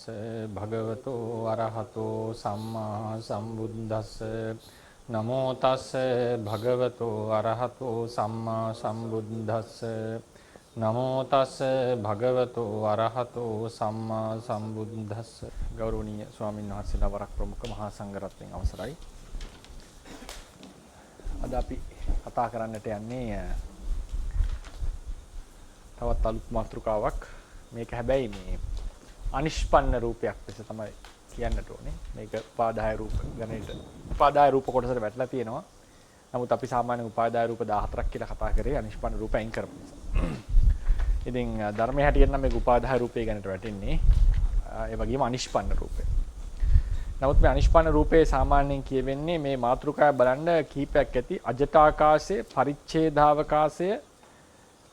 තස්ස භගවතෝ අරහතෝ සම්මා සම්බුද්දස්ස නමෝ තස්ස භගවතෝ අරහතෝ සම්මා සම්බුද්දස්ස නමෝ තස්ස භගවතෝ අරහතෝ සම්මා සම්බුද්දස්ස. ගෞරවනීය ස්වාමීන් වහන්සේලා වරක් ප්‍රමුඛ මහා සංඝරත්නයන් අවසරයි. අද අපි කතා කරන්නට යන්නේ තවත් අලුත් මාතෘකාවක්. මේක හැබැයි මේ අනිෂ්පන්න රූපයක් ලෙස තමයි කියන්නට ඕනේ. මේක උපාදාය රූප ගණයට උපාදාය රූප කොටසට වැටලා තියෙනවා. නමුත් අපි සාමාන්‍යයෙන් උපාදාය රූප 14ක් කියලා කතා කරේ අනිෂ්පන්න රූප අයින් කරපු නිසා. ඉතින් ධර්මයේ හැටියට නම් මේක උපාදාය රූපේ ගණයට වැටෙන්නේ. ඒ වගේම අනිෂ්පන්න රූපේ. නමුත් මේ අනිෂ්පන්න රූපේ සාමාන්‍යයෙන් කියවෙන්නේ මේ මාතෘකාව බලන්න කීපයක් ඇති. අජටාකාශයේ පරිච්ඡේදාවකාශය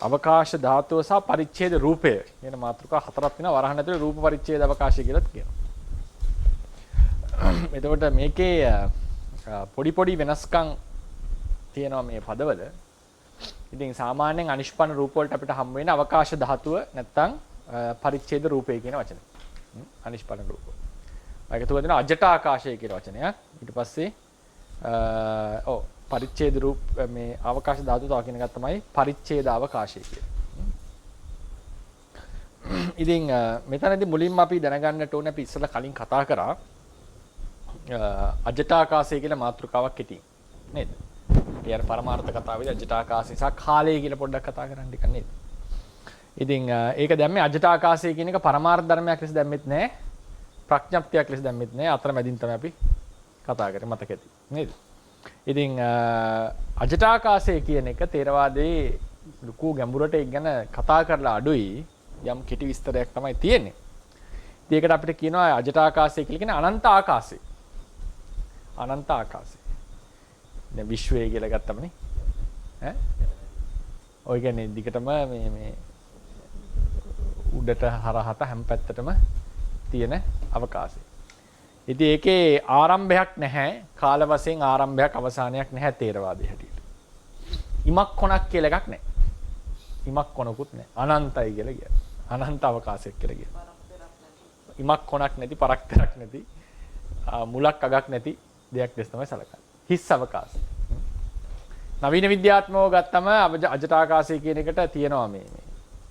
අවකාශ ධාතුව සහ පරිච්ඡේද රූපය කියන මාතෘකා හතරක් වෙනවා. වරහන් ඇතුලේ රූප පරිච්ඡේද අවකාශය කියලාත් කියනවා. එතකොට මේකේ පොඩි වෙනස්කම් තියෙනවා මේ පදවල. ඉතින් සාමාන්‍යයෙන් අනිෂ්පන්න රූප වලට අපිට හම් වෙන අවකාශ ධාතුව නැත්නම් පරිච්ඡේද රූපය කියන වචනේ. අනිෂ්පන්න රූප. ඒකට තුන දෙනවා අජටාකාශය කියන වචනයක්. ඊට පස්සේ පරිච්ඡේද රූප මේ අවකාශ ධාතු තව කෙනෙක්ක් තමයි පරිච්ඡේද අවකාශය කියන්නේ. ඉතින් මෙතනදී මුලින්ම අපි දැනගන්නට ඕනේ අපි ඉස්සෙල්ලා කලින් කතා කරා අජටාකාශය කියලා මාතෘකාවක් හිටින් නේද? ඒ අර පරමාර්ථ කතාවේදී අජටාකාශය සහ කාලය කියලා පොඩ්ඩක් කතා කරන්න ටිකක් නේද? ඉතින් ඒක දැම්මේ අජටාකාශය කියන එක පරමාර්ථ ධර්මයක් ලෙස දැම්මෙත් නැහැ. ප්‍රඥප්තියක් ලෙස දැම්මෙත් නැහැ. අතරමැදින් තමයි අපි කතා කරේ මතක ඇති නේද? ඉතින් අජටාකාශය කියන එක තේරවාදයේ ලুকু ගැඹුරට ඒක ගැන කතා කරලා අඩුයි යම් කෙටි විස්තරයක් තමයි තියෙන්නේ. ඉතින් ඒකට අපිට කියනවා අජටාකාශය කියලා කියන්නේ අනන්ත ආකාශය. අනන්ත ආකාශය. දැන් විශ්වය කියලා ගත්තමනේ. ඈ? ඔය කියන්නේ දිගටම මේ උඩට හරහට හැම පැත්තටම තියෙන අවකාශය. ඉතින් ඒකේ ආරම්භයක් නැහැ. කාල වශයෙන් ආරම්භයක් අවසානයක් නැහැ තේරවාදයේ හැටියට. ඉමක් කොනක් කියලා එකක් නැහැ. ඉමක් කොනකුත් නැහැ. අනන්තයි කියලා කියන්නේ. අනන්ත අවකාශයක් කියලා කියන්නේ. ඉමක් කොනක් නැති, පරක්තරක් නැති, මුලක් අගක් නැති දෙයක් දැස් තමයි සලකන්නේ. හිස් අවකාශය. නවීන විද්‍යාත්මකව ගත්තම අජටාකාශය කියන එකට තියෙනවා මේ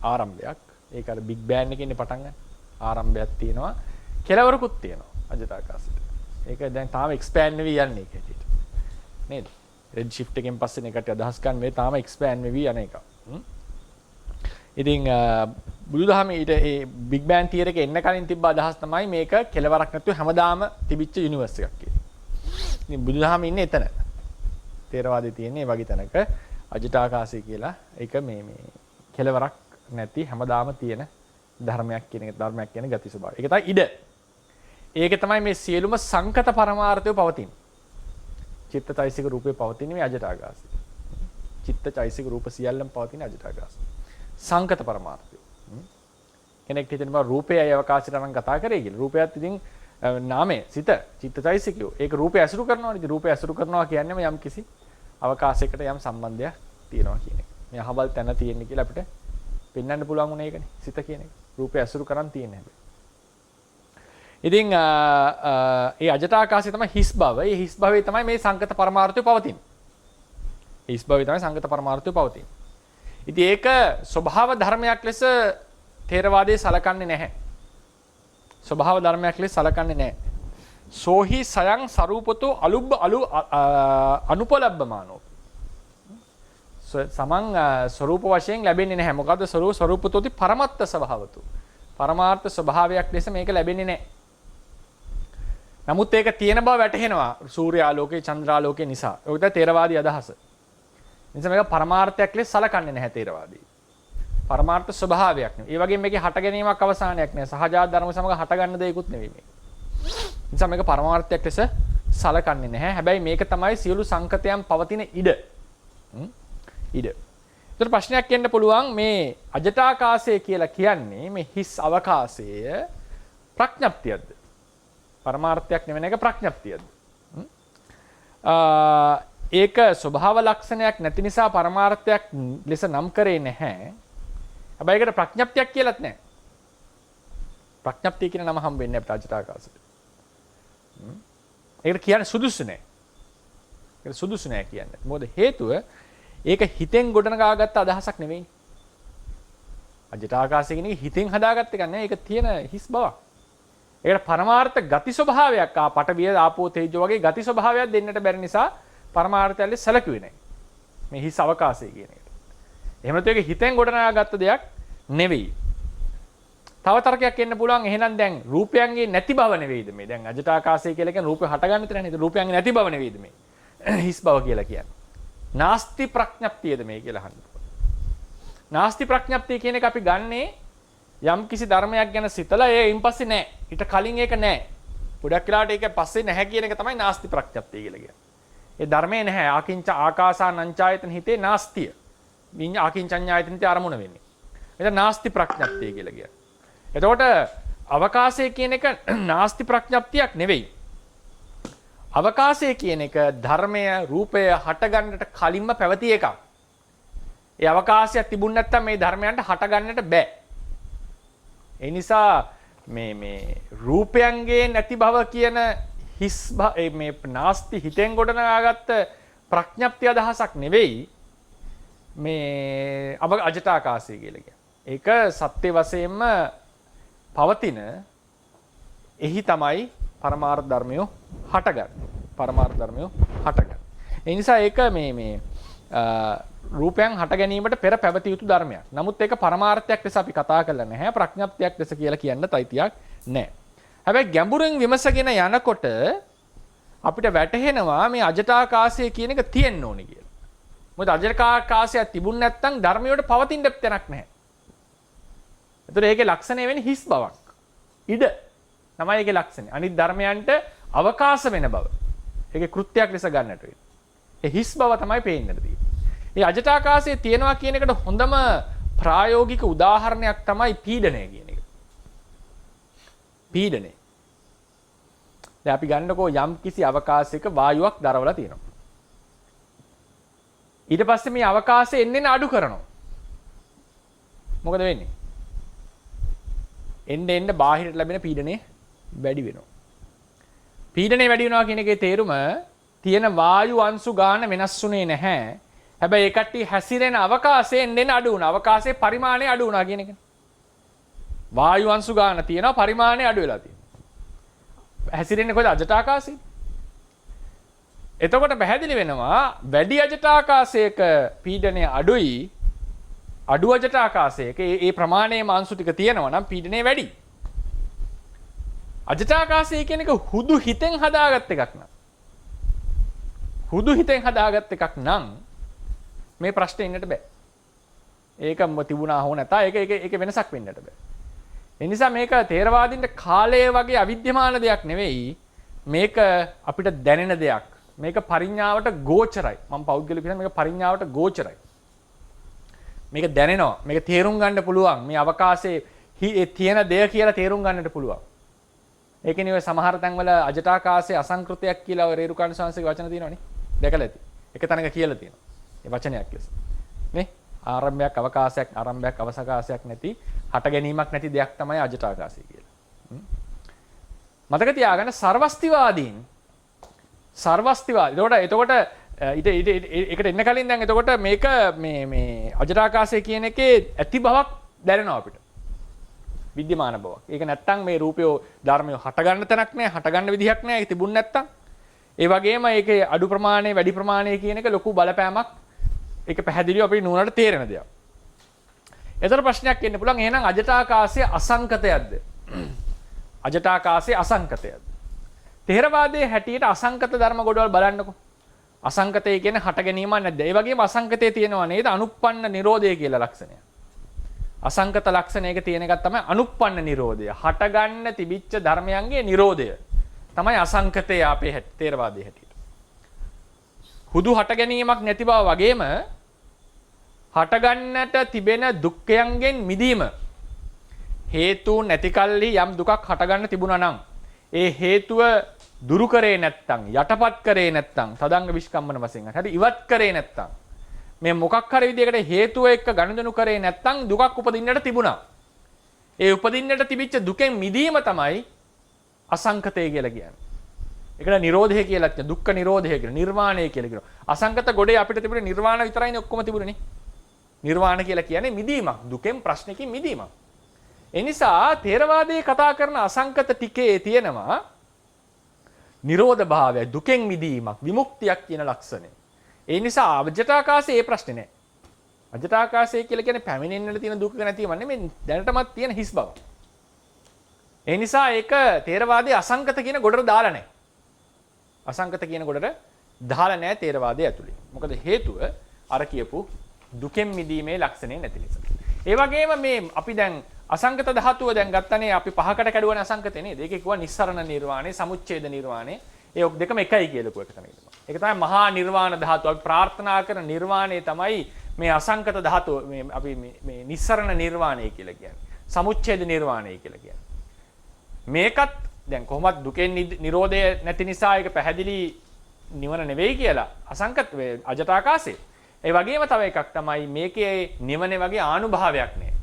ආරම්භයක්. ඒක අර බිග් බෑන් එකේ ඉන්නේ පටන් ගන්න. ආරම්භයක් තියෙනවා. කෙලවරකුත් තියෙනවා. අජටාකාශයට. ඒක දැන් තාම එක්ස්පෑන්ඩ් වෙවි යන්නේ ඒක හැටියට. නේද? රෙඩ් shift එකෙන් පස්සේ එකට අදහස් ගන්න මේ තාම එක්ස්පෑන්ඩ් වෙවි යන එක. ඉතින් බුදුදහමේ ඊට ඒ බිග් බෑන් තියරි එක එන්න කලින් තිබ්බ අදහස් තමයි මේක කෙලවරක් නැතුව හැමදාම තිබිච්ච යුනිවර්ස් එකක් කියලා. ඉතින් බුදුදහමේ ඉන්නේ එතන. තේරවාදයේ තියෙන්නේ මේ වගේ තැනක අජටාකාශය කියලා ඒක මේ කෙලවරක් නැති හැමදාම තියෙන ධර්මයක් කියන ගති ස්වභාවය. ඒක තමයි ඉඩ. ඒක තමයි මේ සියලුම සංකත පරමාර්ථය පවතින. චිත්තචෛසික රූපේ පවතින මේ අජටාකාශය. චිත්තචෛසික රූප සියල්ලම පවතින අජටාකාශය. සංකත පරමාර්ථය. කෙනෙක් හිතනවා රූපයයි අවකාශයට නම් කතා කරේ කියලා. රූපයත් ඉතින් නාමය, සිත, චිත්තචෛසිකයෝ. ඒක රූපය ඇසුරු කරනවානේ. ඉතින් රූපය ඇසුරු කරනවා කියන්නේම යම් කිසි අවකාශයකට යම් සම්බන්ධයක් තියෙනවා කියන එක. මේ අහවල් තැන තියෙන්නේ කියලා අපිට පෙන්වන්න පුළුවන් උනේ ඒකනේ. සිත කියන එක. රූපය ඇසුරු කරන් තියෙන්නේ හැබැයි. ඉතින් ඒ අජටාකාශය තමයි හිස් භව. ඒ හිස් භවයේ තමයි මේ සංකත පරමාර්ථය පවතින්නේ. හිස් භවයේ තමයි සංකත පරමාර්ථය පවතින්නේ. ඉතින් ඒක ස්වභාව ධර්මයක් ලෙස ථේරවාදයේ සලකන්නේ නැහැ. ස්වභාව ධර්මයක් ලෙස සලකන්නේ නැහැ. සෝහි සයන් සරූපතෝ අලුබ්බ අනුපලබ්බමානෝ. සමන් ස්වરૂප වශයෙන් ලැබෙන්නේ නැහැ. මොකද්ද ස්වરૂපතෝති පරමත්ත ස්වභාවතු. පරමාර්ථ ස්වභාවයක් ලෙස මේක ලැබෙන්නේ නැහැ. නමුත් ඒක තියෙන බව වැටහෙනවා සූර්යාලෝකේ චන්ද්‍රාලෝකේ නිසා. ඒක තමයි තේරවාදී අදහස. නිසා මේක පරමාර්ථයක් ලෙස සලකන්නේ නැහැ තේරවාදී. පරමාර්ථ ස්වභාවයක් නෙවෙයි. ඒ වගේම මේකේ හට ගැනීමක් අවසානයක් නෑ. සහජාත ධර්ම සමග හට ගන්න දෙයක්වත් නෙවෙයි මේක. නිසා මේක පරමාර්ථයක් ලෙස සලකන්නේ නැහැ. හැබැයි මේක තමයි සියලු සංකතයන් පවතින ඉඩ. ඉඩ. ඒතර ප්‍රශ්නයක් එන්න පුළුවන් මේ අජටාකාශය කියලා කියන්නේ මේ හිස් අවකාශය ප්‍රඥප්තියක්ද? පරමාර්ථයක් නෙවෙයි ඒක ප්‍රඥප්තියක්ද? ඒක ස්වභාව ලක්ෂණයක් නැති නිසා පරමාර්ථයක් ලෙස නම් කරේ නැහැ. හැබැයි ඒකට ප්‍රඥප්තියක් කියලාත් නැහැ. ප්‍රඥප්තිය කියන නම හම් වෙන්නේ අපිට අජටාකාශයට. ඒකට කියන්නේ සුදුසු නෑ. ඒකට සුදුසු නෑ කියන්නේ. මොකද හේතුව ඒක හිතෙන් ගොඩනගාගත්ත අදහසක් නෙවෙයි. අජටාකාශය කියන එක හිතෙන් හදාගත්ත එකක් නෑ. ඒක තියෙන හිස් බවක්. ඒකට පරමාර්ථ ගති ස්වභාවයක් පඨවිය ආපෝ තේජෝ වගේ ගති ස්වභාවයක් දෙන්නට බැරි නිසා පරමාර්ථයල්ලේ සැලකුවේ නැහැ. මේ හිස් අවකාශය කියන එක. එහෙම නැත්නම් ඒක හිතෙන් ගොඩනගාගත්ත දෙයක් නෙවෙයි. තව තර්කයක් එන්න පුළුවන් එහෙනම් දැන් රූපයන්ගේ නැති බව නෙවෙයිද මේ? දැන් අජටාකාශය කියලා කියන්නේ රූපේ හටගන්න විතරනේ. ඒක රූපයන්ගේ නැති බව නෙවෙයිද මේ? හිස් බව කියලා කියන්නේ. නාස්ති ප්‍රඥප්තියද මේ කියලා අහන්න. නාස්ති ප්‍රඥප්තිය කියන එක අපි ගන්නේ යම් කිසි ධර්මයක් ගැන සිතලා ඒයින් පස්සේ නැහැ. ඊට කලින් ඒක නැහැ. ගොඩක් වෙලාවට ඒක පස්සේ නැහැ කියන එක තමයි නාස්ති ප්‍රඥප්තිය කියලා කියන්නේ. ඒ ධර්මයේ නැහැ. ආකින්ච ආකාසානංචායතන හිතේ නාස්තිය. විඤ්ඤා ආකින්චඤ්ඤායතන හිතේ අරමුණ වෙන්නේ. ඒක නාස්ති ප්‍රඥප්තිය කියලා කියන්නේ. එතකොට අවකාශය කියන එක නාස්ති ප්‍රඥප්තියක් නෙවෙයි. අවකාශය කියන එක ධර්මය රූපය හටගන්නට කලින්ම පැවති එකක්. ඒ අවකාශයක් තිබුණ නැත්නම් මේ ධර්මයන්ට හටගන්නට බෑ. ඒ නිසා මේ රූපයන්ගේ නැති බව කියන හිස් මේ නාස්ති හිතෙන් ගොඩනගාගත්ත ප්‍රඥප්තිය අදහසක් නෙවෙයි මේ අජටාකාශය කියලා කියන්නේ. ඒක සත්‍ය වශයෙන්ම පවතින එහි තමයි පරමාර්ථ ධර්මය හටගන්නේ. පරමාර්ථ ධර්මය හටගන්නේ. ඒ නිසා ඒක මේ රූපයන් හට ගැනීමට පෙර පැවතිය යුතු ධර්මයක්. නමුත් ඒක පරමාර්ථයක් ලෙස අපි කතා කරලා නැහැ. ප්‍රඥප්තියක් ලෙස කියලා කියන්න තයිතියක් නැහැ. හැබැයි ගැඹුරින් විමසගෙන යනකොට අපිට වැටහෙනවා මේ අජටාකාශය කියන එක තියෙන්න ඕනේ කියලා. මොකද අජටාකාශයක් තිබුණ නැත්නම් ධර්මයට පවතින්න තැනක් නැහැ. ඒතර ඒකේ ලක්ෂණය වෙන්නේ හිස් බවක්. ඉඩ තමයි ඒකේ ලක්ෂණය. අනිත් ධර්මයන්ට අවකාශ වෙන බව. ඒකේ කෘත්‍යයක් ලෙස ගන්නට වෙන්නේ. ඒ හිස් බව තමයි පේන්නට තියෙන්නේ. මේ අජටාකාශයේ තියෙනවා කියන එකට හොඳම ප්‍රායෝගික උදාහරණයක් තමයි පීඩනය කියන එක. පීඩනය. දැන් අපි ගන්නකො යම් කිසි අවකාශයක වායුවක් දරවලා තියෙනවා. ඊට පස්සේ මේ අවකාශය එන්න අඩු කරනවා. මොකද වෙන්නේ? එන්න බාහිරට ලැබෙන පීඩනය වැඩි වෙනවා. පීඩනය වැඩි වෙනවා කියන එකේ තේරුම තියෙන වායු අංශු ගාන වෙනස්ුනේ නැහැ. හැබැයි ඒ කට්ටිය හැසිරෙන අවකාශයෙන් එන්න අඩු වුණා. අවකාශයේ පරිමාණය අඩු වුණා කියන එක. වායු අංශු ගාන තියෙනවා පරිමාණය අඩු වෙලා තියෙනවා. හැසිරෙන්නේ කොහෙද? අජටාකාශයේ. එතකොට පැහැදිලි වෙනවා වැඩි අජටාකාශයක පීඩනය අඩුයි. අඩු අජටාකාශයක ඒ ප්‍රමාණයේ අංශු ටික තියෙනවා නම් පීඩනය වැඩි. අජටාකාශය කියන එක හුදු හිතෙන් හදාගත් එකක් නං. හුදු හිතෙන් හදාගත් එකක් නම් මේ ප්‍රශ්නේ ඉන්නට බෑ. ඒක තිබුණා හෝ නැතා ඒක වෙනසක් වෙන්නට බෑ. ඒ නිසා මේක තේරවාදීන්ට කාලය වගේ අවිද්‍යමාන දෙයක් නෙවෙයි. මේක අපිට දැනෙන දෙයක්. මේක පරිඥාවට ගෝචරයි. මම පෞද්ගලිකව කියන මේක පරිඥාවට ගෝචරයි. මේක දැනෙනවා. මේක තේරුම් ගන්න පුළුවන්. මේ අවකාශයේ තියෙන දෙය කියලා තේරුම් ගන්නට පුළුවන්. ඒකනේ ඔය සමහර තැන්වල අජටාකාශයේ අසංකෘතයක් කියලා ඔය රේරුකාණ සංස්කෘතික වචන තියෙනවනේ. දැකලා ඇති. එක තැනක කියලා තියෙනවා. ඒ වචනයක් ලෙස. නේ? ආරම්භයක් අවකාශයක් ආරම්භයක් අවසකාශයක් නැති හට ගැනීමක් නැති දෙයක් තමයි අජටාකාශය කියලා. මතක තියාගන්න සර්වස්තිවාදීන් එතකොට ඒකට එන්න කලින් දැන් එතකොට මේක මේ අජටාකාශය කියන එකේ ඇති බවක් දැනෙනවා අපිට. විද්‍යමාන බවක්. ඒක නැත්තම් මේ රූපය ධර්මය හට ගන්න තැනක් නෑ, හට ගන්න විදිහක් නෑ. ඒක තිබුණ නැත්තම් ඒ වගේම ඒකේ අඩු ප්‍රමාණය වැඩි ප්‍රමාණය කියන එක ලොකු බලපෑමක් ඒක පැහැදිලිව අපේ නුවණට තේරෙන දෙයක්. ඒතර ප්‍රශ්නයක් එන්න පුළුවන් එහෙනම් අජටාකාශය අසංකතයක්ද? අජටාකාශය අසංකතයක්ද? තේරවාදයේ හැටියට අසංකත ධර්ම ගොඩවල් බලන්නකො. අසංකතය කියන්නේ හට ගැනීමක් නැද්ද? ඒ වගේම අසංකතයේ තියෙනවා නේද? අනුප්පන්න නිරෝධය කියලා ලක්ෂණය. අසංකත ලක්ෂණයක තියෙන එකක් තමයි අනුප්පන්න නිරෝධය. හට ගන්න තිබිච්ච ධර්මයන්ගේ නිරෝධය තමයි අසංකතය අපේ තේරවාදයේ හැටියට. හුදු හට ගැනීමක් නැති බව වගේම හට ගන්නට තිබෙන දුක්ඛයන්ගෙන් මිදීම. හේතු නැති කල්හි යම් දුකක් හට ගන්න තිබුණා නම් ඒ හේතුව දුරු කරේ නැත්තම් යටපත් කරේ නැත්තම් තදංග විස්කම්මන වශයෙන් හරි ඉවත් කරේ නැත්තම් මේ මොකක් හරි විදියකට හේතුව එක්ක ගනුදෙනු කරේ නැත්තම් දුකක් උපදින්නට තිබුණා. ඒ උපදින්නට තිබිච්ච දුකෙන් මිදීම තමයි අසංකතය කියලා කියන්නේ. ඒකට නිරෝධය කියලා කියනවා. දුක්ඛ නිරෝධය කියලා. නිර්වාණය කියලා කියනවා. අසංකත ගොඩේ අපිට තිබුණේ නිර්වාණ විතරයිනේ ඔක්කොම තිබුණේ. නිර්වාණ කියලා කියන්නේ මිදීමක්. දුකෙන් ප්‍රශ්නකින් මිදීමක්. ඒ නිසා ථේරවාදයේ කතා කරන අසංකත ටිකේ තියෙනවා නිරෝධ භාවය, දුකෙන් මිදීමක්, විමුක්තියක් කියන ලක්ෂණය. ඒ නිසා අජටාකාශයේ ඒ ප්‍රශ්නේ නැහැ. අජටාකාශය කියලා කියන්නේ පැමිණෙන්නට තියෙන දුක නැතිවම නෙමෙයි දැනටමත් තියෙන හිස් බව. ඒ නිසා ඒක ථේරවාදයේ අසංකත කියන ගොඩට දාලා නැහැ. අසංකත කියන ගොඩට දාලා නැහැ ථේරවාදයේ ඇතුලේ. මොකද හේතුව අර කියපු දුකෙන් මිදීමේ ලක්ෂණේ නැති නිසා. ඒ වගේම මේ අපි දැන් අසංකත ධාතුව දැන් ගත්තනේ අපි පහකට කැඩුවනේ අසංකතේ නේද? ඒකේ කිව්වා නිස්සරණ නිර්වාණය, සමුච්ඡේද නිර්වාණය. ඒ දෙකම එකයි කියලා කිව්ව එක තමයි. ඒක තමයි මහා නිර්වාණ ධාතුව. අපි ප්‍රාර්ථනා කරන නිර්වාණය තමයි මේ අසංකත ධාතුව මේ අපි මේ නිස්සරණ නිර්වාණය කියලා කියන්නේ. සමුච්ඡේද නිර්වාණය කියලා කියන්නේ. මේකත් දැන් කොහොමද දුකෙන් නිරෝධය නැති නිසා ඒක පැහැදිලි නිවන නෙවෙයි කියලා අසංකත අජටාකාශේ. ඒ වගේම තව එකක් තමයි මේකේ නිවනේ වගේ ආනුභාවයක් නෑ.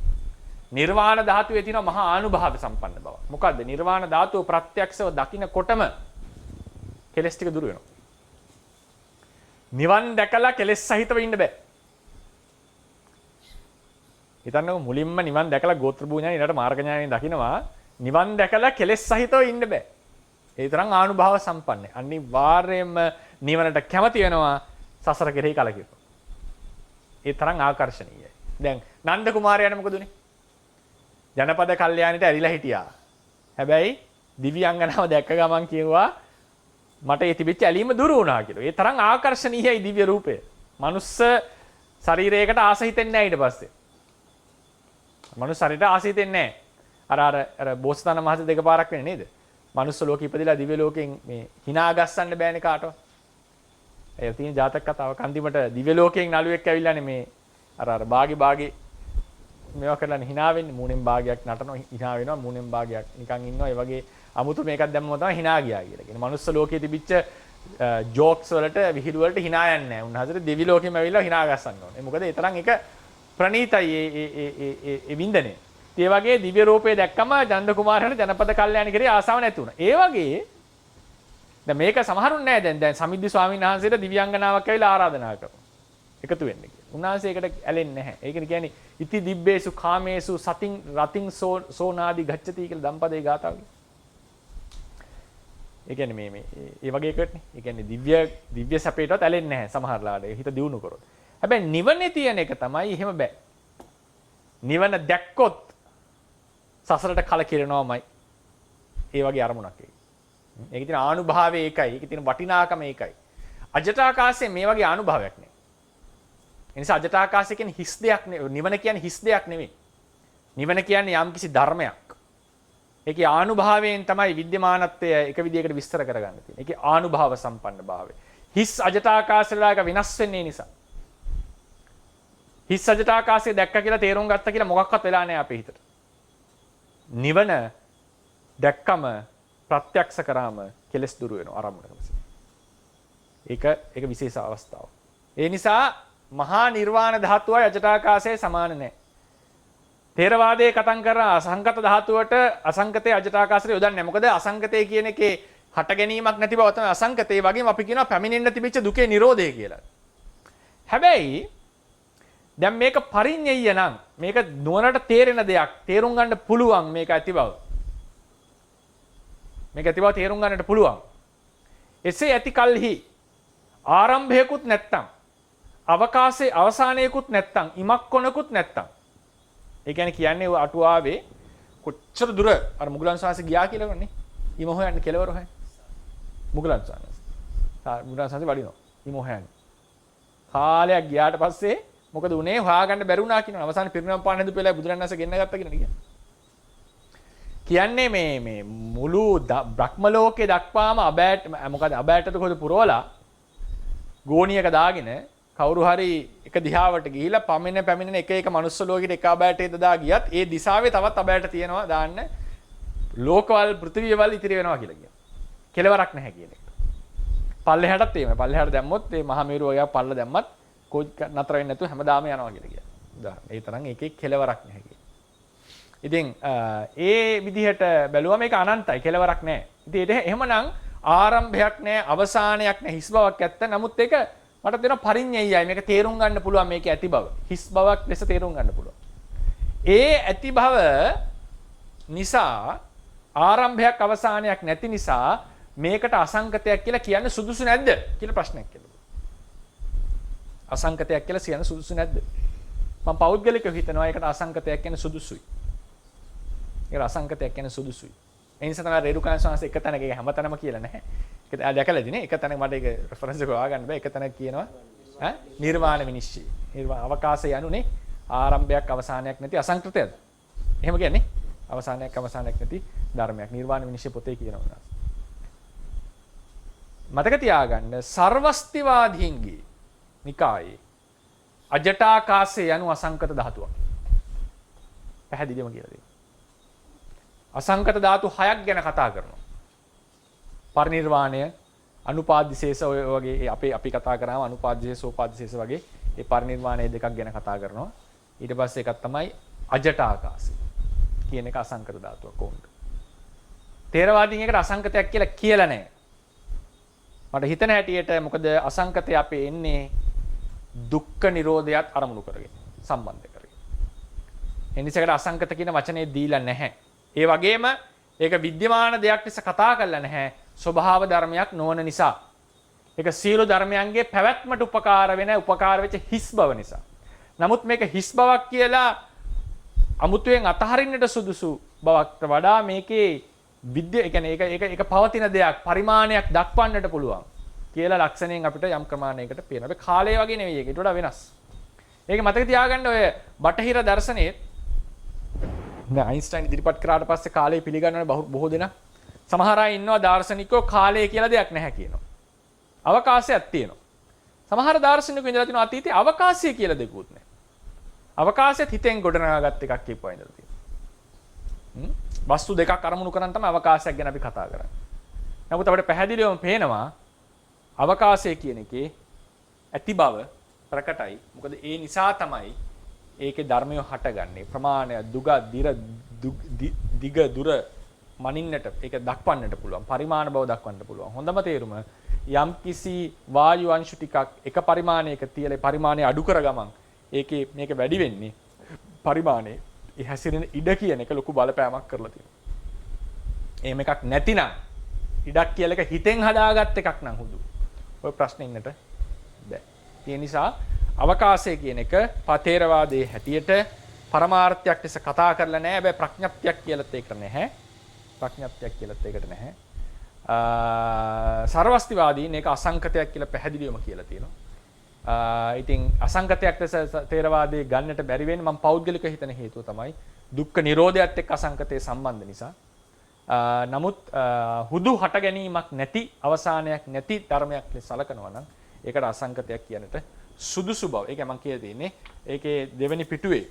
නිර්වාණ ධාතුවේ තියෙන මහා ආනුභාව සම්පන්න බව. මොකද්ද? නිර්වාණ ධාතුව ප්‍රත්‍යක්ෂව දකින්නකොටම කෙලස් ටික දුර වෙනවා. නිවන් දැකලා කෙලස් සහිතව ඉන්න බෑ. හිතන්නකො මුලින්ම නිවන් දැකලා ගෝත්‍ර භූඥාන ඊට මාර්ග ඥානයෙන් දකින්නවා නිවන් දැකලා කෙලස් සහිතව ඉන්න බෑ. ඒ තරම් ආනුභාව සම්පන්නයි. අනිවාර්යයෙන්ම නිවනට කැමති වෙනවා සසර කෙරෙහි කලකිරෙනවා. ඒ තරම් ආකර්ෂණීයයි. දැන් නන්ද කුමාරයාට මොකද උනේ? ජනපද කල්යාණිට ඇරිලා හිටියා. හැබැයි දිව්‍යාංගනාව දැක්ක ගමන් කිව්වා මට ඒ තිබිච්ච ඇලීම දුරු වුණා කියලා. ඒ තරම් ආකර්ෂණීයයි දිව්‍ය රූපය. මනුස්ස ශරීරයකට ආස හිතෙන්නේ නැහැ ඊට පස්සේ. මනුස්ස ශරීරයට ආස හිතෙන්නේ නැහැ. අර බෝසතාණන් වහන්සේ දෙකපාරක් වෙන්නේ නේද? මනුස්ස ලෝකෙ ඉපදිලා දිව්‍ය ලෝකෙන් මේ hina ගස්සන්න බෑනේ කාටවත්. ඒ තියෙන ජාතක කතාවක් අන්තිමට දිව්‍ය ලෝකයෙන් නළුවෙක් ඇවිල්ලානේ මේ අර බාගේ මේවා කරලානේ hina වෙන්නේ. මූණෙන් භාගයක් නටනවා hina වෙනවා, මූණෙන් භාගයක් නිකන් ඉන්නවා. ඒ වගේ අමුතු මේකක් දැම්මම තමයි hina ගියා කියලා කියන්නේ. මනුස්ස ලෝකයේ තිබිච්ච ජෝක්ස් වලට විහිළු වලට hina යන්නේ නැහැ. උන්වහන්සේට දිව්‍ය ලෝකෙම ඇවිල්ලා hina ගස්සන්න ඕනේ. මොකද ඒ තරම් එක ප්‍රණීතයි ඒ වින්දනේ. ඒ වගේ දිව්‍ය රූපේ දැක්කම ජන්ද කුමාරයාට ජනපද කල්යාණි කරේ ආසාව නැති වුණා. ඒ වගේ දැන් මේක සමහරුන් නෑ දැන් සමිද්දි ස්වාමීන් වහන්සේට දිව්‍යාංගනාවක් ඇවිල්ලා ආරාධනා කරනවා. එකතු වෙන්න කියලා. උන්වහන්සේ ඒකට ඇලෙන්නේ නැහැ. ඒ කියන්නේ ඉති දිබ්බේසු කාමේසු සතින් රතින් සෝනාදි ගච්ඡති කියලා දම්පදේ ගාතාව. ඒ කියන්නේ මේ ඒ වගේ එකටනේ. ඒ කියන්නේ දිව්‍ය සැපේටවත් ඇලෙන්නේ නැහැ සමහරලාට. හිත දියුණු කරොත්. හැබැයි නිවනේ තියෙන එක තමයි එහෙම බෑ. නිවන දැක්කොත් සසරට කලකිරෙනවමයි. ඒ වගේ අරමුණක් ඒක. ඒකේ තියෙන ආනුභාවය ඒකයි. ඒකේ තියෙන වටිනාකම ඒකයි. අජටාකාශයේ මේ වගේ ආනුභාවයක් නෑ. ඒ නිසා අජටාකාශය කියන්නේ හිස් දෙයක් නෙවෙයි. නිවන කියන්නේ හිස් දෙයක් නෙවෙයි. නිවන කියන්නේ යම්කිසි ධර්මයක්. ඒකේ ආනුභාවයෙන් තමයි විද්‍යමානත්වය එක විදිහකට විස්තර කරගන්න තියෙන්නේ. ඒකේ ආනුභාව සම්පන්න භාවය. හිස් අජටාකාශයලාක වෙනස් වෙන්නේ නිසා. හිස් අජටාකාශය දැක්ක කියලා තේරුම් ගත්ත කියලා මොකක්වත් වෙලා නැහැ අපේ හිතට. නිවන දැක්කම ප්‍රත්‍යක්ෂ කරාම කෙලස් දුරු වෙනවා ආරම්භණයම. ඒක විශේෂ අවස්ථාවක්. ඒ නිසා මහා නිර්වාණ ධාතුවයි අජටාකාශයේ සමාන නැහැ. ථේරවාදයේ කතන් කරන අසංකත ධාතුවට අසංකතයේ අජටාකාශයට යොදන්නේ නැහැ. මොකද අසංකතය කියන එකේ හට ගැනීමක් නැති බව තමයි අසංකතේ වගේම අපි කියනවා පැමිණෙන්න තිබිච්ච දුකේ නිරෝධය කියලා. හැබැයි දැන් මේක පරිඤ්ඤය නම් මේක නුවණට තේරෙන දෙයක් තේරුම් ගන්න පුළුවන් මේක ඇති බව. මේක ඇති බව තේරුම් ගන්නට පුළුවන්. එසේ ඇති කල්හි ආරම්භයකුත් නැත්තම් අවකාශයේ අවසානයකුත් නැත්තම් ඉමක් කොනකුත් නැත්තම්. ඒ කියන්නේ අටුවාවේ කොච්චර දුර අර මුගලන් සාංශ ගියා කියලා කරන්නේ. ඉම හොයන්න කෙලවර හොයන්න. මුගලන් සාංශ. මුගලන් සාංශ වඩිනවා. ඉම හොයන්න. කාලයක් ගියාට පස්සේ මොකද උනේ හොයාගන්න බැරි වුණා කියනවා. අවසානයේ පිරිනමන පාන හදපු වෙලාවේ බුදුරණන්සේ ගෙන්න ගත්තා කියලා කියන්නේ මේ මුළු බ්‍රහ්ම ලෝකේ දක්වාම අබෑට මොකද අබෑටද කොහෙද පුරවලා ගෝණියක දාගෙන කවුරු හරි එක දිහාවට ගිහිලා පැමිණෙන එක මනුස්ස ලෝකෙට එක අබෑටේ දා ගියත් ඒ දිශාවේ තවත් අබෑට තියෙනවා දාන්න ලෝකවල පෘථිවියවල ඉතිරි වෙනවා කියලා කියනවා. කෙලවරක් නැහැ කියන එක. පල්ලෙහාටත් එහෙමයි. පල්ලෙහාට දැම්මොත් මේ මහා මේරුව වගේ පල්ල දැම්මත් නතර වෙන්නේ නැතුව හැමදාම යනවා කියලා කියනවා. ඒ තරම් එකේ කෙලවරක් නැහැ කියන්නේ. ඉතින් ඒ විදිහට බැලුවා මේක අනන්තයි කෙලවරක් නැහැ. ඉතින් ඒක එහෙමනම් ආරම්භයක් නැහැ අවසානයක් නැහැ හිස් බවක් ඇත්ත. නමුත් ඒක මට දෙන පරිඤ්ඤයයි මේක තේරුම් ගන්න පුළුවන් මේක ඇති බව. හිස් බවක් ලෙස තේරුම් ගන්න පුළුවන්. ඒ ඇති බව නිසා ආරම්භයක් අවසානයක් නැති නිසා මේකට අසංකතයක් කියලා කියන්න සුදුසු නැද්ද කියලා ප්‍රශ්නයක් කෙරුවා. අසංකතයක් කියලා කියන්න සුදුසු නැද්ද? මම පෞද්ගලිකව හිතනවා ඒකට අසංකතයක් කියන සුදුසුයි. ඒකට අසංකතයක් කියන සුදුසුයි. ඒ නිසා තමයි රේරුකාණ සංස් එක තැනක ඒක හැමතැනම කියලා නැහැ. ඒක දැකලාදී නේ එක තැනක මට ඒක රෙෆරන්ස් එක හොයාගන්න බෑ. එක තැනක කියනවා නිර්වාණ විනිශ්චය. නිර්වාණ අවකාශය යනුනේ ආරම්භයක් අවසානයක් නැති අසංකෘතයද? එහෙම කියන්නේ අවසානයක් නැති ධර්මයක්. නිර්වාණ විනිශ්චය පොතේ කියනවා. මතක තියාගන්න සර්වස්තිවාදීන්ගේ නිකායේ අජටාකාශය යනු අසංකත ධාතුවක්. පැහැදිලිවම කියලා දෙන්න. අසංකත ධාතු 6ක් ගැන කතා කරනවා. පරිනිර්වාණය, අනුපාදිශේෂ ඔය වගේ අපි කතා කරාම අනුපාදිශේෂ, සෝපාදිශේෂ වගේ ඒ පරිනිර්වාණය දෙකක් ගැන කතා කරනවා. ඊට පස්සේ එකක් තමයි අජටාකාශය කියන එක අසංකත ධාතුවක් කොහොමද? තේරවාදීන් එකට අසංකතයක් කියලා නැහැ. මට හිතන හැටියට මොකද අසංකතය අපේ එන්නේ දුක්ඛ නිරෝධයත් අරමුණු කරගෙන සම්බන්ධ කරගෙන. එනිසාකට අසංකත කියන වචනේ දීලා නැහැ. ඒ වගේම ඒක විද්‍යමාන දෙයක් ලෙස කතා කරලා නැහැ. ස්වභාව ධර්මයක් නොවන නිසා. ඒක සියලු ධර්මයන්ගේ පැවැත්මට උපකාර වෙච්ච හිස් බව නිසා. නමුත් මේක හිස් බවක් කියලා අමුතුවෙන් අතහරින්නට සුදුසු බවට වඩා මේකේ ඒ කියන්නේ ඒක පවතින දෙයක් පරිමාණයක් දක්වන්නට පුළුවන් කියලා ලක්ෂණයෙන් අපිට යම් ප්‍රමාණයකට පේනවා. අපි කාලය වගේ නෙවෙයි ඒක. ඊට වඩා වෙනස්. ඒක මතක තියාගන්න ඔය බටහිර දර්ශනයේ දැන් අයින්ස්ටයින් ඉදිරිපත් කරාට පස්සේ කාලය පිළිගන්නවනේ බොහෝ දෙනා. සමහර අය ඉන්නවා දාර්ශනිකයෝ කාලය කියලා දෙයක් නැහැ කියනවා. අවකාශයක් තියෙනවා. සමහර දාර්ශනිකයෝ ඉඳලා තිනවා අතීතයේ අවකාශය කියලා දෙකුත් නැහැ. අවකාශයත් හිතෙන් ගොඩනගාගත් එකක් කියපුවා ඉඳලා තියෙනවා. වස්තු දෙකක් අරමුණු කරන් තමයි අවකාශයක් ගැන අපි කතා කරන්නේ. නමුත් අපිට පැහැදිලිවම පේනවා අවකාශය කියන එකේ ඇති බව ප්‍රකටයි. මොකද ඒ නිසා තමයි ඒකේ ධර්මය හටගන්නේ. ප්‍රමාණය දිග දුර මනින්නට ඒක දක්වන්නට පුළුවන්. පරිමාණ බව දක්වන්නට පුළුවන්. හොඳම තේරුම යම් කිසි වායු අංශු ටිකක් එක පරිමාණයක තියලා පරිමාණය අඩු කර ගමන් ඒකේ මේක වැඩි වෙන්නේ පරිමාණය ඒ හැසිරෙන ඉඩ කියන එක ලොකු බලපෑමක් කරලා තියෙනවා. එහෙම එකක් නැතිනම් ඉඩක් කියලා එක හිතෙන් හදාගත් එකක් නම් හුදු. ඔය ප්‍රශ්නේ ඉන්නට බෑ. ඒ නිසා අවකාශය කියන එක පතේරවාදයේ හැටියට පරමාර්ථයක් ලෙස කතා කරලා නැහැ. හැබැයි ප්‍රඥප්තියක් කියලාත් ඒකට නැහැ. ප්‍රඥප්තියක් කියලාත් ඒකට නැහැ. සර්වස්තිවාදීන් ඒක අසංකතයක් කියලා පැහැදිලිවම කියලා තියෙනවා. ඉතින් අසංකතයක් ලෙස තේරවාදයේ ගන්නට බැරි වෙන්නේ මම පෞද්ගලික හිතන හේතුව තමයි දුක්ඛ නිරෝධයත් එක්ක අසංකතයේ සම්බන්ධ නිසා. නමුත් හුදු හට ගැනීමක් නැති අවසානයක් නැති ධර්මයක් ලෙස සලකනවා නම් ඒකට අසංකතයක් කියන්නට සුදුසු බව. ඒක මම කියලා තියෙන්නේ. ඒකේ දෙවෙනි පිටුවේ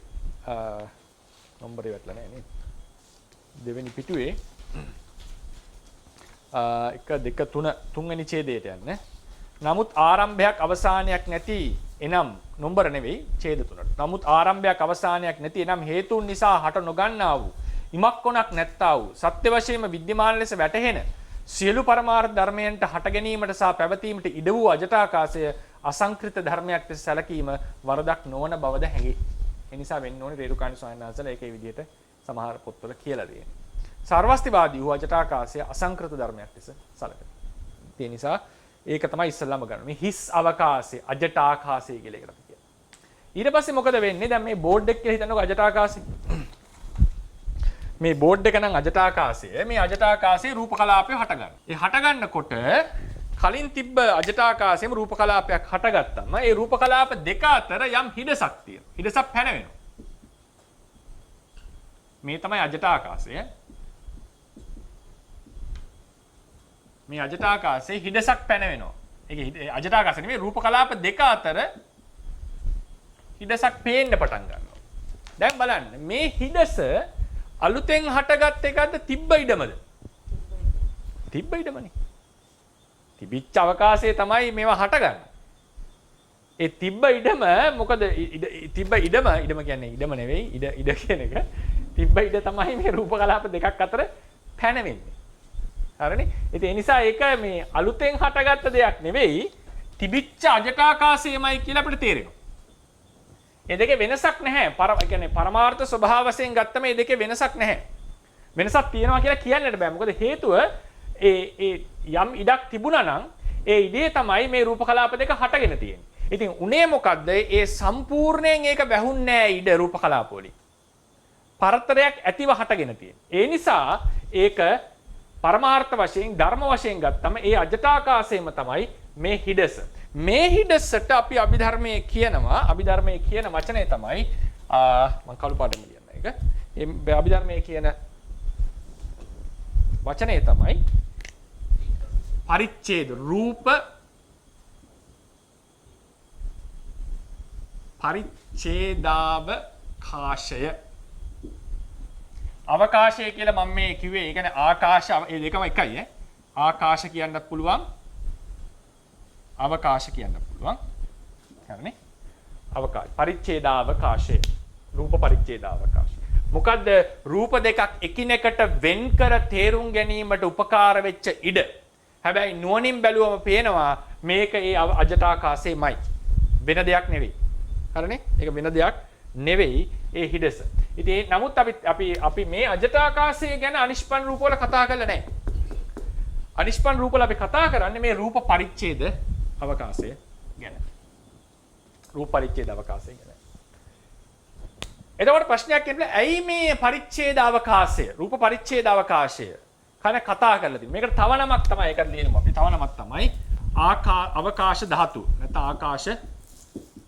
නම්බරේ වැටලා නැහැ නේද? දෙවෙනි පිටුවේ 1 2 3 තුන්වෙනි ඡේදයට යන්නේ. නමුත් ආරම්භයක් අවසානයක් නැති එනම් නම්බර නෙවෙයි ඡේද තුනට. නමුත් ආරම්භයක් අවසානයක් නැති එනම් හේතුන් නිසා හට නොගන්නා වූ ඉමක් කොනක් නැත්තා වූ සත්‍ය වශයෙන්ම විද්‍යමාන ලෙස වැටහෙන සියලු පරමාර්ථ ධර්මයන්ට හට ගැනීමට සහ පැවතීමට ඉඩ වූ අජටාකාශය අසංකෘත ධර්මයක් ලෙස සැලකීම වරදක් නොවන බවද හැඟේ. ඒ නිසා වෙන්න ඕනේ රේරුකාණ ස්වාමීන් වහන්සේලා ඒකේ විදිහට සමහර පොත්වල කියලා දෙන්නේ. සර්වස්තිවාදී වූ අජටාකාශය අසංකෘත ධර්මයක් ලෙස සැලකනවා. ඒ නිසා ඒක තමයි ඉස්සල්ලාම ගන්න. මේ හිස් අවකාශය අජටාකාශය කියලා එකට අපි කියනවා. ඊට පස්සේ මොකද වෙන්නේ? දැන් මේ බෝඩ් එක කියලා හිතන්නකෝ අජටාකාශය. මේ බෝඩ් එක නම් අජටාකාශය. මේ අජටාකාශයේ රූප කලාපය හටගන්න. ඒ හටගන්නකොට කලින් තිබ්බ අජටාකාශයේම රූප කලාපයක් හටගත්තම ඒ රූප කලාප දෙක අතර යම් හිඩසක් තියෙනවා. හිඩසක් පැනවෙනවා. මේ තමයි අජටාකාශය. මේ අජටාකාශයේ හිඩසක් පැනවෙනවා. ඒක අජටාකාශය නෙමෙයි රූප කලාප දෙක අතර හිඩසක් පේන්න පටන් ගන්නවා. දැන් බලන්න මේ හිඩස අලුතෙන් හටගත් එකක්ද තිබ්බ ඉඩමද? තිබ්බ ඉඩමනේ. තිබිච්ච අවකාශයේ තමයි මේවා හටගන්නේ. ඒ තිබ්බ ඉඩම මොකද තිබ්බ ඉඩම කියන්නේ ඉඩම නෙවෙයි ඉඩ කියන එක. තිබ්බ ඉඩ තමයි මේ රූප කලාප දෙකක් අතර පැනවෙන්නේ. හරිනේ? ඉතින් ඒ නිසා ඒක මේ අලුතෙන් හටගත්ත දෙයක් නෙවෙයි. තිබිච්ච අජටාකාශයමයි කියලා අපිට තේරෙනවා. මේ දෙකේ වෙනසක් නැහැ. කියන්නේ පරමාර්ථ ස්වභාව වශයෙන් ගත්තම මේ දෙකේ වෙනසක් නැහැ. වෙනසක් තියෙනවා කියලා කියන්නට බෑ. මොකද හේතුව ඒ යම් ඉඩක් තිබුණා නම් ඒ ඉඩේ තමයි මේ රූප කලාප දෙක හටගෙන තියෙන්නේ. ඉතින් උනේ මොකද්ද? ඒ සම්පූර්ණයෙන් ඒක වැහුන්නේ නැහැ ඉඩ රූප කලාප වලින්. පරතරයක් ඇතිව හටගෙන තියෙන්නේ. ඒ නිසා ඒක පරමාර්ථ වශයෙන් ධර්ම වශයෙන් ගත්තම ඒ අජටාකාශයම තමයි මේ හිඩස. මේ හිඩසට අපි අභිධර්මයේ කියන වචනේ තමයි මම කළු පාටෙන් කියන්න එක. මේ අභිධර්මයේ කියන වචනේ තමයි පරිච්ඡේද රූප පරිච්ඡේදාවකාශය. අවකාශය කියලා මම මේ කිව්වේ ඒ කියන්නේ ආකාශ ඒ දෙකම එකයි ඈ. ආකාශ කියන්නත් පුළුවන් අවකාශ කියන්න පුළුවන්. හරිනේ? අවකාශ. පරිච්ඡේදාවකාශය. රූප පරිච්ඡේදාවකාශය. මොකද්ද රූප දෙකක් එකිනෙකට වෙන් කර තේරුම් ගැනීමට උපකාර වෙච්ච ඉඩ. හැබැයි නුවණින් බැලුවම පේනවා මේක ඒ අජටාකාශයමයි. වෙන දෙයක් නෙවෙයි. හරිනේ? ඒක වෙන දෙයක් නෙවෙයි ඒ හිඩස. ඉතින් නමුත් අපි මේ අජටාකාශය ගැන අනිෂ්පන් රූප වල කතා කරලා නැහැ. අනිෂ්පන් රූප වල අපි කතා කරන්නේ මේ රූප පරිච්ඡේද අවකාශය ගැන. රූප පරිච්ඡේද අවකාශය ගැන. එතකොට ප්‍රශ්නයක් එන්නේ ඇයි මේ පරිච්ඡේද අවකාශය රූප පරිච්ඡේද අවකාශය කන කතා කරලා තියෙන්නේ. මේකට තව නමක් තමයි ඒකට ලියනවා. අපි තව නමක් තමයි අවකාශ ධාතුව. නැත්නම් ආකාශ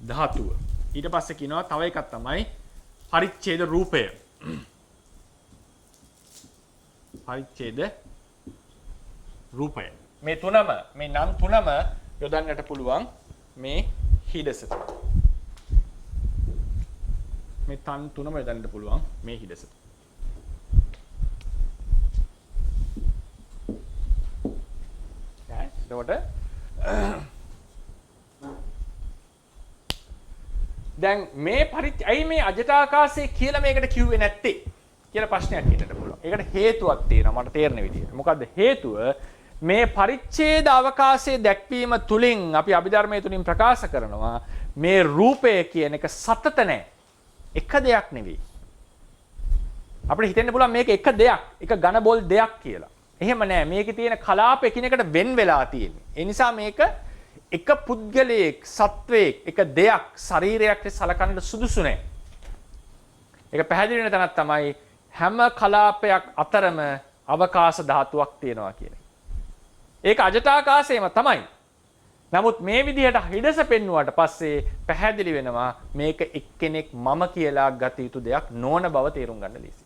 ධාතුව. ඊට පස්සේ කියනවා තව එකක් තමයි පරිච්ඡේද රූපය. පරිච්ඡේද රූපය. මේ තුනම මේ නම් තුනම යොදන්නට පුළුවන් මේ හිඩසට. මේ තන් තුනම යොදන්නට පුළුවන් මේ හිඩසට. එතකොට දැන් මේ ඇයි මේ අජටාකාශය කියලා මේකට කිව්වේ නැත්තේ කියලා ප්‍රශ්නයක් හිතට පුළුවන්. ඒකට හේතුවක් තියෙනවා මට තේරෙන විදිහට. මොකද්ද හේතුව? මේ පරිච්ඡේද අවකාශයේ දැක්වීම තුලින් අපි අභිධර්මයේ තුලින් ප්‍රකාශ කරනවා මේ රූපය කියන එක සතත නැහැ. එක දෙයක් නෙවෙයි. අපිට හිතෙන්න පුළුවන් මේක එක දෙයක්, එක ඝන බෝල් දෙයක් කියලා. එහෙම නෑ. මේකේ තියෙන කලාප එකිනෙකට වෙන් වෙලා තියෙන්නේ. ඒ නිසා මේක එක පුද්ගලයෙක්, සත්වයක්, එක දෙයක්, ශරීරයක් සලකන්නට සුදුසු නෑ. ඒක පැහැදිලි වෙන තැනක් තමයි හැම කලාපයක් අතරම අවකාශ ධාතුවක් තියෙනවා කියන්නේ. ඒක අජටාකාශයම තමයි. නමුත් මේ විදිහට හිඩස පෙන්වුවාට පස්සේ පැහැදිලි වෙනවා මේක එක්කෙනෙක් මම කියලා ගත යුතු දෙයක් නොවන බව තේරුම් ගන්න ලීසි.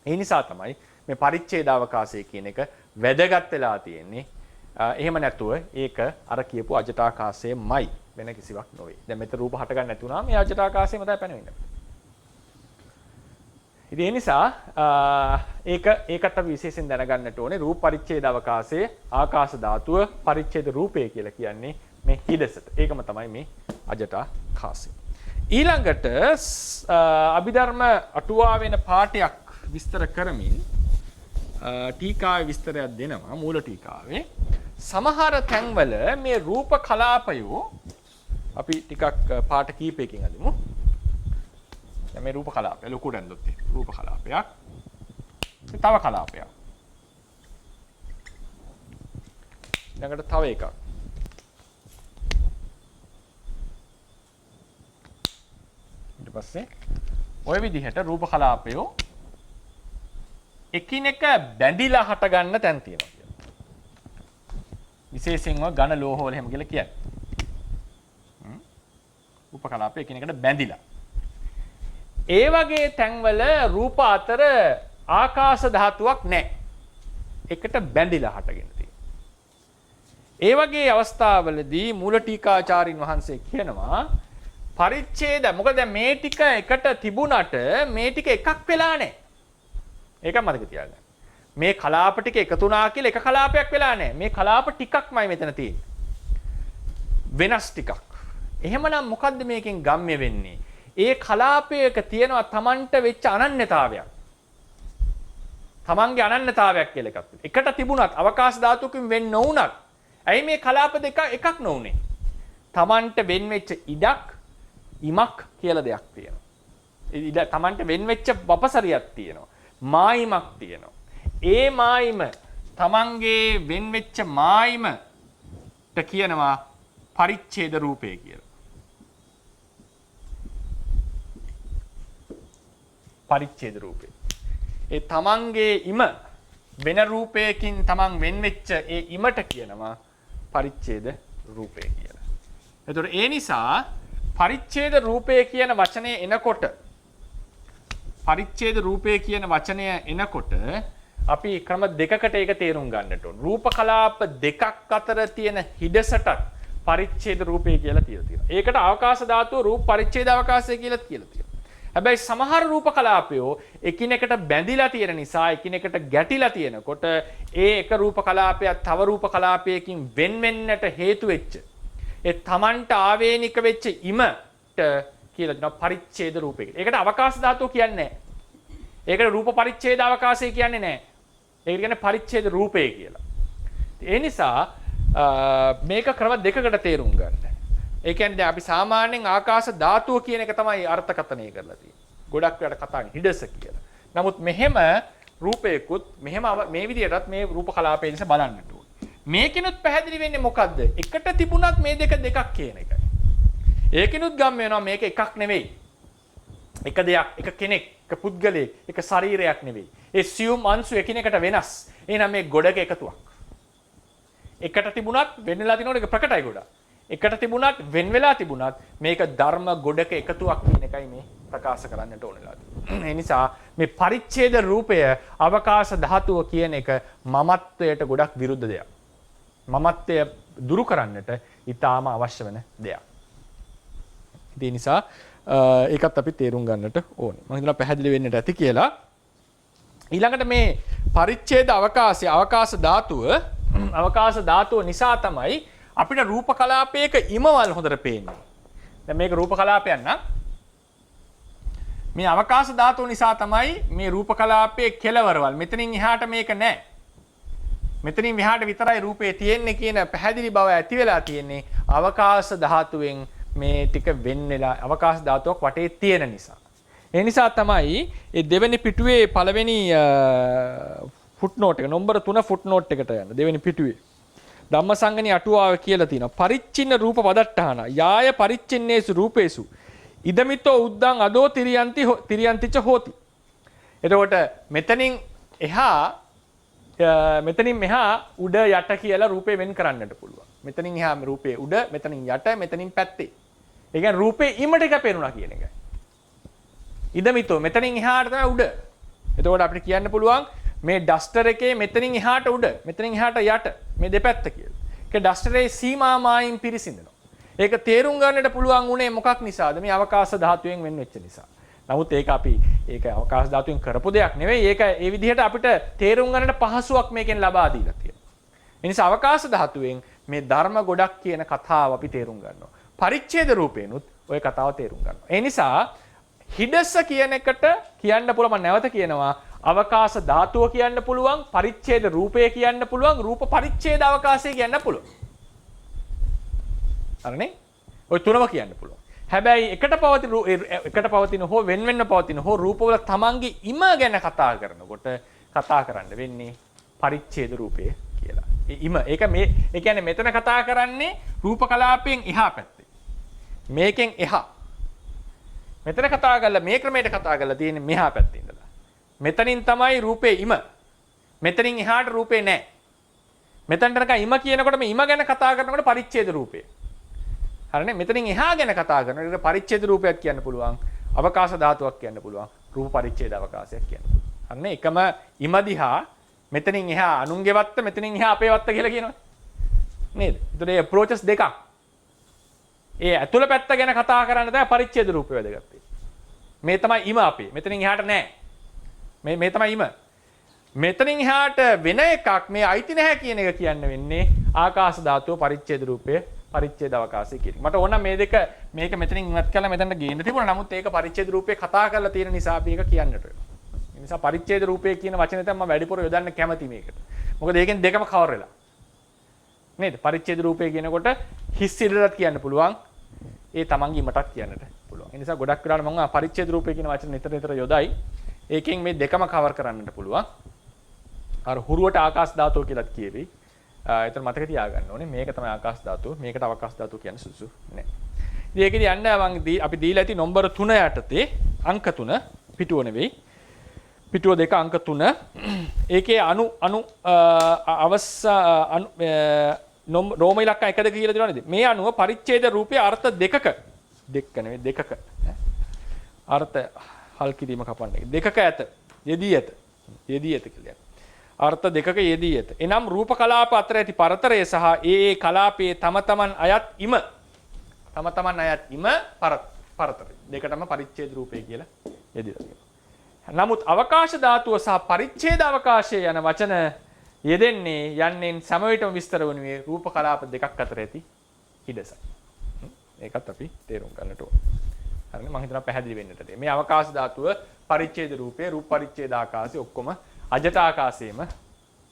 ඒ නිසා තමයි මේ පරිච්ඡේද අවකාශය කියන එක වැදගත් වෙලා තියෙන්නේ. එහෙම නැතුව ඒක අර කියපු අජටාකාශයමයි වෙන කිසිවක් නොවේ. දැන් මෙතන රූප හට ගන්න නැති වුණාම මේ අජටාකාශයම තමයි පැනවෙන්නේ. ඉතින් ඒ නිසා ඒකත් අපි විශේෂයෙන් දැනගන්නට ඕනේ රූප පරිච්ඡේද අවකාශයේ ආකාශ ධාතුව පරිච්ඡේද රූපය කියලා කියන්නේ මේ හිඩසට. ඒකම තමයි මේ අජටාකාශය. ඊළඟට අභිධර්ම අටුවා වෙන පාඩයක් විස්තර කරමින් ටීකාවේ විස්තරයක් දෙනවා මූල ටීකාවේ. සමහර තැන්වල මේ රූප කලාපයෝ අපි ටිකක් පාඩ කීපයකින් අදමු. මේ රූප කලාපය ලොකුට ඇඳොත් රූප කලාපයක්. තව කලාපයක්. ඊළඟට තව එකක්. ඊට පස්සේ ওই විදිහට රූප කලාපයෝ එකිනෙක බැඳිලා හට ගන්න තැන් තියෙනවා කියලා. විශේෂයෙන්ම ඝන ලෝහ වල එහෙම කියලා කියන්නේ. රූප කලාපය එකිනෙකට බැඳිලා. ඒ වගේ තැන්වල රූප අතර ආකාශ ධාතුවක් නැහැ. එකට බැඳිලා හටගෙන තියෙනවා. ඒ වගේ අවස්ථාවලදී මූල ටීකාචාරින් වහන්සේ කියනවා පරිච්ඡේද මොකද දැන් මේ ටික එකට තිබුණට මේ ටික එකක් වෙලා නැහැ. ඒක මතක තියාගන්න. මේ කලාප ටික එකතු වුණා කියලා එක කලාපයක් වෙලා නැහැ. මේ කලාප ටිකක්මයි මෙතන තියෙන්නේ. වෙනස් ටිකක්. එහෙමනම් මොකද්ද මේකෙන් ගම්ම්‍ය වෙන්නේ? ඒ කලාපයක තියෙනවා Tamanට වෙච්ච අනන්‍යතාවයක්. තමන්ගේ අනන්‍යතාවයක් කියලා එකක් තියෙනවා. එකට තිබුණත් අවකාශ ධාතුවකින් වෙන් නොවුණත් ඇයි මේ කලාප දෙක එකක් නොවුනේ? තමන්ට වෙන් වෙච්ච ඉඩක් ඉමක් කියලා දෙයක් තියෙනවා. ඉඩ තමන්ට වෙන් වෙච්ච වපසරියක් තියෙනවා. මායිමක් තියෙනවා. ඒ මායිම තමන්ගේ වෙන් වෙච්ච මායිමට කියනවා පරිච්ඡේද රූපය කියලා. පරිච්ඡේද රූපය. ඒ තමන්ගේ ඉම වෙන රූපයකින් තමන් වෙන් වෙච්ච ඒ ඉමට කියනවා පරිච්ඡේද රූපය කියලා. එතකොට ඒ නිසා පරිච්ඡේද රූපය කියන වචනය එනකොට පරිච්ඡේද රූපය කියන වචනය එනකොට අපි ක්‍රම දෙකකට ඒක තේරුම් ගන්නට ඕන. රූප කලාප දෙකක් අතර තියෙන හිඩසටත් පරිච්ඡේද රූපය කියලා තියෙනවා. ඒකට අවකාශ ධාතුව රූප පරිච්ඡේද අවකාශය කියලා තියෙනවා. හැබැයි සමහර රූප කලාපයෝ එකිනෙකට බැඳිලා තියෙන නිසා එකිනෙකට ගැටිලා තියෙනකොට ඒ එක රූප කලාපයක් තව රූප කලාපයකින් වෙන් වෙන්නට හේතු වෙච්ච ඒ Tamanට ආවේනික වෙච්ච ඉමට කියලා දෙනවා පරිච්ඡේද රූපය කියලා. ඒකට අවකාශ ධාතුව කියන්නේ නැහැ. ඒකට රූප පරිච්ඡේද අවකාශය කියන්නේ නැහැ. ඒකට කියන්නේ පරිච්ඡේද රූපය කියලා. ඒ නිසා මේක ක්‍රම දෙකකට තේරුම් ගන්න. ඒ කියන්නේ අපි සාමාන්‍යයෙන් ආකාශ ධාතුව කියන එක තමයි අර්ථකථනය කරලා තියෙන්නේ. ගොඩක් වෙලාවට කතා කරන්නේ හිඩස කියලා. නමුත් මෙහෙම රූපයකුත් මෙහෙම මේ විදිහටත් මේ රූප කලාපයේ දිහා බලන්නට ඕනේ. මේකිනුත් පැහැදිලි වෙන්නේ මොකද්ද? එකට තිබුණත් මේ දෙක දෙකක් කියන එකයි. ඒකිනුත් ගම් වෙනවා මේක එකක් නෙවෙයි. එක දෙයක්, එක කෙනෙක්, එක පුද්ගලයෙක්, එක ශරීරයක් නෙවෙයි. ඒ සියුම් අංශු එකිනෙකට වෙනස්. එහෙනම් මේ ගොඩක එකතුවක්. එකට තිබුණත් වෙන වෙලා තිනකොට ඒක ප්‍රකටයි ගොඩක්. එකට තිබුණත් වෙන් වෙලා තිබුණත් මේක ධර්ම ගොඩක එකතුවක් කියන එකයි මේ ප්‍රකාශ කරන්නට ඕනෙලා තියෙන්නේ. ඒ නිසා මේ පරිච්ඡේද රූපය අවකාශ ධාතුව කියන එක මමත්වයට ගොඩක් විරුද්ධ දෙයක්. මමත්වය දුරු කරන්නට ඊටාම අවශ්‍ය වෙන දෙයක්. ඒ නිසා ඒකත් අපි තේරුම් ගන්නට ඕනේ. මම හිතනවා පැහැදිලි වෙන්නට ඇති කියලා. ඊළඟට මේ පරිච්ඡේද අවකාශය අවකාශ ධාතුව නිසා තමයි අපිට රූප කලාපයක ඉමවල් හොඳට පේන්නේ. දැන් මේක රූප කලාපයක් නම් මේ අවකාශ ධාතුව නිසා තමයි මේ රූප කලාපයේ කෙලවරවල්. මෙතනින් එහාට මේක නැහැ. මෙතනින් එහාට විතරයි රූපේ තියෙන්නේ කියන පැහැදිලි බව ඇති වෙලා තියෙන්නේ අවකාශ ධාතුවෙන් මේ ටික වෙන් වෙලා අවකාශ ධාතුවක් වටේ තියෙන නිසා. ඒ නිසා තමයි මේ දෙවෙනි පිටුවේ පළවෙනි ෆුට්නෝට් එක නම්බර 3 ෆුට්නෝට් එකට යන දෙවෙනි පිටුවේ ධම්මසංගණී අටුවාව කියලා තියෙනවා. පරිච්ඡින්න රූප පදට්ඨාන යාය පරිච්ඡින්නේසු රූපේසු ඉදමිතෝ උද්දං අදෝ තිරියන්තිච හෝති. එතකොට මෙතනින් මෙහා උඩ යට කියලා රූපේ වෙන් කරන්නට පුළුවන්. මෙතනින් එහා රූපේ උඩ, මෙතනින් යට, මෙතනින් පැත්තේ. ඒ කියන්නේ රූපේ ඉමට එක පේනවා කියන එකයි. ඉදමිතෝ මෙතනින් එහාට තමයි උඩ. එතකොට අපිට කියන්න පුළුවන් මේ ඩස්ටර් එකේ මෙතනින් එහාට උඩ, මෙතනින් එහාට යට මේ දෙපැත්ත කියලා. ඒක ඩස්ටරේ සීමා මායිම් පිරිසිඳනවා. ඒක තේරුම් ගන්නට පුළුවන් උනේ මොකක් නිසාද? මේ අවකාශ ධාතුවෙන් වෙන් වෙච්ච නිසා. නමුත් ඒක අවකාශ ධාතුවෙන් කරපු දෙයක් නෙවෙයි. ඒක ඒ විදිහට අපිට තේරුම් ගන්නට පහසුවක් මේකෙන් ලබා දීලා තියෙනවා. ඒ නිසා අවකාශ ධාතුවෙන් මේ ධර්ම ගොඩක් කියන කතාව අපි තේරුම් ගන්නවා. පරිච්ඡේද රූපේනුත් ওই කතාව තේරුම් ගන්නවා. ඒ නිසා හිඩස කියන එකට කියන්න පුළුවන් මම නැවත කියනවා අවකාශ ධාතුව කියන්න පුළුවන් පරිච්ඡේද රූපය කියන්න පුළුවන් රූප පරිච්ඡේද අවකාශය කියන්න පුළුවන්. හරිනේ? ඔය තුනම කියන්න පුළුවන්. හැබැයි එකට පවතින හෝ වෙන වෙනම පවතින හෝ රූපවල තමන්ගේ ඉම ගැන කතා කරනකොට කතා කරන්න වෙන්නේ පරිච්ඡේද රූපය කියලා. ඒ ඉම ඒක මේ ඒ කියන්නේ මෙතන කතා කරන්නේ රූප කලාපයෙන් එහා පැත්තේ. මේකෙන් එහා. මෙතන කතා කරලා මේ ක්‍රමයට කතා කරලා තියෙන්නේ මෙහා පැත්තේ ඉඳලා. මෙතනින් තමයි රූපේ ඉම. මෙතනින් එහාට රූපේ නැහැ. මෙතනට නිකන් ඉම කියනකොට මේ ඉම ගැන කතා කරනකොට පරිච්ඡේද රූපය. හරිනේ? මෙතනින් එහා ගැන කතා කරනකොට ඒක පරිච්ඡේද රූපයක් කියන්න පුළුවන්. අවකාශ ධාතුවක් කියන්න පුළුවන්. රූප පරිච්ඡේද අවකාශයක් කියන්න පුළුවන්. හරිනේ? එකම ඉම දිහා මෙතනින් එහා අනුන්ගේ වත්ත මෙතනින් එහා අපේ වත්ත කියලා කියනවා. නේද? ඒතකොට මේ අප්‍රෝචස් දෙකක්. ඒ ඇතුළ පැත්ත ගැන කතා කරන්න තමයි පරිච්ඡේද රූපය වැදගත්. මේ තමයි ඉම අපේ. මෙතනින් එහාට නැහැ. මේ තමයි ඉම. මෙතනින් එහාට වෙන එකක් මේ අයිති නැහැ කියන එක කියන්න වෙන්නේ ආකාශ ධාතුව පරිච්ඡේද රූපය පරිච්ඡේද අවකාශය කියන්නේ. මට ඕන මේ දෙක මේක මෙතනින් ඉවත් කරලා මෙතනට ගේන්න තිබුණා. නමුත් ඒක පරිච්ඡේද රූපේ කතා කරලා තියෙන නිසා අපි ඒක කියන්නට වෙනවා. ඒ නිසා පරිච්ඡේද රූපේ කියන වචනේ තමයි මම වැඩිපුර යොදන්න කැමති මේකට. මොකද ඒකෙන් දෙකම කවර් වෙලා. නේද? පරිච්ඡේද රූපේ කියනකොට හිස් ඉරටත් කියන්න පුළුවන්. ඒ තමන්ගේ ඉමටත් කියන්නට පුළුවන්. ඒ නිසා ගොඩක් වෙලාවට මම පරිච්ඡේද රූපේ කියන වචන නිතර යොදයි. ඒකෙන් මේ දෙකම කවර් කරන්නට පුළුවන්. අර හුරුවට ආකාශ ධාතුව කියලාත් කියවි. ඒතර මතක තියාගන්න ඕනේ මේක තමයි ආකාශ ධාතුව. මේකට අවකාශ ධාතුව කියන්නේ සුසු නෑ. ඉතින් ඒකෙදි යන්න අපි දීලා ඇති නම්බර 3 යටතේ අංක 3 පිටුව නෙවෙයි. පිටුව 2 අංක 3. ඒකේ අණු රෝම ඉලක්ක 1 කියලා දෙනවා නේද? මේ අණුව පරිච්ඡේද රූපයේ අර්ථ දෙකක අර්ථ හල් කිරීම කපන්නේ. දෙකක ඇත. යෙදී ඇත කියලා. අර්ථ දෙකක යෙදී ඇත. එනම් රූප කලාප අතර ඇති පරතරය සහ ඒ කලාපයේ තම තමන් අයත් ඉම පරතරය. දෙකටම පරිච්ඡේද රූපය කියලා යෙදিলা තියෙනවා. නමුත් අවකාශ ධාතුව සහ පරිච්ඡේද අවකාශය යන වචන යෙදෙන්නේ යන්නෙන් සමවිතම විස්තර වනුයේ රූප කලාප දෙකක් අතර ඇති හිඩසයි. ඒකත් අපි තේරුම් ගන්නට ඕන. හරිනේ මම හිතනවා පැහැදිලි වෙන්නට මේ අවකාශ ධාතුව පරිච්ඡේද රූපේ රූප පරිච්ඡේද ආකාශය ඔක්කොම අජට ආකාශයේම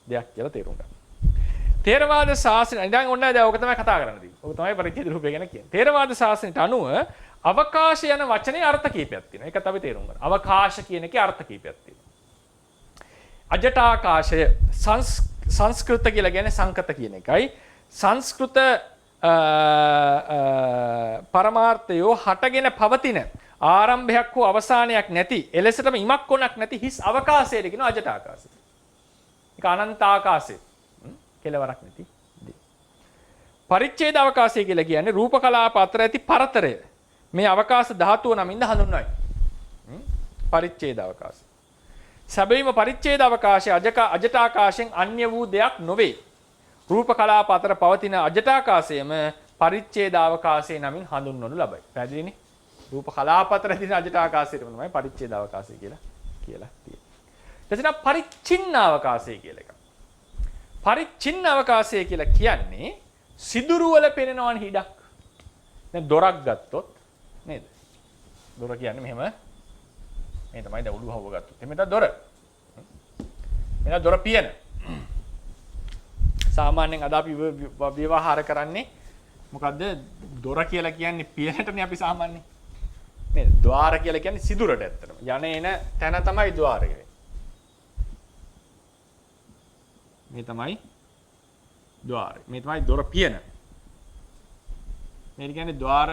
දෙයක් කියලා තේරුම් ගන්න. තේරවාද ශාස්ත්‍රය ඉඳන් ඔන්න දැන් ඕක තමයි කතා කරන්නේ. ඕක තමයි පරිච්ඡේද රූපය ගැන කියන්නේ. තේරවාද ශාස්ත්‍රයට අනුව අවකාශ යන වචනේ අර්ථ කීපයක් තියෙනවා. ඒකත් අපි තේරුම් ගන්න. අවකාශ කියන එකේ අර්ථ කීපයක් තියෙනවා. අජට ආකාශය සංස්කෘත කියලා කියන්නේ සංකත කියන එකයි. සංස්කෘත පරමාර්ථයෝ හටගෙන පවතින ආරම්භයක් හෝ අවසානයක් නැති එලෙසටම ඉමක් කොනක් නැති හිස් අවකාශයට කියන අජට ආකාශය. ඒක අනන්ත ආකාශය. කෙලවරක් නැති දේ. පරිච්ඡේද අවකාශය කියලා කියන්නේ රූප කලාප අතර ඇති පරතරය. මේ අවකාශ ධාතුව නමින්ද හඳුන්වයි. පරිච්ඡේද අවකාශය. සැබවින්ම පරිච්ඡේද අවකාශය අජට ආකාශයෙන් අන්‍ය වූ දෙයක් නොවේ. රූප කලාප අතර පවතින අජට ආකාශයම පරිච්ඡේද අවකාශය නමින් හඳුන්වනු ලබයි. පැහැදිලිනේ? රූප කලාප අතර තියෙන අජට ආකාශයටම තමයි පරිච්ඡේද අවකාශය කියලා තියෙන්නේ. එතන පරිච්ඡින්න අවකාශය කියලා එකක්. පරිච්ඡින්න අවකාශය කියලා කියන්නේ සිදුරු වල පෙනෙනවන හිඩක්. දැන් දොරක් ගත්තොත් නේද? දොර කියන්නේ මෙහෙම මේ තමයි දැන් උඩු හවුව ගත්තොත්. එමෙතන දොර. මෙන්න දොර පියන. සාමාන්‍යයෙන් අද අපි ව්‍යවහාර කරන්නේ මොකද්ද? දොර කියලා කියන්නේ පියනටනේ අපි සාමාන්‍යයෙන්. නේද? ద్వාර කියලා කියන්නේ සිදුරට ඇත්තටම. යන එන තැන තමයි ద్వාරය. මේ තමයි ద్వාරය. මේ තමයි දොර පියන. මේ කියන්නේ ద్వාර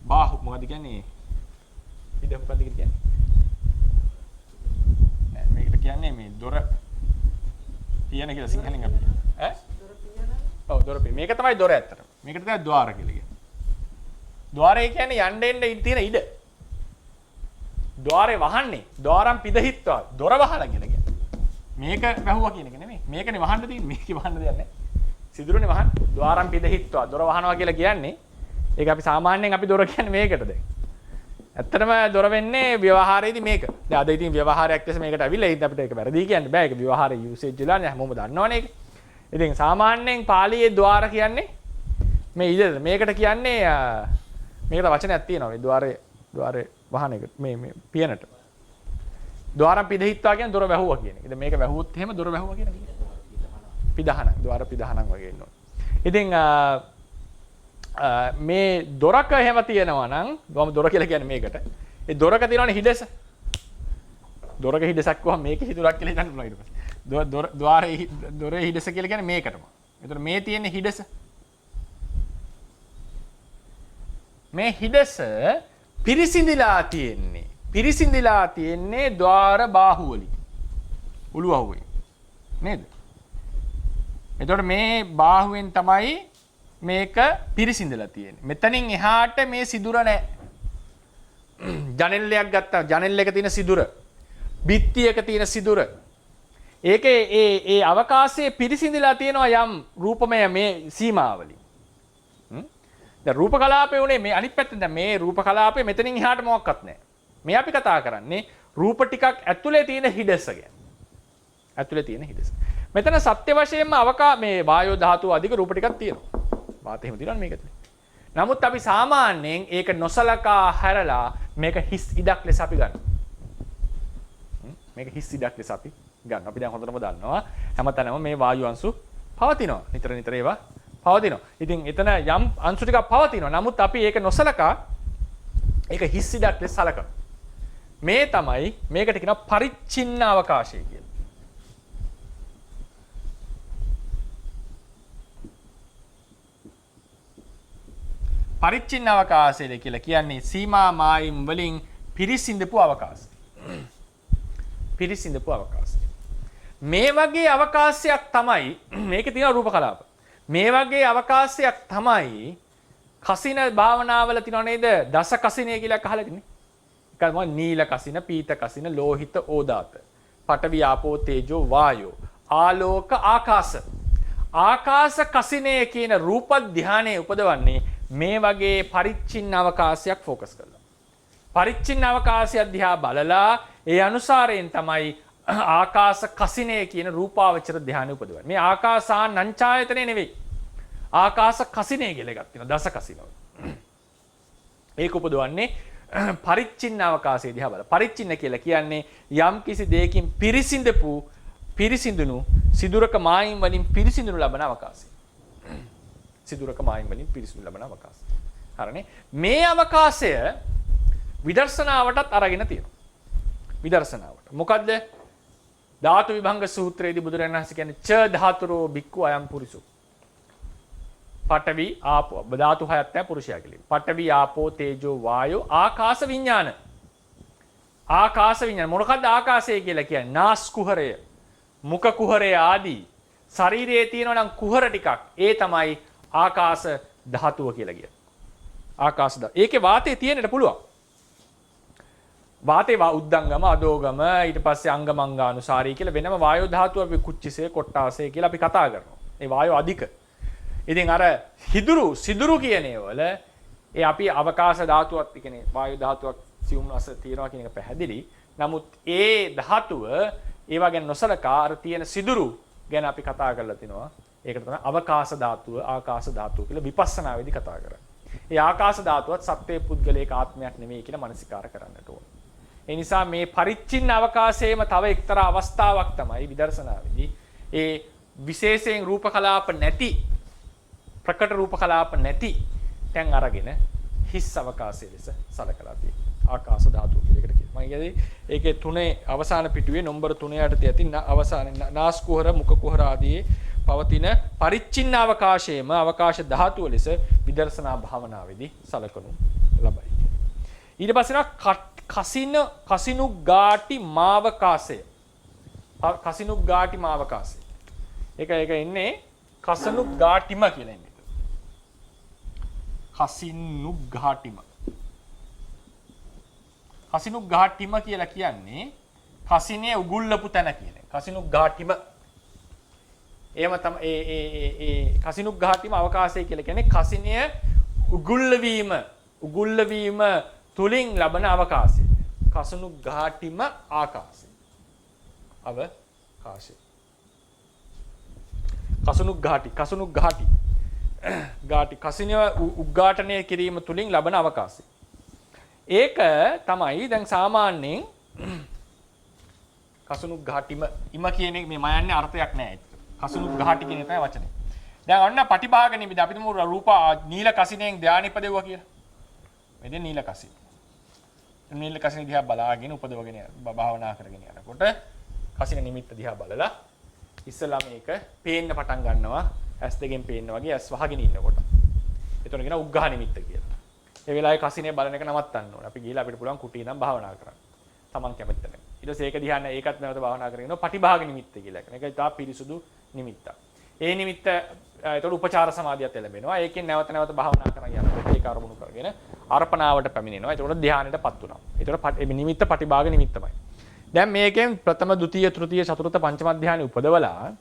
බාහුව මොකද කියන්නේ? ඉතින් මොකද කියන්නේ? මේකට කියන්නේ මේ දොර පියන කියලා සිංහලෙන් අපි. ඈ? දොර පියන. ඔව් දොර පියන. මේක තමයි දොර ඇත්තටම. මේකට තමයි ద్వාර කියලා කියන්නේ. ద్వාරය කියන්නේ යන්න එන්න තියෙන ඉඩ. ద్వාරේ වහන්නේ. ద్వාරම් පිදහිත්වා. දොර වහලා කියලා කියන්නේ. මේක වැහුවා කියන එක නෙමෙයි. මේකනේ වහන්න තියෙන්නේ. මේකේ වහන්න දෙයක් නැහැ. සිදුරුනේ වහන්න. ద్వාරම් පිදහිත්වා. දොර වහනවා කියලා කියන්නේ ඒක අපි සාමාන්‍යයෙන් අපි දොර කියන්නේ මේකට දැන්. ඇත්තටම දොර වෙන්නේ ව්‍යවහාරයේදී මේක. දැන් අද ඉතින් ව්‍යවහාරයක් දැස මේකට අවිලා ඉතින් අපිට ඒක වැරදි කියන්න බෑ. ඒක ව්‍යවහාරයේ යූසේජ් වල නේ හැමෝම දන්නවනේ ඒක. ඉතින් සාමාන්‍යයෙන් පාලියේ ద్వාර කියන්නේ මේ ඉඩ මේකට කියන්නේ මේකට වචනයක් තියෙනවා මේ ద్వාරේ වහන එක මේ පියනට. ద్వාරම් පිදහිත්වා කියන්නේ දොර වැහුවා කියන එක. ඉතින් මේක වැහුවොත් එහෙම දොර වැහුවා කියන එක. පිදහනක් ద్వාර පිදහනක් වගේ ඉන්නවා. ඉතින් මේ දොරක එහෙම තියෙනවා නම් ගොම දොර කියලා කියන්නේ මේකට. ඒ දොරක තියෙනවනේ හිඩස. දොරක හිඩසක් කොහොම මේකේ හිදුරක් කියලා හිතන්න පුළුවන් ඊට පස්සේ. දොරේ හිඩස කියලා කියන්නේ මේකටම. ඒතර මේ තියෙන හිඩස. මේ හිඩස පිරිසිඳිලා තියෙන්නේ. පිරිසිඳිලා තියෙන්නේ ద్వාර බාහුව වලින්. උළුවහුවේ. නේද? එතකොට මේ බාහුවෙන් තමයි මේක පිරිසිඳලා තියෙන්නේ. මෙතනින් එහාට මේ සිදුර නැහැ. ජනෙල්ලයක් ගත්තා. ජනෙල් එක තියෙන සිදුර. බිත්තියක තියෙන සිදුර. ඒකේ ඒ අවකාශයේ පිරිසිඳලා තියෙනවා යම් රූපමය මේ සීමාවලින්. දැන් රූප කලාපේ උනේ මේ අනිත් පැත්තෙන් දැන් මේ රූප කලාපේ මෙතනින් එහාට මොකක්වත් නැහැ. මේ අපි කතා කරන්නේ රූප ටිකක් ඇතුලේ තියෙන හිඩස ගැන. ඇතුලේ තියෙන හිඩස. මෙතන සත්‍ය වශයෙන්ම මේ වායෝ ධාතුව අධික රූප ටිකක් තියෙනවා. වාතය එහෙම තියෙනවනේ මේක ඇතුලේ. නමුත් අපි සාමාන්‍යයෙන් ඒක නොසලකා හැරලා මේක හිස් ඉඩක් ලෙස අපි ගන්නවා. මේක හිස් ඉඩක් ලෙස අපි ගන්නවා. අපි දැන් හොඳටම දන්නවා හැමතැනම මේ වායු අංශු පවතිනවා. නිතර ඒවා පවතිනවා. ඉතින් එතන යම් අංශු ටිකක් පවතිනවා. නමුත් අපි ඒක නොසලකා ඒක හිස් ඉඩක් ලෙස සලකනවා. මේ තමයි මේකට කියනවා පරිච්ඡින්න අවකාශය කියලා. පරිච්ඡින්න අවකාශය කියලා කියන්නේ සීමා මායිම් වලින් පිරිසිඳපු අවකාශය. පිරිසිඳපු අවකාශය. මේ වගේ අවකාශයක් තමයි මේකේ තියෙන රූප කලාප. මේ වගේ අවකාශයක් තමයි කසින භාවනාවල තියෙනව නේද? දස කසිනේ කියලා අහලා තින්නේ. ඒක තමයි නීල කසින, පීත කසින, ලෝහිත, ඕදාත, පඨවි, ආපෝ, තේජෝ, වායෝ, ආලෝක, ආකාශ. ආකාශ කසිනේ කියන රූප ධානයේ උපදවන්නේ මේ වගේ පරිච්ඡින්න අවකාශයක් ෆෝකස් කරලා. පරිච්ඡින්න අවකාශය දිහා බලලා ඒ අනුසාරයෙන් තමයි ආකාශ කසිනේ කියන රූපාවචර ධානය උපදවන්නේ. මේ ආකාසානංචායතනෙ නෙවෙයි. ආකාශ කසිනේ කියලා එකක් තියෙනවා. දස කසිනවල. ඒක උපදවන්නේ පරිච්ඡින්න අවකාශය දිහා බලලා. පරිච්ඡින්න කියලා කියන්නේ යම් කිසි දෙයකින් පිරිසිඳුණු සිදුරක මායිම් වලින් පිරිසිඳුණු ලබන අවකාශය. සිදුරක මායිම් වලින් පිරිසිදු ලබන අවකාශය. හරිනේ. මේ අවකාශය විදර්ශනාවටත් අරගෙන තියෙනවා. විදර්ශනාවට. මොකද්ද? ධාතු විභංග සූත්‍රයේදී බුදුරජාණන් වහන්සේ කියන්නේ ච ධාතුරෝ බික්ඛු අයම් පුරිසු. පඨවි ආපෝ ධාතු හයක් තමයි පුරුෂයා කියලා. පඨවි ආපෝ තේජෝ වායෝ ආකාශ විඥාන. ආකාශ විඥාන මොකක්ද ආකාශය කියලා කියන්නේ? නාස් කුහරය, මුඛ කුහරය ආදී ශරීරයේ තියෙනවා නම් කුහර ටිකක්. ඒ තමයි ආකාශ ධාතුව කියලා කියන්නේ. ආකාශ ධාතුව. ඒකේ වාතය තියෙන්නට පුළුවන්. වාතේ උද්දංගම, අදෝගම, ඊට පස්සේ අංගමංගානුසාරී කියලා වෙනම වායෝ ධාතුව අපි කුච්චිසේ, කොට්ටාසේ කියලා අපි කතා කරනවා. ඒ වායෝ අධික. ඉතින් අර සිදුරු කියන ඒවල ඒ අපි අවකාශ ධාතුවත් කියන්නේ වායු ධාතුවක් සියුම් රස තියනවා කියන එක පැහැදිලි. නමුත් ඒ ධාතුව ඒවා ගැන නොසලකා අර තියෙන සිදුරු ගැන අපි කතා කරලා තිනවා. ඒකට තමයි අවකාශ ධාතුව, ආකාශ ධාතුව කියලා විපස්සනා වෙදි කතා කරන්නේ. ඒ ආකාශ ධාතුවත් සත්වයේ පුද්ගලයක ආත්මයක් නෙවෙයි කියලා මනසිකාර කරන්නට ඕන. ඒ නිසා මේ පරිච්ඡින්න අවකාශයේම තව එක්තරා අවස්ථාවක් තමයි විදර්ශනාවේදී ඒ විශේෂයෙන් රූප කලාප නැති ප්‍රකට රූප කලාප නැති තැන් අරගෙන හිස් අවකාශය ලෙස සලකලා තියෙනවා. ආකාශ ධාතුව කියලා එකට කියනවා. මම කියන්නේ ඒකේ තුනේ අවසාන පිටුවේ නම්බර 3 යටතේ ඇති අවසානයේ නාස් කුහර, මුඛ කුහර ආදී පවතින පරිච්ඡින්න අවකාශයේම අවකාශ ධාතුව ලෙස විදර්ශනා භාවනාවේදී සලකනු ලබයි. ඊට පස්සේ කසිනුග්ගාටි මාවකාශය. කසිනුග්ගාටි මාවකාශය. ඒක ඉන්නේ කසනුග්ගාටිම කියලා ඉන්නේ. කසිනුග්ගාටිම. කසිනුග්ගාටිම කියලා කියන්නේ කසිනේ උගුල්ලපු තැන කියන එක. කසිනුග්ගාටිම. එහෙම තමයි ඒ කසිනුග්ගාටිම අවකාශය කියලා කියන්නේ කසිනය උගුල්ල වීම තුලින් ලබන අවකාශය. කසිනුග්ගාටිම ආකාශය. අවකාශය. කසිනුග්ගාටි කසිනය උග්ඝාටනය කිරීම තුලින් ලබන අවකාශය. ඒක තමයි දැන් සාමාන්‍යයෙන් කසිනුග්ගාටිම ඉම කියන එක මේ මයන්නේ අර්ථයක් නැහැ. කසිනුග්ගාටි කියන එකයි වචනේ. දැන් ඔන්න පටිභාග නිමිති අපි තුමු රූප නීල කසිනෙන් ධානය ඉපදෙවුවා කියලා. මේ නීල කසින. නීල කසින දිහා බලාගෙන උපදවගෙන භාවනා කරගෙන යනකොට කසින නිමිත්ත දිහා බලලා ඉස්සලා මේක පේන්න පටන් ගන්නවා. ඇස් දෙකෙන් පේන්න වගේ ඇස් වහගෙන ඉන්නකොට. ඒතන කියන උග්ඝා නිමිත්ත කියලා. ඒ වෙලාවේ කසිනේ බලන එක නවත්තන්න ඕනේ. අපි ගිහලා අපිට පුළුවන් කුටි නම් භාවනා කරන්න. Taman කැමති නැහැ. ඊට පස්සේ ඒක දිහා ඒකත් නැවත භාවනා කරගෙන ඉන්නවා පටිභාග නිමිත්ත කියලා. ඒක ඉතා පිරිසුදු නිමිත්තක්. ඒ නිමිත්ත ඒතකොට උපචාර සමාධියත් ලැබෙනවා. ඒකෙන් නැවත භාවනා කරන් යනකොට ඒක අරමුණු කරගෙන අර්පණාවට පැමිණෙනවා. ඒතකොට ධානයටපත් වෙනවා. ඒතකොට නිමිත්ත පටිභාග නිමිත්තමයි. දැන් මේකෙන් ප්‍රථම, ද්විතීය, තෘතීය, චතුර්ථ, පංචම ධානය උපදවලා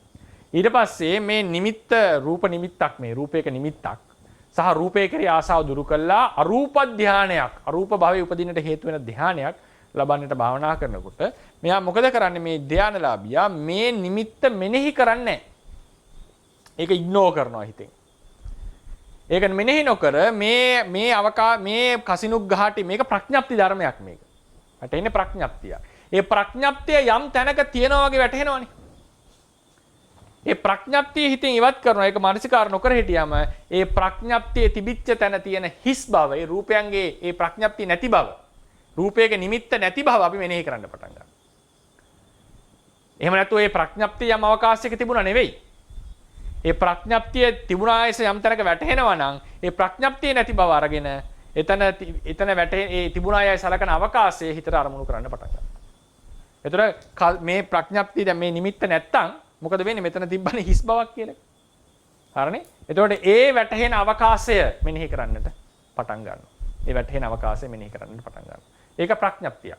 ඊට පස්සේ මේ නිමිත්ත රූප නිමිත්තක් මේ රූපයක නිමිත්තක් සහ රූපේ කෙරෙහි ආසාව දුරු කළා අරූප ධානයක් අරූප භවයේ උපදින්නට හේතු වෙන ධානයක් ලබන්නට භාවනා කරනකොට මෙයා මොකද කරන්නේ මේ ධානලාභියා මේ නිමිත්ත මෙනෙහි කරන්නේ ඒක ඉග්නෝර් කරනවා හිතෙන්. ඒක මෙනෙහි නොකර මේ කසිනුග්ඝාටි මේක ප්‍රඥප්ති ධර්මයක් මේක. වැටෙන්නේ ප්‍රඥප්තිය. ඒ ප්‍රඥප්තිය යම් තැනක තියනවා වගේ වැටහෙනවනේ. ඒ ප්‍රඥප්තිය හිතෙන් ඉවත් කරනවා. ඒක මානසිකාර නොකර හිටියම ඒ ප්‍රඥප්තියේ තිබිච්ච තැන තියෙන හිස් බව, ඒ රූපයන්ගේ ඒ ප්‍රඥප්තිය නැති බව, රූපයක නිමිත්ත නැති බව අපි මෙනෙහි කරන්න පටන් ගන්නවා. එහෙම නැත්නම් ඒ ප්‍රඥප්තිය යම් අවකාශයක තිබුණා නෙවෙයි. ඒ ප්‍රඥප්තිය තිබුණායස යම් තැනක වැටහෙනවා නම් ඒ ප්‍රඥප්තිය නැති බව අරගෙන එතන වැටේ ඒ තිබුණායයි සලකන අවකාශයේ හිතට අරමුණු කරන්න පටන් ගන්නවා. එතකොට මේ ප්‍රඥප්තිය දැන් මේ නිමිත්ත නැත්තම් මොකද වෙන්නේ? මෙතන තිබ්බනේ හිස් බවක් කියලා. හරිනේ? එතකොට ඒ වැටහෙන අවකාශය මෙනෙහි කරන්නට පටන් ගන්නවා. ඒ වැටහෙන අවකාශය මෙනෙහි කරන්නට පටන් ගන්නවා. ඒක ප්‍රඥප්තිය.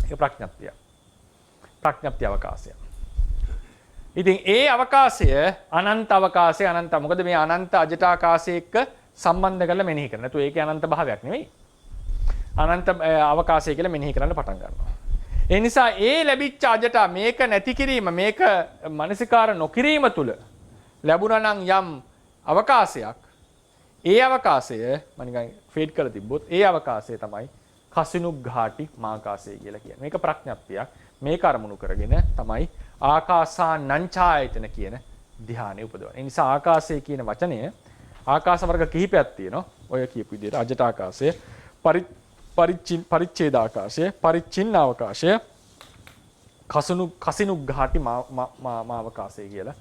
ඒක ප්‍රඥප්තිය. ප්‍රඥප්ති අවකාශය. ඉතින් ඒ අවකාශය අනන්ත අවකාශය අනන්ත. මොකද මේ අනන්ත අජටාකාශය එක්ක සම්බන්ධ කරලා මෙනෙහි කරන. නැතු ඒකේ අනන්ත භාවයක් නෙවෙයි. අනන්ත අවකාශය කියලා මෙනෙහි කරන්න පටන් ගන්නවා. ඒ නිසා ඒ ලැබිච්ච අජටා මේක නැති කිරීම මේක මනසිකාර නොකිරීම තුල ලැබුණා නම් යම් අවකාශයක් ඒ අවකාශය මම නිකන් ෆීඩ් කරලා තිබ්බොත් ඒ අවකාශය තමයි කසිනුග්ඝාටි මාකාශය කියලා කියන්නේ. මේක ප්‍රඥප්තියක්. මේක අරමුණු කරගෙන තමයි ආකාසානංචායතන කියන ධ්‍යානෙ උපදවන්නේ. ඒ නිසා ආකාශය කියන වචනය ආකාශ වර්ග කිහිපයක් තියෙනවා. ඔය කියපු විදිහට අජටාකාශය, පරිච්ඡේදාකාශය, පරිච්ඡින්නාවකාශය, කසිනුග්ඝාටි මාවකාශය කියලා.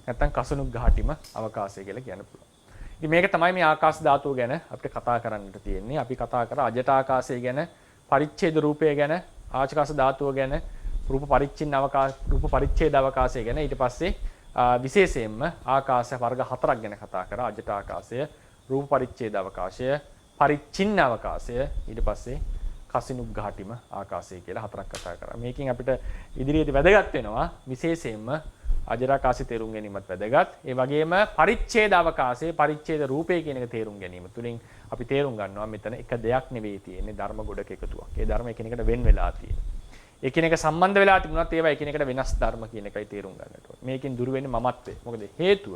නැත්තම් කසිනුග්ඝාටිම අවකාශය කියලා කියන්න පුළුවන්. ඉතින් මේක තමයි මේ ආකාශ ධාතුව ගැන අපිට කතා කරන්නට තියෙන්නේ. අපි කතා කරා අජටාකාශය ගැන, පරිච්ඡේද රූපය ගැන, ආකාශ ධාතුව ගැන, රූප පරිච්ඡින්න අවකාශ, රූප පරිච්ඡේද අවකාශය ගැන. ඊට පස්සේ විශේෂයෙන්ම ආකාශ වර්ග 4ක් ගැන කතා කරා. අජටාකාශය, රූප පරිච්ඡේද අවකාශය, පරිච්ඡින්න අවකාශය, ඊට පස්සේ කසිනුග්ඝාටිම ආකාශය කියලා 4ක් කතා කරා. මේකෙන් අපිට ඉදිරියේදී වැදගත් වෙනවා විශේෂයෙන්ම අජටාකාශය තේරුම් ගැනීමත් වැදගත්. ඒ වගේම පරිච්ඡේද අවකාශය, පරිච්ඡේද රූපය කියන එක තේරුම් ගැනීම තුළින් අපි තේරුම් ගන්නවා මෙතන එක දෙයක් නෙවෙයි තියෙන්නේ ධර්ම ගොඩක එකතුවක්. ඒ ධර්ම එකිනෙකට වෙන් වෙලා තියෙන්නේ. එකිනෙක සම්බන්ධ වෙලා තිබුණත් ඒවා එකිනෙකට වෙනස් ධර්ම කියන එකයි තේරුම් ගන්නට ඕනේ. මේකෙන් දුර වෙන්නේ මමත්වේ. මොකද හේතුව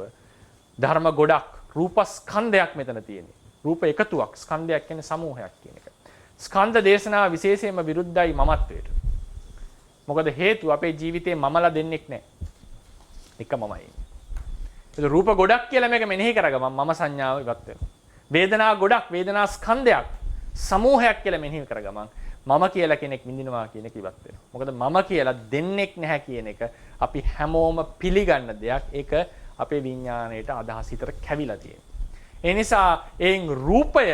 ධර්ම ගොඩක් රූපස්කන්ධයක් මෙතන තියෙන්නේ. රූප එකතුවක්, ස්කන්ධයක් කියන්නේ සමූහයක් කියන එක. ස්කන්ධ දේශනාව විශේෂයෙන්ම විරුද්ධයි මමත්වයට. මොකද හේතුව අපේ ජීවිතේ මමලා දෙන්නෙක් නැහැ. එක මමයි. ඒක රූප ගොඩක් කියලා මේක මෙනෙහි කරගමන් මම සංඥාව ඉවත් වෙනවා. වේදනා ගොඩක්, වේදනා ස්කන්ධයක්, සමූහයක් කියලා මෙනෙහි කරගමන් මම කියලා කෙනෙක් විඳිනවා කියන එක ඉවත් වෙනවා. මොකද මම කියලා දෙන්නෙක් නැහැ කියන එක අපි හැමෝම පිළිගන්න දෙයක්. ඒක අපේ විඥාණයට අදහස් හිතට කැවිලා තියෙනවා. ඒ නිසා එයින් රූපය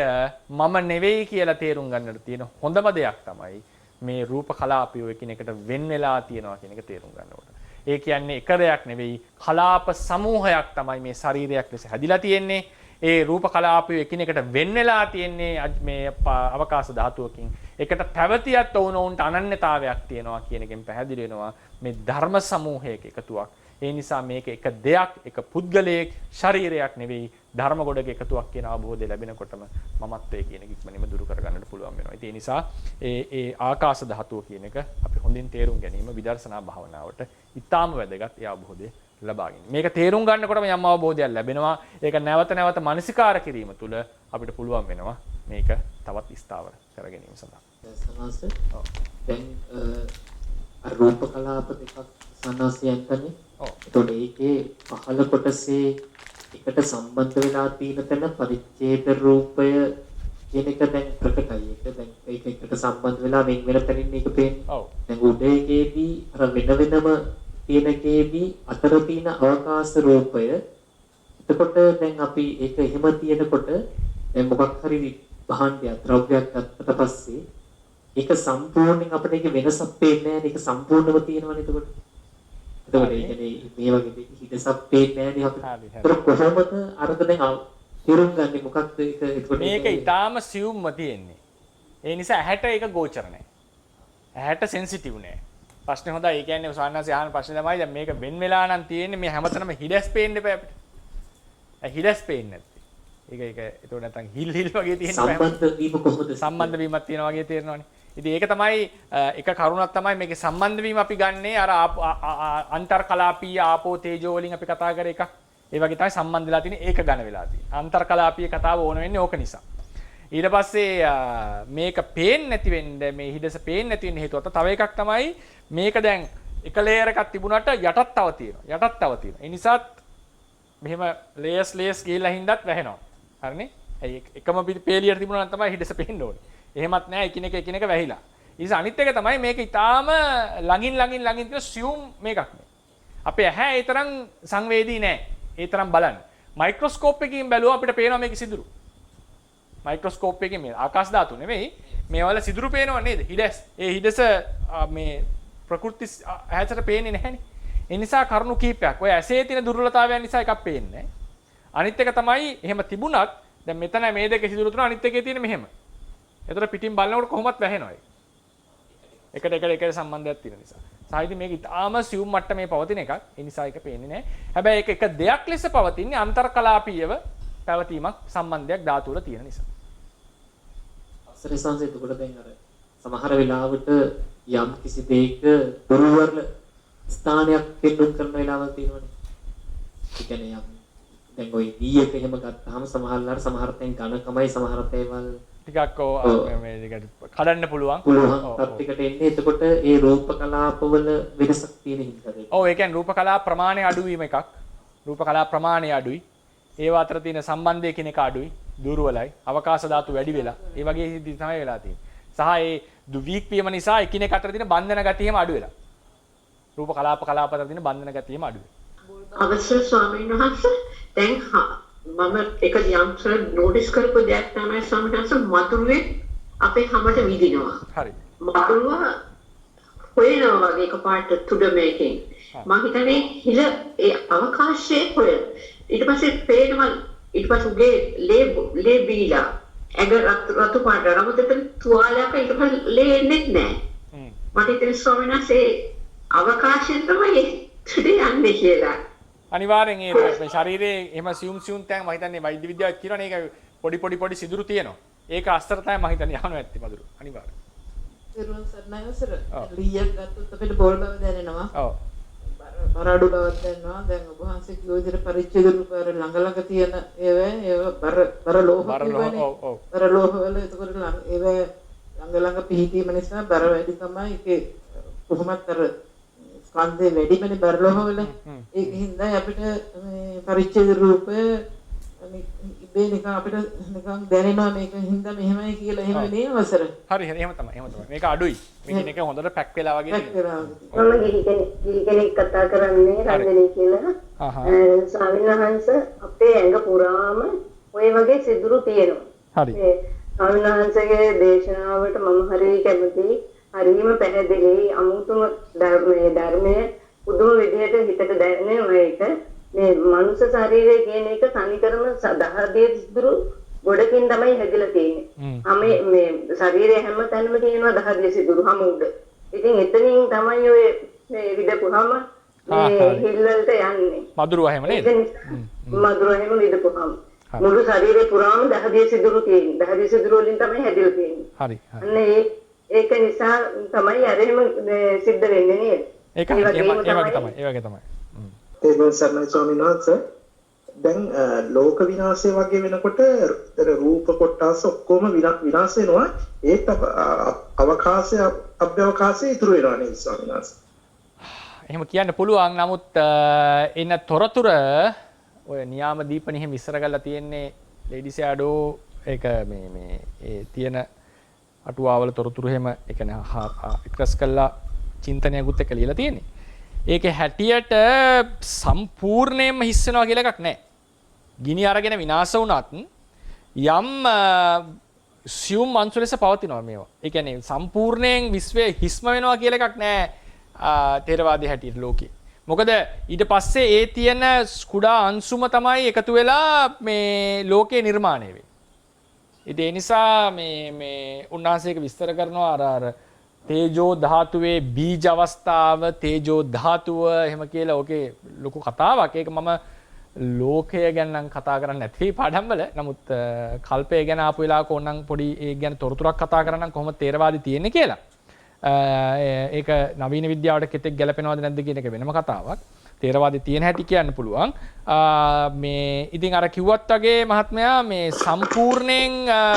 මම නෙවෙයි කියලා තේරුම් ගන්නට තියෙන හොඳම දෙයක් තමයි මේ රූප කලාපය එකිනෙකට වෙන් වෙලා තියෙනවා කියන එක තේරුම් ගන්න ඕන. ඒ කියන්නේ එක දෙයක් නෙවෙයි කලාප සමූහයක් තමයි මේ ශරීරයක් ලෙස හැදිලා තියෙන්නේ. ඒ රූප කලාපය එකිනෙකට වෙන් වෙලා තියෙන්නේ මේ අවකාශ ධාතුවකින්. එකට පැවතියත් වුණොන්ට අනන්‍යතාවයක් තියෙනවා කියන එකෙන් පැහැදිලි වෙනවා මේ ධර්ම සමූහයක එකතුවක්. ඒ නිසා මේක එක දෙයක්, එක පුද්ගලයෙක්, ශරීරයක් නෙවෙයි ධර්ම ගොඩක එකතුවක් කියන අවබෝධය ලැබෙනකොටම මමත්වයේ කියන එක ඉක්මනින්ම දුරු කරගන්නට පුළුවන් වෙනවා. ඒ නිසා ඒ ආකාශ ධාතුව කියන එක අපි හොඳින් තේරුම් ගැනීම විදර්ශනා භාවනාවට ඉතාම වැදගත්. ඒ අවබෝධය ලබා ගැනීම. මේක තේරුම් ගන්නකොටම යම් අවබෝධයක් ලැබෙනවා. ඒක නැවත නැවත මානසිකාර කිරීම තුළ අපිට පුළුවන් වෙනවා මේක තවත් ස්ථාවර කර ගැනීම සඳහා. සනස දැන් රූප කලාප දෙකක් සනසයෙන් තමයි. එතකොට ඒකේ පහළ කොටසේ එකට සම්බන්ධ වෙලා තියෙන තැන පරිච්ඡේද රූපය කියන එක දැන් ප්‍රකටයි. ඒක දැන් ඒක එකට සම්බන්ධ වෙලා වෙන වෙන තැනින් මේක පේන්නේ. ඔව්. දැන් උදේකේදී අර වෙන වෙනම තියෙනකේදී අතර තියෙන අවකාශ රූපය. එතකොට දැන් අපි ඒක එහෙම තියෙනකොට දැන් මොකක් හරි භාණ්ඩයක් ද්‍රව්‍යයක් ගත්තට පස්සේ ඒක සම්පූර්ණයෙන් අපිට ඒක වෙනසක් පේන්නේ නැහැ. ඒක සම්පූර්ණව තියෙනවනේ එතකොට. එතකොට ඒ කියන්නේ මේ වගේ හිතසක් පේන්නේ නැහැ අපිට. ඒක කොහොමද අරක දැන් තේරුම් ගන්නේ මොකක්ද ඒක එතකොට මේක ඊටාම සියුම්ම තියෙන්නේ. ඒ නිසා ඇහැට ඒක ගෝචර නැහැ. ඇහැට සෙන්සිටිව් නැහැ. ප්‍රශ්නේ හොඳයි. ඒ කියන්නේ සාමාන්‍යයෙන් අහන ප්‍රශ්නේ තමයි දැන් මේක වෙන් වෙලා නම් තියෙන්නේ මේ හැමතැනම හිඩස් පේන්න එපා අපිට. හිඩස් පේන්නේ නැත්තේ. ඒක ඒතකොට නැත්තම් හිල් වගේ තියෙන සම්බන්ධ වීම කොහොමද? සම්බන්ධ වීමක් තියෙනවා වගේ තේරෙනවනේ. ඉතින් ඒක තමයි එක කරුණක් තමයි මේකේ සම්බන්ධ වීම අපි ගන්නේ අර අන්තර්කලාපීය ආපෝ තේජෝ වලින් අපි කතා කරේ එකක්. ඒ වගේ තමයි සම්බන්ධ වෙලා තියෙන ඒක ඝන වෙලා තියෙන. අන්තර්කලාපීය කතාව ඕන වෙන්නේ ඕක නිසා. ඊට පස්සේ මේක පේන්නේ නැති වෙන්න මේ හිඩස පේන්නේ නැති වෙන්න හේතුව තව එකක් තමයි මේක දැන් එක ලේයර් එකක් තිබුණාට යටත් තව තියෙනවා. යටත් තව තියෙනවා. ඒ නිසාත් මෙහෙම ලේයර්ස් ගිහිල්ලා හින්දාත් වැහෙනවා. හරිනේ? එකම පේලියට තිබුණා නම් තමයි හිඩස පේන්න ඕනේ. එහෙමත් නැහැ එකිනෙක වැහිලා. ඊට අනිත් එක තමයි මේක ඊටාම ළඟින් තියෙන සියුම් මේකක් නේ. අපේ ඇහැ ඒ තරම් සංවේදී නැහැ. ඒ තරම් බලන්න. මයික්‍රොස්කෝප් එකකින් බැලුවා අපිට පේනවා මේකේ සිදුරු. මයික්‍රොස්කෝප් එකකින් මේ ආකාශ ධාතු නෙවෙයි මේවල සිදුරු පේනව නේද? හිඩස්. ඒ හිඩස මේ ප්‍රකෘති ඇහැට පේන්නේ නැහැනේ. ඒ නිසා කරුණු කීපයක්. ඔය ඇසේ තියෙන දුර්වලතාවයන් නිසා එකක් පේන්නේ නැහැ. අනිත් එක තමයි එහෙම තිබුණත් දැන් මෙතන මේ දෙකේ සිදුරු තුන අනිත් එකේ තියෙන මෙහෙම. ඒතර පිටින් බලනකොට කොහොමත් වැහෙනවා ඒක. එකට සම්බන්ධයක් තියෙන නිසා. සාහිත්‍ය මේක ඉතාම සියුම් මට්ටමේ පවතින එකක්. ඒ නිසා ඒක පේන්නේ නැහැ. හැබැයි ඒක එක දෙයක් ලෙස පවතින්නේ අන්තර්කලාපීයව පැවතීමක් සම්බන්ධයක් ධාතු වල තියෙන නිසා. අසරේ සංසේ එතකොට දැන් අර සමහර වෙලාවට යම් කිසි දෙයක දුර්වල ස්ථානයක් පෙන්වන්න කරන වෙලාවල් තියෙනවනේ. ඒ කියන්නේ යම් දැන් ඔය ඊයක එහෙම ගත්තාම සමහරවල් සමහර තැන් ඝනකමයි සමහර තේවල් ටිකක් මේ දෙකට කඩන්න පුළුවන්. ටිකට එන්නේ එතකොට ඒ රූප කලාපවල වෙනසක් තියෙන හින්දාද? ඔව් ඒ කියන්නේ රූප කලාප ප්‍රමාණය අඩු වීම එකක්. රූප කලාප ප්‍රමාණය අඩුයි. ඒවා අතර තියෙන සම්බන්ධය කියන එක අඩුයි. දුර්වලයි. අවකාශ ධාතු වැඩි වෙලා. ඒ වගේ සිද්ධි තමයි වෙලා තියෙන්නේ. සහ ඒ දුවීක් වීම නිසා එකිනෙක අතර තියෙන බන්ධන ගතියම අඩු වෙලා. රූප කලාප අතර තියෙන බන්ධන ගතියම අඩු වෙලා. අවශ්‍ය ස්වාමීන් වහන්සේ දැන් මම එක යම්තර නොටිස් කරපු දෙයක් තමයි ස්වාමීන් වහන්සේ මතුරුවේ අපේ හැමත විදිනවා. හරි. මතුරුව හොයනවා වගේ එකපාරට තුඩ මේකෙන්. මම හිතන්නේ හිල ඒ අවකාශයේ හොයන. ඊට පස්සේ පේනවා ඊට පස්සේ උගේ ලේ බීලා ඇඟ රතු පාට රමුදෙන් තුවාලයක ඊට පස්සේ ලේ එන්නේ නැහැ. මට හිතෙන ස්වාමීන් වහන්සේ අවකාශයෙන් තමයි තුඩේ යන්නේ කියලා. අනිවාර්යෙන් ඒ ශරීරයේ එහෙම සියුම් තැන් මම හිතන්නේ වෛද්‍ය විද්‍යාවත් කියනවනේ ඒක පොඩි සිදුරු තියෙනවා. ඒක අස්තර තමයි මම හිතන්නේ යහනවා ඇත්තේ මදුරු. අනිවාර්යෙන්. ඒරුවන් සර්ණයි සර්. ලියක් ගත්තොත් අපිට බෝල් බව දැනෙනවා. ඔව්. බර අඩු බවක් දැනෙනවා. දැන් ඔබ වහන්සේ කිව්ව විදිහට පරිච්ඡේද රූප අර ළඟ තියෙන ඒව බර ලෝහ කියවනේ. ඔව්. බර ලෝහ වල එතකොට ඒව ළඟ පිහිටීම නිසා බර වැඩි තමයි ඒකේ කොහොමත් අර ස්කන්ධේ වැඩිමනේ බර ලෝහ වල. ඒක හින්දා අපිට මේ පරිච්ඡේද රූප ඉබේ නිකන් අපිට නිකන් දැනෙනවා මේක හින්දා මෙහෙමයි කියලා එහෙම නේ අවසර. හරි එහෙම තමයි. මේක අඩුයි. මේක එක හොඳට පැක් වෙලා වගේ මම ගිහි කෙනෙක් කතා කරන්නේ රංජනී කියලා. ස්වාමීන් වහන්සේ අපේ ඇඟ පුරාම ওই වගේ සිදුරු තියෙනවා. හරි. ස්වාමීන් වහන්සේගේ දේශනාවට මම හරිය කැමතියි. හරියම පැහැදිලි අමුතුම ධර්මයේ පුදුම විදිහට හිතට දැනෙන මේක මේ මනුෂ්‍ය ශරීරය කියන එක තනිකරම දහදිය සිදුරු ගොඩකින් තමයි හැදිලා තියෙන්නේ. මේ ශරීරයේ හැම තැනම තියෙනවා දහදිය සිදුරු හැම උඩ. ඉතින් එතනින් තමයි ඔය මේ විදපුවාම මේ හිල්ලලට යන්නේ. මදුරුව හැම නේද? මදුරුව හැම විදපුවාම මුළු ශරීරේ පුරාම දහදිය සිදුරු තියෙන්නේ. දහදිය සිදුරු වලින් තමයි හැදිලා තියෙන්නේ. හරි. අන්න ඒක නිසා තමයි අර එහෙම සිද්ධ වෙන්නේ නේද? ඒක ඒ වගේ තමයි. තේරුම් ගන්න ස්වාමීන් වහන්සේ දැන් ලෝක විනාශය වගේ වෙනකොට රූප කොටස් ඔක්කොම විනාශ වෙනවා ඒත් අවකාශය අභ්‍යවකාශය ඉතුරු වෙනවා නේද ස්වාමීන් වහන්සේ? එහෙම කියන්න පුළුවන්. නමුත් එන තොරතුර ඔය නියාම දීපනේ එහෙම ඉස්සර කරලා තියෙන්නේ ලේඩි ෂැඩෝ ඒක මේ ඒ තියෙන අටුවාවල තොරතුරු එහෙම ඒ කියන්නේ එක්ස්ප්‍රස් කළා චින්තනයකුත් එක්ක ලියලා තියෙන්නේ. ඒකේ හැටියට සම්පූර්ණයෙන්ම හිස් වෙනවා කියලා එකක් නැහැ. ගිනි අරගෙන විනාශ වුණත් යම් සියුම් අංශු ලෙස පවතිනවා මේවා. ඒ කියන්නේ සම්පූර්ණයෙන් විශ්වයේ හිස්ම වෙනවා කියලා එකක් නැහැ ථේරවාදී හැටියට ලෝකේ. මොකද ඊට පස්සේ ඒ තියෙන කුඩා අංශුම තමයි එකතු වෙලා මේ ලෝකේ නිර්මාණය වෙන්නේ. ඒ නිසා මේ උන්වහන්සේක විස්තර කරනවා අර තේජෝ ධාතුවේ බීජ අවස්ථාව තේජෝ ධාතුව එහෙම කියලා ඕකේ ලොකු කතාවක්. ඒක මම ලෝකය ගැන නම් කතා කරන්නේ නැති පාඩම්වල. නමුත් කල්පය ගැන ආපු වෙලාවක ඕනනම් පොඩි ඒක ගැන තොරතුරක් කතා කරනම් කොහොමද තේරවාදී තියෙන්නේ කියලා. ඒක නවීන විද්‍යාවට කෙතෙක් ගැලපෙනවද නැද්ද කියන එක වෙනම කතාවක්. තේරවාදී තියෙන හැටි කියන්න පුළුවන්. මේ ඉතින් අර කිව්වත් වගේ මහත්මයා මේ සම්පූර්ණයෙන්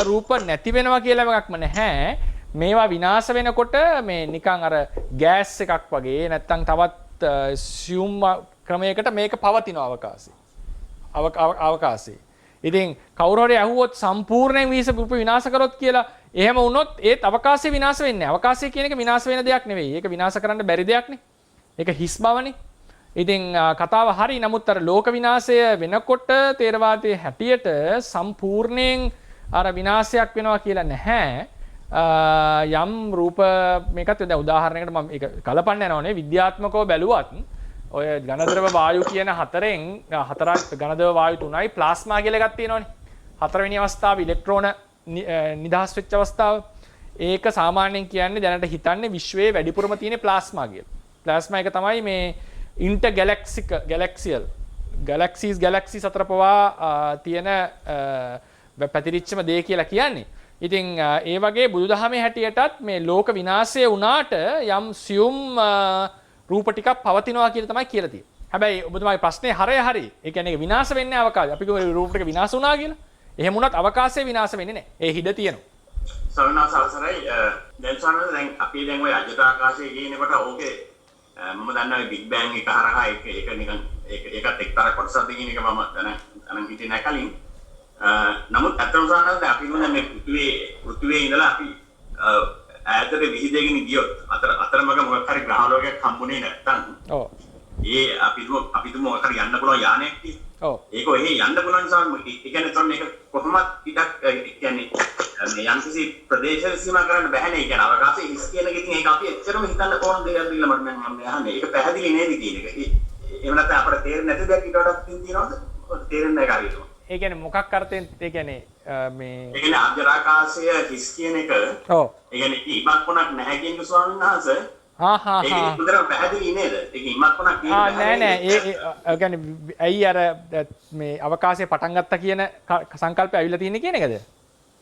රූප නැති වෙනවා කියලා එකක්ම නැහැ. මේවා විනාශ වෙනකොට මේ නිකන් අර ගෑස් එකක් වගේ නැත්තම් තවත් සියුම් ක්‍රමයකට මේක පවතින අවකාශයේ. ඉතින් කවුරු හරි අහුවොත් සම්පූර්ණයෙන් රූප විනාශ කරොත් කියලා එහෙම වුණොත් ඒත් අවකාශය විනාශ වෙන්නේ නැහැ. අවකාශය කියන එක විනාශ වෙන දෙයක් නෙවෙයි. ඒක විනාශ කරන්න බැරි දෙයක් නේ. ඒක හිස් බවනේ. ඉතින් කතාව හරි. නමුත් අර ලෝක විනාශය වෙනකොට තේරවාදයේ හැටියට සම්පූර්ණයෙන් අර විනාශයක් වෙනවා කියලා නැහැ. යම් රූප මේකත් දැන් උදාහරණයකට මම ඒක කලපන්න යනවනේ විද්‍යාත්මකව බැලුවත් ඔය ඝනද්‍රව වායු කියන හතරක් ඝනද්‍රව වායු තුනයි ප්ලාස්මා කියලා එකක් තියෙනවනේ. හතරවෙනි අවස්ථාව ඉලෙක්ට්‍රෝන නිදහස් වෙච්ච අවස්ථාව. ඒක සාමාන්‍යයෙන් කියන්නේ දැනට හිතන්නේ විශ්වයේ වැඩිපුරම තියෙන ප්ලාස්මා කියලා. ප්ලාස්මා එක තමයි මේ ගැලැක්සිස් අතර පවා තියෙන පැතිරිච්චම දේ කියලා කියන්නේ. ඉතින් ඒ වගේ බුදුදහමේ හැටියටත් මේ ලෝක විනාශය වුණාට යම් සියුම් රූප ටිකක් පවතිනවා කියලා තමයි කියලා තියෙන්නේ. හැබැයි ඔබතුමාගේ ප්‍රශ්නේ හරි. ඒ කියන්නේ ඒක විනාශ වෙන්නේ අවකාශය. අපි කිව්ව රූප ටික විනාශ වුණා කියලා. එහෙම වුණත් අවකාශය විනාශ වෙන්නේ නැහැ. ඒ හිඩ තියෙනවා. සවනාස අවසරයි දැන් සවනාස දැන් අපි දැන් ওই අජට ආකාශයේ කියනකොට ඕකේ මම දන්නවා බිග් බෑන් එක හරහා ඒක නිකන් ඒකත් එක්තරා කොටසක් කියන එක මම දැන් හිතේ නැහැ කලින්. නමුත් අත්‍යවශ්‍ය සවනාස දැන් අපි මොන මේ පෘථිවියේ ඉඳලා අපි ඈතට විහිදෙගෙන ගියොත් අතරමඟ මොකක් හරි ග්‍රහලෝකයක් හම්බුනේ නැත්තම් ඔව් ඒ අපි තුම මොකක් හරි යන්න පුළුවන් යානයක් තියෙනවා. ඔව් ඒක ඔහේ යන්න පුළුවන් නිසා ඒ කියන්නේ තමයි මේක කොහොමද ටිකක් කියන්නේ මේ යම්කිසි ප්‍රදේශ සීමා කරන්න බැහැනේ. ඒ කියන්නේ අවකාශයේ හිස් කියන එක ඉතින් ඒක අපි එච්චරම හිතන්න ඕන දෙයක් නෙවෙයි මම අහන්නේ. ඒක පැහැදිලි නේද කියන එක. එහෙම නැත්නම් අපිට තේරෙන්නේ නැති දෙයක් ඊට වඩා තියෙනවද? තේරෙන්නේ නැහැ කාරියම. ඒ කියන්නේ මොකක් අර්ථයෙන් ඒ කියන්නේ මේ ඒ කියන්නේ අජරාකාශය හිස් කියන එක ඔව් ඒ කියන්නේ ඉබක් කොනක් නැහැ කියන ස්වාමීන් වහන්සේ ඒක ඉතින් පැහැදිලි නේද? ඒක ඉමක් කොනක් කියන්නේ නෑ ඒ කියන්නේ ඇයි අර මේ අවකාශය පටන් ගත්තා කියන සංකල්පය ඇවිල්ලා තියෙන්නේ කියන එකද?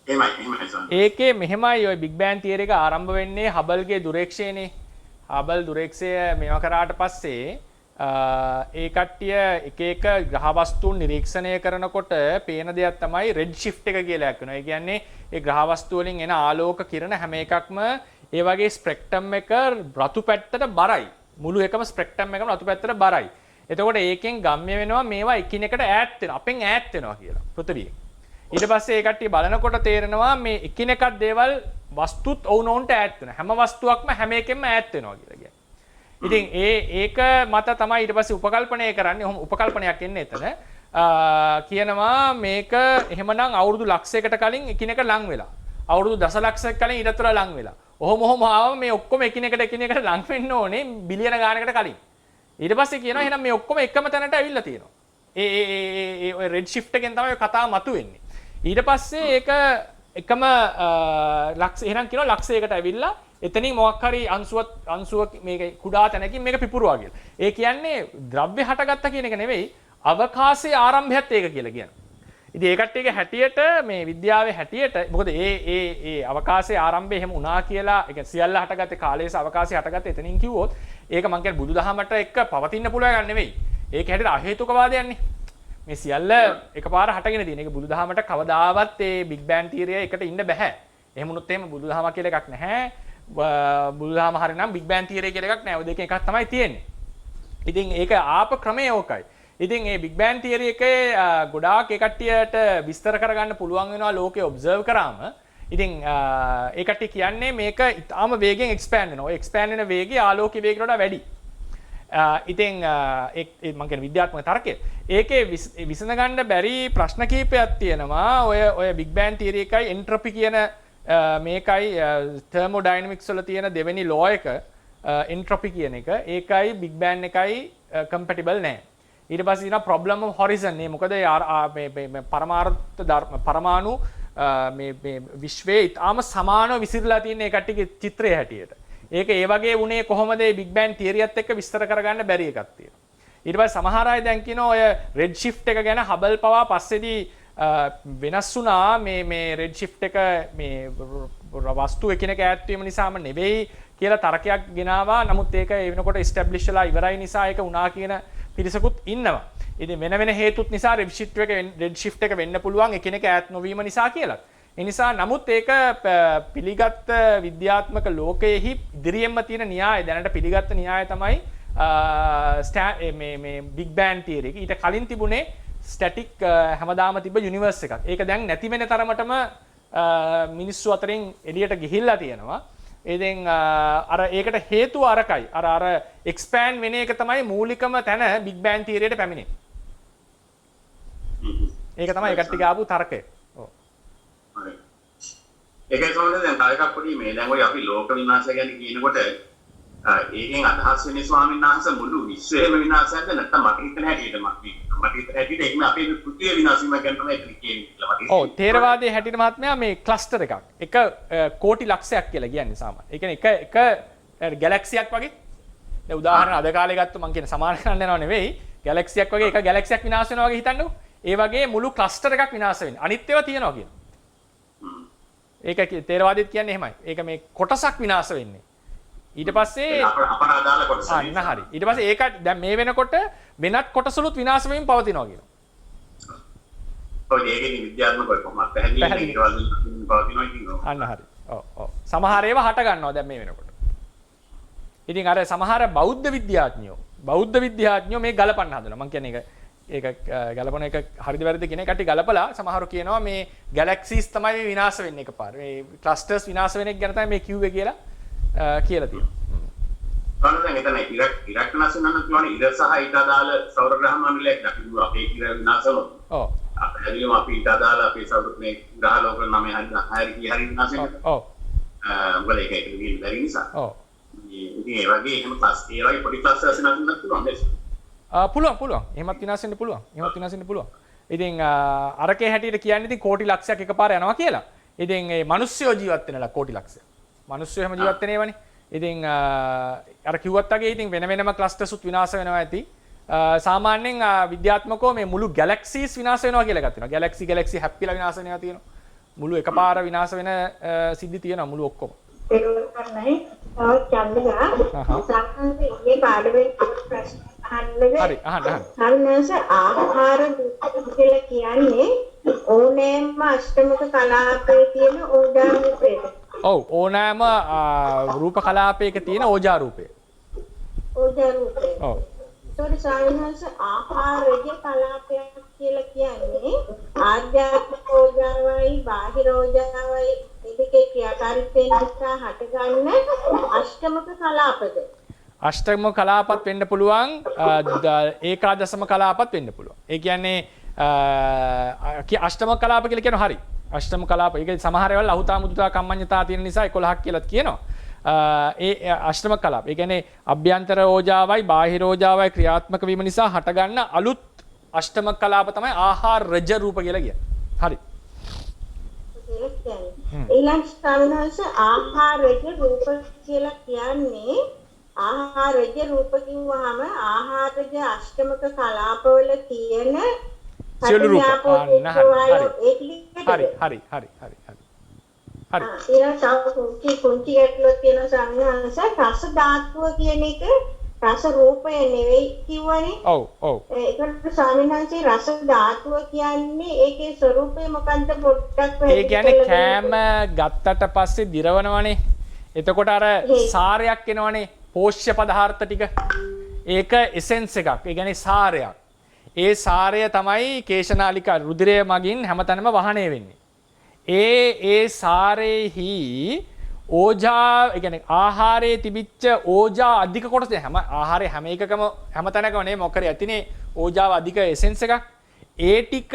එහෙමයි සර්. ඒකේ මෙහෙමයි ওই බිග් බෑන් තියරි එක ආරම්භ වෙන්නේ හබල්ගේ දුරේක්ෂයනේ. හබල් දුරේක්ෂය මේවා කරාට පස්සේ ඒ කට්ටිය එක එක ග්‍රහ වස්තුන් නිරීක්ෂණය කරනකොට පේන දෙයක් තමයි රෙඩ් ෂිෆ්ට් එක කියලා එකක් වෙනවා. ඒ කියන්නේ ඒ ග්‍රහ වස්තු වලින් එන ආලෝක කිරණ හැම එකක්ම ඒ වගේ ස්පෙක්ට්‍රම් එක රතු පැත්තට බරයි. මුළු එකම ස්පෙක්ට්‍රම් එකම රතු පැත්තට බරයි. එතකොට ඒකෙන් ගම්ම්‍ය වෙනවා මේවා එකිනෙකට ඈත් වෙනවා. අපෙන් ඈත් වෙනවා කියලා පෘථිවියෙන්. ඊට පස්සේ ඒ කට්ටිය බලනකොට තේරෙනවා මේ එකිනෙකක් දේවල් වස්තුත් ඔවුනොන්ට ඈත් වෙනවා. හැම වස්තුවක්ම හැම එකෙන්ම ඈත් වෙනවා කියලා කියන්නේ. ඉතින් ඒක මත තමයි ඊට පස්සේ උපකල්පනය කරන්නේ. ඔහොම උපකල්පනයක් එන්නේ එතන. කියනවා මේක එහෙමනම් අවුරුදු ලක්ෂයකට කලින් එකිනෙක ලං වෙලා. අවුරුදු දසලක්ෂයක් කලින් ඊටතර ලං වෙලා. ඔහොම ආව මේ ඔක්කොම එකිනෙකට ලං වෙන්න ඕනේ බිලියන ගානකට කලින්. ඊට පස්සේ කියනවා එහෙනම් මේ ඔක්කොම එකම තැනට ඇවිල්ලා තියෙනවා. ඒ ඔය රෙඩ් ෂිෆ්ට් එකෙන් තමයි කතාව මතුවෙන්නේ. ඊට පස්සේ ඒක එකම එහෙනම් කියනවා ලක්ෂයකට ඇවිල්ලා එතනින් මොකක් හරි අංශුවක් මේක කුඩා තැනකින් මේක පිපුරුවා කියලා. ඒ කියන්නේ ද්‍රව්‍ය හටගත්තා කියන එක නෙවෙයි අවකාශයේ ආරම්භයත් ඒක කියලා කියනවා. ඉතින් ඒ කට්ටියගේ හැටියට මේ විද්‍යාවේ හැටියට මොකද ඒ අවකාශයේ ආරම්භය එහෙම වුණා කියලා ඒ කියන්නේ සියල්ල හටගත්තේ කාලයේ අවකාශය හටගත්තේ එතනින් කිව්වොත් ඒක මං කියන්නේ බුදුදහමට එක්ක පවතින්න පුළුවන් එකක් නෙවෙයි. ඒක හැටියට අහේතුකවාදයන්නේ. මේ සියල්ල එකපාර හටගෙන තියෙන. ඒක බුදුදහමට කවදාවත් ඒ බිග් බෑන් තියරිය එකට ඉන්න බෑ. එහෙම වුණොත් එහෙම බුදුදහම කියලා එකක් නැහැ. බුදුදහම හරිනම් බිග් බෑන් තියරිය කියලා එකක් නැහැ. ඔය දෙකෙන් එකක් තමයි තියෙන්නේ. ඉතින් ඒක ආප ක්‍රමය ඕකයි. ඉතින් මේ බිග් බෑන් තියරි එකේ ගොඩාක් ඒ කට්ටියට විස්තර කරගන්න පුළුවන් වෙනවා ලෝකේ ඔබ්සර්ව් කරාම. ඉතින් ඒ කට්ටිය කියන්නේ මේක ඉතාම වේගෙන් එක්ස්පෑන්ඩ් වෙනවා. ඔය එක්ස්පෑන්ඩ් වෙන වේගය ආලෝකයේ වේගයට වඩා වැඩි. ඉතින් ඒ මම කියන්නේ විද්‍යාත්මක තර්කය. ඒකේ විසඳගන්න බැරි ප්‍රශ්න කිහිපයක් තියෙනවා. ඔය බිග් බෑන් තියරි එකයි එන්ට්‍රොපි කියන මේකයි තර්මෝඩයිනමික්ස් වල තියෙන දෙවෙනි ලෝ එක එන්ට්‍රොපි කියන එක. ඒකයි බිග් බෑන් එකයි කම්පැටිබල් නැහැ. ඊට පස්සේ තියෙනවා ප්‍රොබ්ලම් ඔෆ් හොරිසන්. මේ මොකද මේ පරමාණු මේ විශ්වයේ ඉතාම සමානව විසිරලා තියෙන ඒ කට්ටියගේ චිත්‍රය හැටියට. ඒක ඒ වගේ වුණේ කොහොමද මේ බිග් බෑන් තියරියත් එක්ක විස්තර කරගන්න බැරි එකක් තියෙනවා. ඊට පස්සේ සමහර අය දැන් කියනවා ඔය රෙඩ් ෂිෆ්ට් එක ගැන හබල් පවා පස්සේදී වෙනස් වුණා මේ රෙඩ් ෂිෆ්ට් එක මේ වස්තු එකිනෙක ඈත් වීම නිසාම නෙවෙයි කියලා තර්කයක් ගෙනාවා. නමුත් ඒක ඒ වෙනකොට ඉස්ටැබ්ලිෂ් වෙලා ඉවරයි නිසා ඒක වුණා කියන පිරිසකුත් ඉන්නවා. ඉතින් වෙන වෙන හේතුත් නිසා රෙඩ් ෂිෆ්ට් එක වෙන්න පුළුවන් එකිනෙක ඈත් නොවීම නිසා කියලා. ඒ නිසා නමුත් ඒක පිළිගත් විද්‍යාත්මක ලෝකයේහි ඉදිරියෙන්ම තියෙන න්‍යාය දැනට පිළිගත් න්‍යාය තමයි මේ බිග් බෑන් තියරි එක. ඊට කලින් තිබුණේ ස්ටැටික් හැමදාම තිබ්බ යුනිවර්ස් එකක්. ඒක දැන් නැති වෙන තරමටම මිනිස්සු අතරින් එළියට ගිහිල්ලා තියෙනවා. ඉතින් අර ඒකට හේතුව අරකයි. අර එක්ස්පෑන්ඩ් වෙන එක තමයි මූලිකම තැන බිග් බෑන් තියරියට පැමිණෙන්නේ. ඒක තමයි ඒකට ගාපු තර්කය. ඔව්. හරි. ඒකයි තමයි දැන් තව එකක් පොඩි මේ දැන් ඔය අපි ලෝක විනාශය ගැන කියනකොට ඒකෙන් අදහස් වෙන්නේ ස්වාමීන් වහන්සේ මුළු විශ්වයම විනාශයක්ද නැත්නම් මට හිතන හැටියට මට හිතන හැටියට ඒක අපේ පෘථිවිය විනාශ වීම ගැන තමයි එතන කියන්නේ කියලා මට හිතෙනවා. ඔව් තේරවාදයේ හැටියට මහත්මයා මේ ක්ලස්ටර් එකක්. එක කෝටි ලක්ෂයක් කියලා කියන්නේ සාමාන්‍ය. ඒ කියන්නේ එක ගැලැක්සියක් වගේ. දැන් උදාහරණ අද කාලේ ගත්තොත් මම කියන සමාන කරන්න යනව නෙවෙයි. ගැලැක්සියක් වගේ එක ගැලැක්සියක් විනාශ වෙනවා වගේ හිතන්නකෝ. ඒ වගේ මුළු ක්ලස්ටර් එකක් විනාශ වෙන්නේ. අනිත් ඒවා තියෙනවා කියනවා. ඒක තේරවාදෙත් කියන්නේ එහෙමයි. ඒක මේ කොටසක් විනාශ වෙන්නේ. ඊට පස්සේ අපරාධාල කොටස. අන්න හරි. ඊට පස්සේ ඒක දැන් මේ වෙනකොට වෙනත් කොටසලුත් විනාශ වෙමින් පවතිනවා කියනවා. ඔය ඒකේ විද්‍යාත්මක කොහොමද පැහැදිලි පවතිනවා කියනවා. අන්න හරි. ඔව් ඔව්. සමහර ඒවා හට ගන්නවා දැන් මේ වෙනකොට. ඉතින් අර සමහර බෞද්ධ විද්‍යාඥයෝ මේ ගලපන්න හදනවා. මම කියන්නේ ඒක ගලපන එක හරිද වැරදිද කියන එකට ගලපලා සමහරව කියනවා මේ ගැලැක්සිස් තමයි විනාශ වෙන්නේ එකපාර. මේ ක්ලස්ටර්ස් විනාශ වෙන එක ගැන තමයි මේ කිව්වේ කියලා තියෙනවා. දැන් එතන ඉරක් විනාශ වෙනවා කියන්නේ ඉර සහ ඊට අදාළ සෞර ග්‍රහ මණ්ඩලයක් දකින්න අපේ ඉර විනාශ වෙනවා. ඔව්. අපේ අපි ඊට අදාළ අපේ සෞර මේ ග්‍රහ ලෝක 9 හරි විනාශ වෙනවා. ඔව්. මොකද ඒක විදිහින් බැරි නිසා. ඔව්. ඉතින් ඒ වගේ එහෙම ක්ලස් ඒ වගේ පොඩි ක්ලස්ටර්ස් විනාශ වෙනවා පුළුවන් නේද? පුළුවන්. එහෙමත් විනාශ වෙන්න පුළුවන්. ඉතින් අරකේ හැටියට කියන්නේ ඉතින් කෝටි ලක්ෂයක් එකපාර යනවා කියලා. ඉතින් ඒ මිනිස්සුયો ජීවත් වෙනලා කෝටි ලක්ෂයක්. මිනිස්සු එහෙම ජීවත් වෙන ඒවානේ. ඉතින් අර කිව්වත් වගේ ඉතින් වෙන වෙනම ක්ලස්ටර්ස් උත් විනාශ වෙනවා ඇති. සාමාන්‍යයෙන් විද්‍යාත්මකව මේ මුළු ගැලැක්සිස් විනාශ වෙනවා කියලා එකක් තියෙනවා. ගැලැක්සි හැප්පිලා විනාශ වෙනවා තියෙනවා. මුළු එකපාර විනාශ වෙන සිද්ධි තියෙනවා මුළු ඔක්කොම. ඒක කරන්නේ චන්දගා සංකල්පයේ පාඩමේ ප්‍රශ්න හරි අහන්න. හරිනස ආහාර කියලා කියන්නේ ඕනෑම අෂ්ටමක කලාපයේ තියෙන ඕජා රූපයක. ඔව් ඕනෑම රූප කලාපයක තියෙන ඕජා රූපය. ඕජා රූපය. ඔව්. ඒතකොට සාමාන්‍යස ආහාරයේ කලාපයක් කියලා කියන්නේ ආධ්‍යාත්මික ඕජාවයි බාහිර ඕජාවයි දෙකේ ක්‍රියාකාරීත්වයෙන් නිසා හටගන්න අෂ්ටමක කලාපද. අෂ්ටම කලාපත් වෙන්න පුළුවන් ඒකාදශම කලාපත් වෙන්න පුළුවන්. ඒ කියන්නේ අෂ්ටම කලාප කියලා කියනවා හරි. අෂ්ටම කලාප. ඒක සමහර ඒවාල් අහුතා මුදුතා කම්මඤ්ඤතා තියෙන නිසා 11ක් කියලාත් කියනවා. ඒ අෂ්ටම කලාප. ඒ කියන්නේ අභ්‍යන්තර ඕජාවයි බාහිර ඕජාවයි ක්‍රියාත්මක වීම නිසා හටගන්න අලුත් අෂ්ටම කලාප තමයි ආහාර රජ රූප කියලා කියන්නේ. හරි. ඊළඟ ස්ථානවල ආහාරජ රූප කියලා කියන්නේ ආහාරජ රූප කිව්වහම ආහාරජ අෂ්ටමක කලාපවල තියෙන සියලු රූප හරි. ඊළඟ කුංචි ගැටලුවක් තියෙන සංඥාංශ රස ධාතුව කියන එක රස රූපය නෙවෙයි කිව්වනේ. ඔව්. ඒකට ස්වාමීන් වහන්සේ රස ධාතුව කියන්නේ ඒකේ ස්වરૂපය මොකන්ද පොඩ්ඩක් ඒ කියන්නේ කෑම ගත්තට පස්සේ දිරවනවනේ. එතකොට අර සාරයක් එනවනේ. පෝෂ්‍ය පදාර්ථ ටික. ඒක එසෙන්ස් එකක්. ඒ කියන්නේ සාරයක්. ඒ සාරය තමයි කේශනාලිකා රුධිරය මගින් හැමතැනම වහනය වෙන්නේ. ඒ සාරේහි ඕජා ඒ කියන්නේ ආහාරයේ තිබිච්ච ඕජා අධික කොටස හැම ආහාරයේ හැම එකකම හැම තැනකම නේ මොකද ඇතිනේ ඕජාව අධික එසෙන්ස් එකක්. ඒ ටික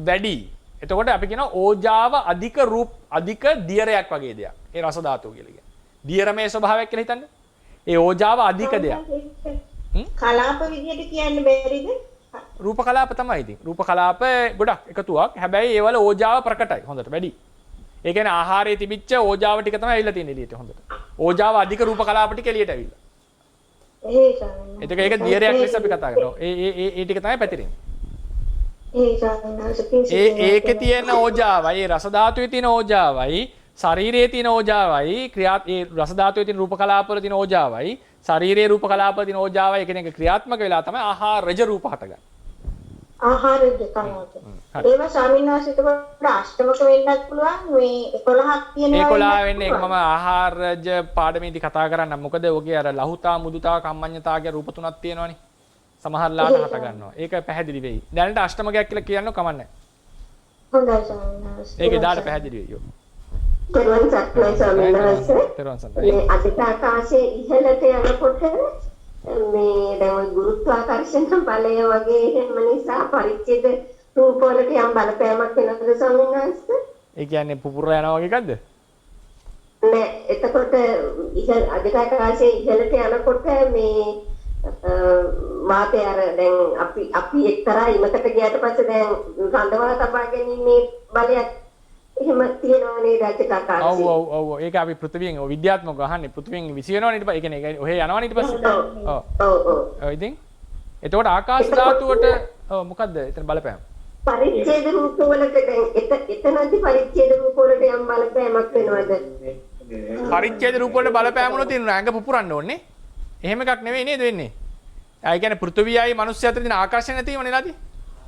වැඩි. එතකොට අපි කියනවා ඕජාව අධික දියරයක් වගේ දෙයක්. ඒ රස ධාතුව කියලා කියන්නේ. දියරමේ ස්වභාවයක් කියලා හිතන්න. ඒ ඕජාව අධික දෙයක්. කලාප විදියට කියන්න බැරිද? රූප කලාප තමයි ඉතින්. රූප කලාප ගොඩක් එකතුවක්. හැබැයි ඒවල ඕජාව ප්‍රකටයි. හොඳට වැඩි. ඒ කියන්නේ ආහාරයේ තිබිච්ච ඕජාව ටික තමයි ඇවිල්ලා තියෙන්නේ එළියට හොඳට. ඕජාව අධික රූප කලාප ටික එළියට ඇවිල්ලා. ඒක දියරයක් ලෙස අපි කතා කරනවා. ඒ ටික තමයි පැතිරෙන්නේ. ඒකේ තියෙන ඕජාවයි රස ධාතුවේ තියෙන ඕජාවයි ශරීරයේ තියෙන ඕජාවයි ක්‍රියාත් ඒ රස ධාතුවේ තියෙන රූප කලාපවල තියෙන ඕජාවයි ශරීරයේ රූප කලාපවල තියෙන ඕජාවයි එකිනෙක ක්‍රියාත්මක වෙලා තමයි ආහාරජ රූප හටගන්නේ. ආහාරජ කලාප. ඒවා ස්වාමීන් වහන්සේට අෂ්ටමක වෙන්නත් පුළුවන් මේ 11ක් තියෙනවා. 11 වෙන්නේ ඒක මම ආහාරජ පාඩමේදී කතා කරන්නම්. මොකද ඔගේ අර ලහුතා මුදුතා කම්මඤ්ඤතාගේ රූප තුනක් තියෙනවනේ. සමහරලාට හට ගන්නවා. ඒක පැහැදිලි වෙයි. දැනට අෂ්ටමකයක් කියලා කියන්න කමන්නේ. හොඳයි ස්වාමීන් වහන්සේ. ඒක එදාට පැහැදිලි වෙයි. තෙරුවන් සරණයි ස්වාමීන් වහන්සේ. තෙරුවන් සරණයි. මේ අදිට ආකාශයේ ඉහළට යනකොට මේ දැන් ওই ගුරුත්වාකර්ෂණ බලය වගේ එහෙම නිසා පරිච්ඡේද රූප වලට යම් බලපෑමක් වෙනවද ස්වාමීන් වහන්සේ? ඒ කියන්නේ පුපුරලා යනවා වගේ එකක්ද? නෑ එතකොට අදිට ආකාශයේ ඉහළට යනකොට මේ වාතය අර දැන් අපි එක්තරා ඉමකට ගියාට පස්සේ දැන් රඳවා තබා ගැනීමේ බලයක් එහෙම තියෙනවා නේද අදිට ආකාශයේ? ඔව් ඒක අපි පෘථිවියෙන් විද්‍යාත්මකව අහන්නේ පෘථිවියෙන් විසිරෙනවනේ ඊට පස්සේ ඒ කියන්නේ ඔහේ යනවනේ ඊට පස්සේ. ඔව් ඉතින් එතකොට ආකාශ ධාතුවට මොකද්ද එතන බලපෑම? පරිච්ඡේද රූප වලට දැන් එතනදී පරිච්ඡේද රූප වලට යම් බලපෑමක් වෙනවද? පරිච්ඡේද රූප වලට බලපෑම වුණොත් ඉතින් ඇඟ පුපුරන්න ඕනේ. එහෙම එකක් නෙවෙයි නේද වෙන්නේ? ඒ කියන්නේ පෘථිවියයි මිනිස්සු අතර තියෙන ආකර්ෂණ නැතිවම නේද?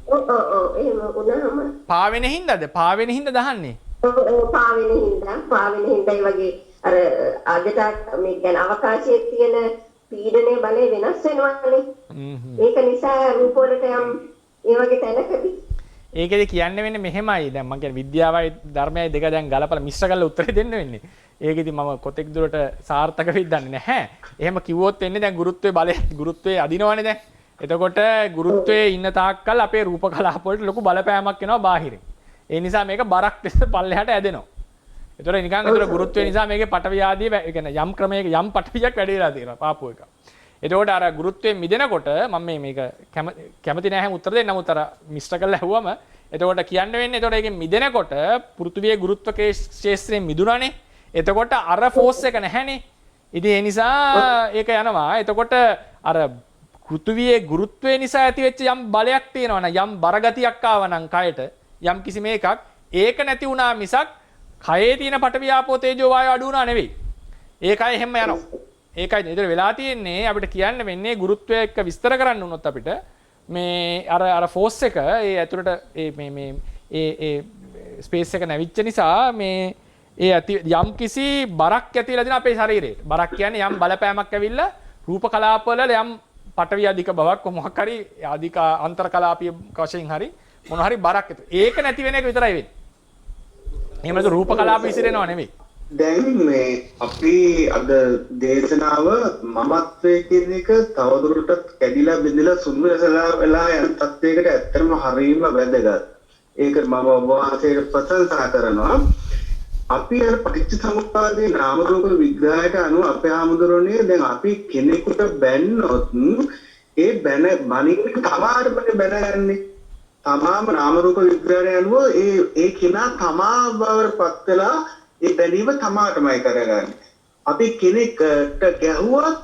ඔව් එහෙම වුණාම පාවෙන හින්දාද? පාවෙන හින්දා දහන්නේ. ඔව් පාවෙන හින්දායි වගේ අර අදට මේ කියන්නේ අවකාශයේ තියෙන පීඩනයේ බලය වෙනස් වෙනවානේ. ඒක නිසා රූප වලට යම් ඒ වගේ තැනකදී ඒකෙදි කියන්න වෙන්නේ මෙහෙමයි. දැන් මම කියන්නේ විද්‍යාවයි ධර්මයයි දෙක දැන් ගලපලා මිශ්‍ර කරලා උත්තරේ දෙන්න වෙන්නේ. ඒකෙදි මම කොතෙක් දුරට සාර්ථක වෙයිද දන්නේ නැහැ. එහෙම කිව්වොත් වෙන්නේ දැන් ගුරුත්වයේ බලය ගුරුත්වයේ අදිනවනේ දැන්. එතකොට ගුරුත්වයේ ඉන්න තාක්කල් අපේ රූප කලාප වලට ලොකු බලපෑමක් එනවා බාහිරින්. ඒ නිසා මේක බරක් ලෙස පල්ලෙහාට ඇදෙනවා. ඒතර නිකන් ඒතර ගුරුත්වය නිසා මේකේ පටවිය ආදී ඒ කියන්නේ යම් ක්‍රමයක යම් පටවියක් වැඩි වෙලා තියෙනවා පාපු එක. එතකොට අර ගුරුත්වයෙන් මිදෙනකොට මම මේක කැමති නැහැ උත්තර දෙන්න. නමුත් අර මිශ්‍ර කරලා ඇහුවම එතකොට කියන්න වෙන්නේ එතකොට ඒකෙන් මිදෙනකොට පෘථිවියේ ගුරුත්ව ක්ෂේත්‍රයෙන් මිදුණානේ. එතකොට අර ෆෝස් එක නැහැනේ. ඉතින් ඒ නිසා ඒක යනවා. එතකොට අර පෘථිවියේ ගුරුත්වය නිසා ඇතිවෙච්ච යම් බලයක් තියෙනවා නම් යම් බරගතියක් ආව නම් කයට යම් කිසි මේකක් ඒක නැති වුණා මිසක් කයේ තියෙන පඨවි ආපෝ තේජෝ වායෝ අඩු වුණා නෙවෙයි. ඒකයි එහෙම යනවා. ඒකයි නේද වෙලා තියෙන්නේ අපිට කියන්න වෙන්නේ ගුරුත්වය එක්ක විස්තර කරන්න උනොත් අපිට මේ අර ෆෝස් එක ඒ ඇතුළට ඒ ස්පේස් එක නැවිච්ච නිසා මේ ඒ යම් කිසි බරක් ඇතිලා දෙන අපේ ශරීරයට. බරක් කියන්නේ යම් බලපෑමක් ඇවිල්ලා රූප කලාපවල යම් පඨවි අධික බවක් මොකක් හරි අධික අන්තර් කලාපීය වශයෙන් හරි මොන හරි බරක් ඇති. ඒක නැති වෙන එක විතරයි වෙන්නේ. එහෙම නැත්නම් රූප කලාප විසිරෙනව නෙවෙයි. දැන් මේ අපි අද දේශනාව මමත්වයේ කියන එක තවදුරටත් කැඩිලා බිඳිලා සුන්දරසලා වෙලා යන තත්යකට ඇත්තටම හරීම වැදගත්. ඒක මම ඔබ වහන්සේට ප්‍රශංසා කරනවා. අපි අර පටිච්චසමුප්පාදේ නාම රූප විග්‍රහයට අනුව අපේ ආමුදුරනේ දැන් අපි කෙනෙකුට බැන්නොත් ඒ බණින්න තමාටමනේ බැනගන්නේ. තමාම නාම රූප විග්‍රහය අනුව ඒ කෙනා තමා බවට පත් වෙලා ඒ බැලීම තමාටමයි කරගන්නේ. අපි කෙනෙක්ට ගැහුවත්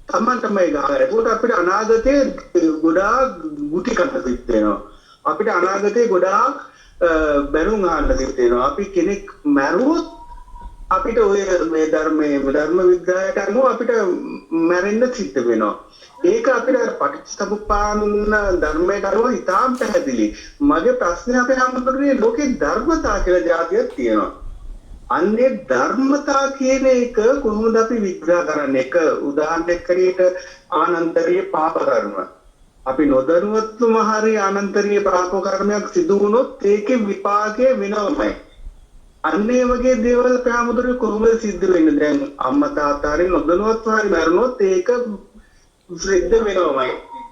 තමන්ටමයි ගහන්නේ. ඒකට අපිට අනාගතයේ ගොඩාක් ගුටි කන්න සිද්ධ වෙනවා. අපිට අනාගතයේ ගොඩාක් බැනුම් අහන්න සිද්ධ වෙනවා. අපි කෙනෙක් මැරුවොත් අපිට ඔය මේ ධර්ම විග්‍රහයට අනුව අපිට මැරෙන්න සිද්ධ වෙනවා. ඒක අපිට පටිච්චසමුප්පාද ධර්මයට අනුව ඉතාම පැහැදිලි. මගේ ප්‍රශ්නේ අපේ හැමෝටම ලෝකේ ධර්මතා කියලා જાතියක් තියෙනවා. අන්නේ ධර්මතා කියන එක කොහොමද අපි විග්‍රහ කරන්නේ? එක උදාහරණයක් කරියට ආනන්තරීය පාප කර්ම. අපි නොදැනුවත්වම හරි ආනන්තරීය පාප කර්මයක් සිදු වුණොත් ඒකේ විපාකය වෙනවමයි. අන්නේ වගේ දේවල් ප්‍රාමුදුර කොහොමද සිද්ධ වෙන්නේ? දැන් අම්මා තාත්තා හරි නොදැනුවත්ව හරි මරනොත් ඒක සිද්ධ වෙනවමයි.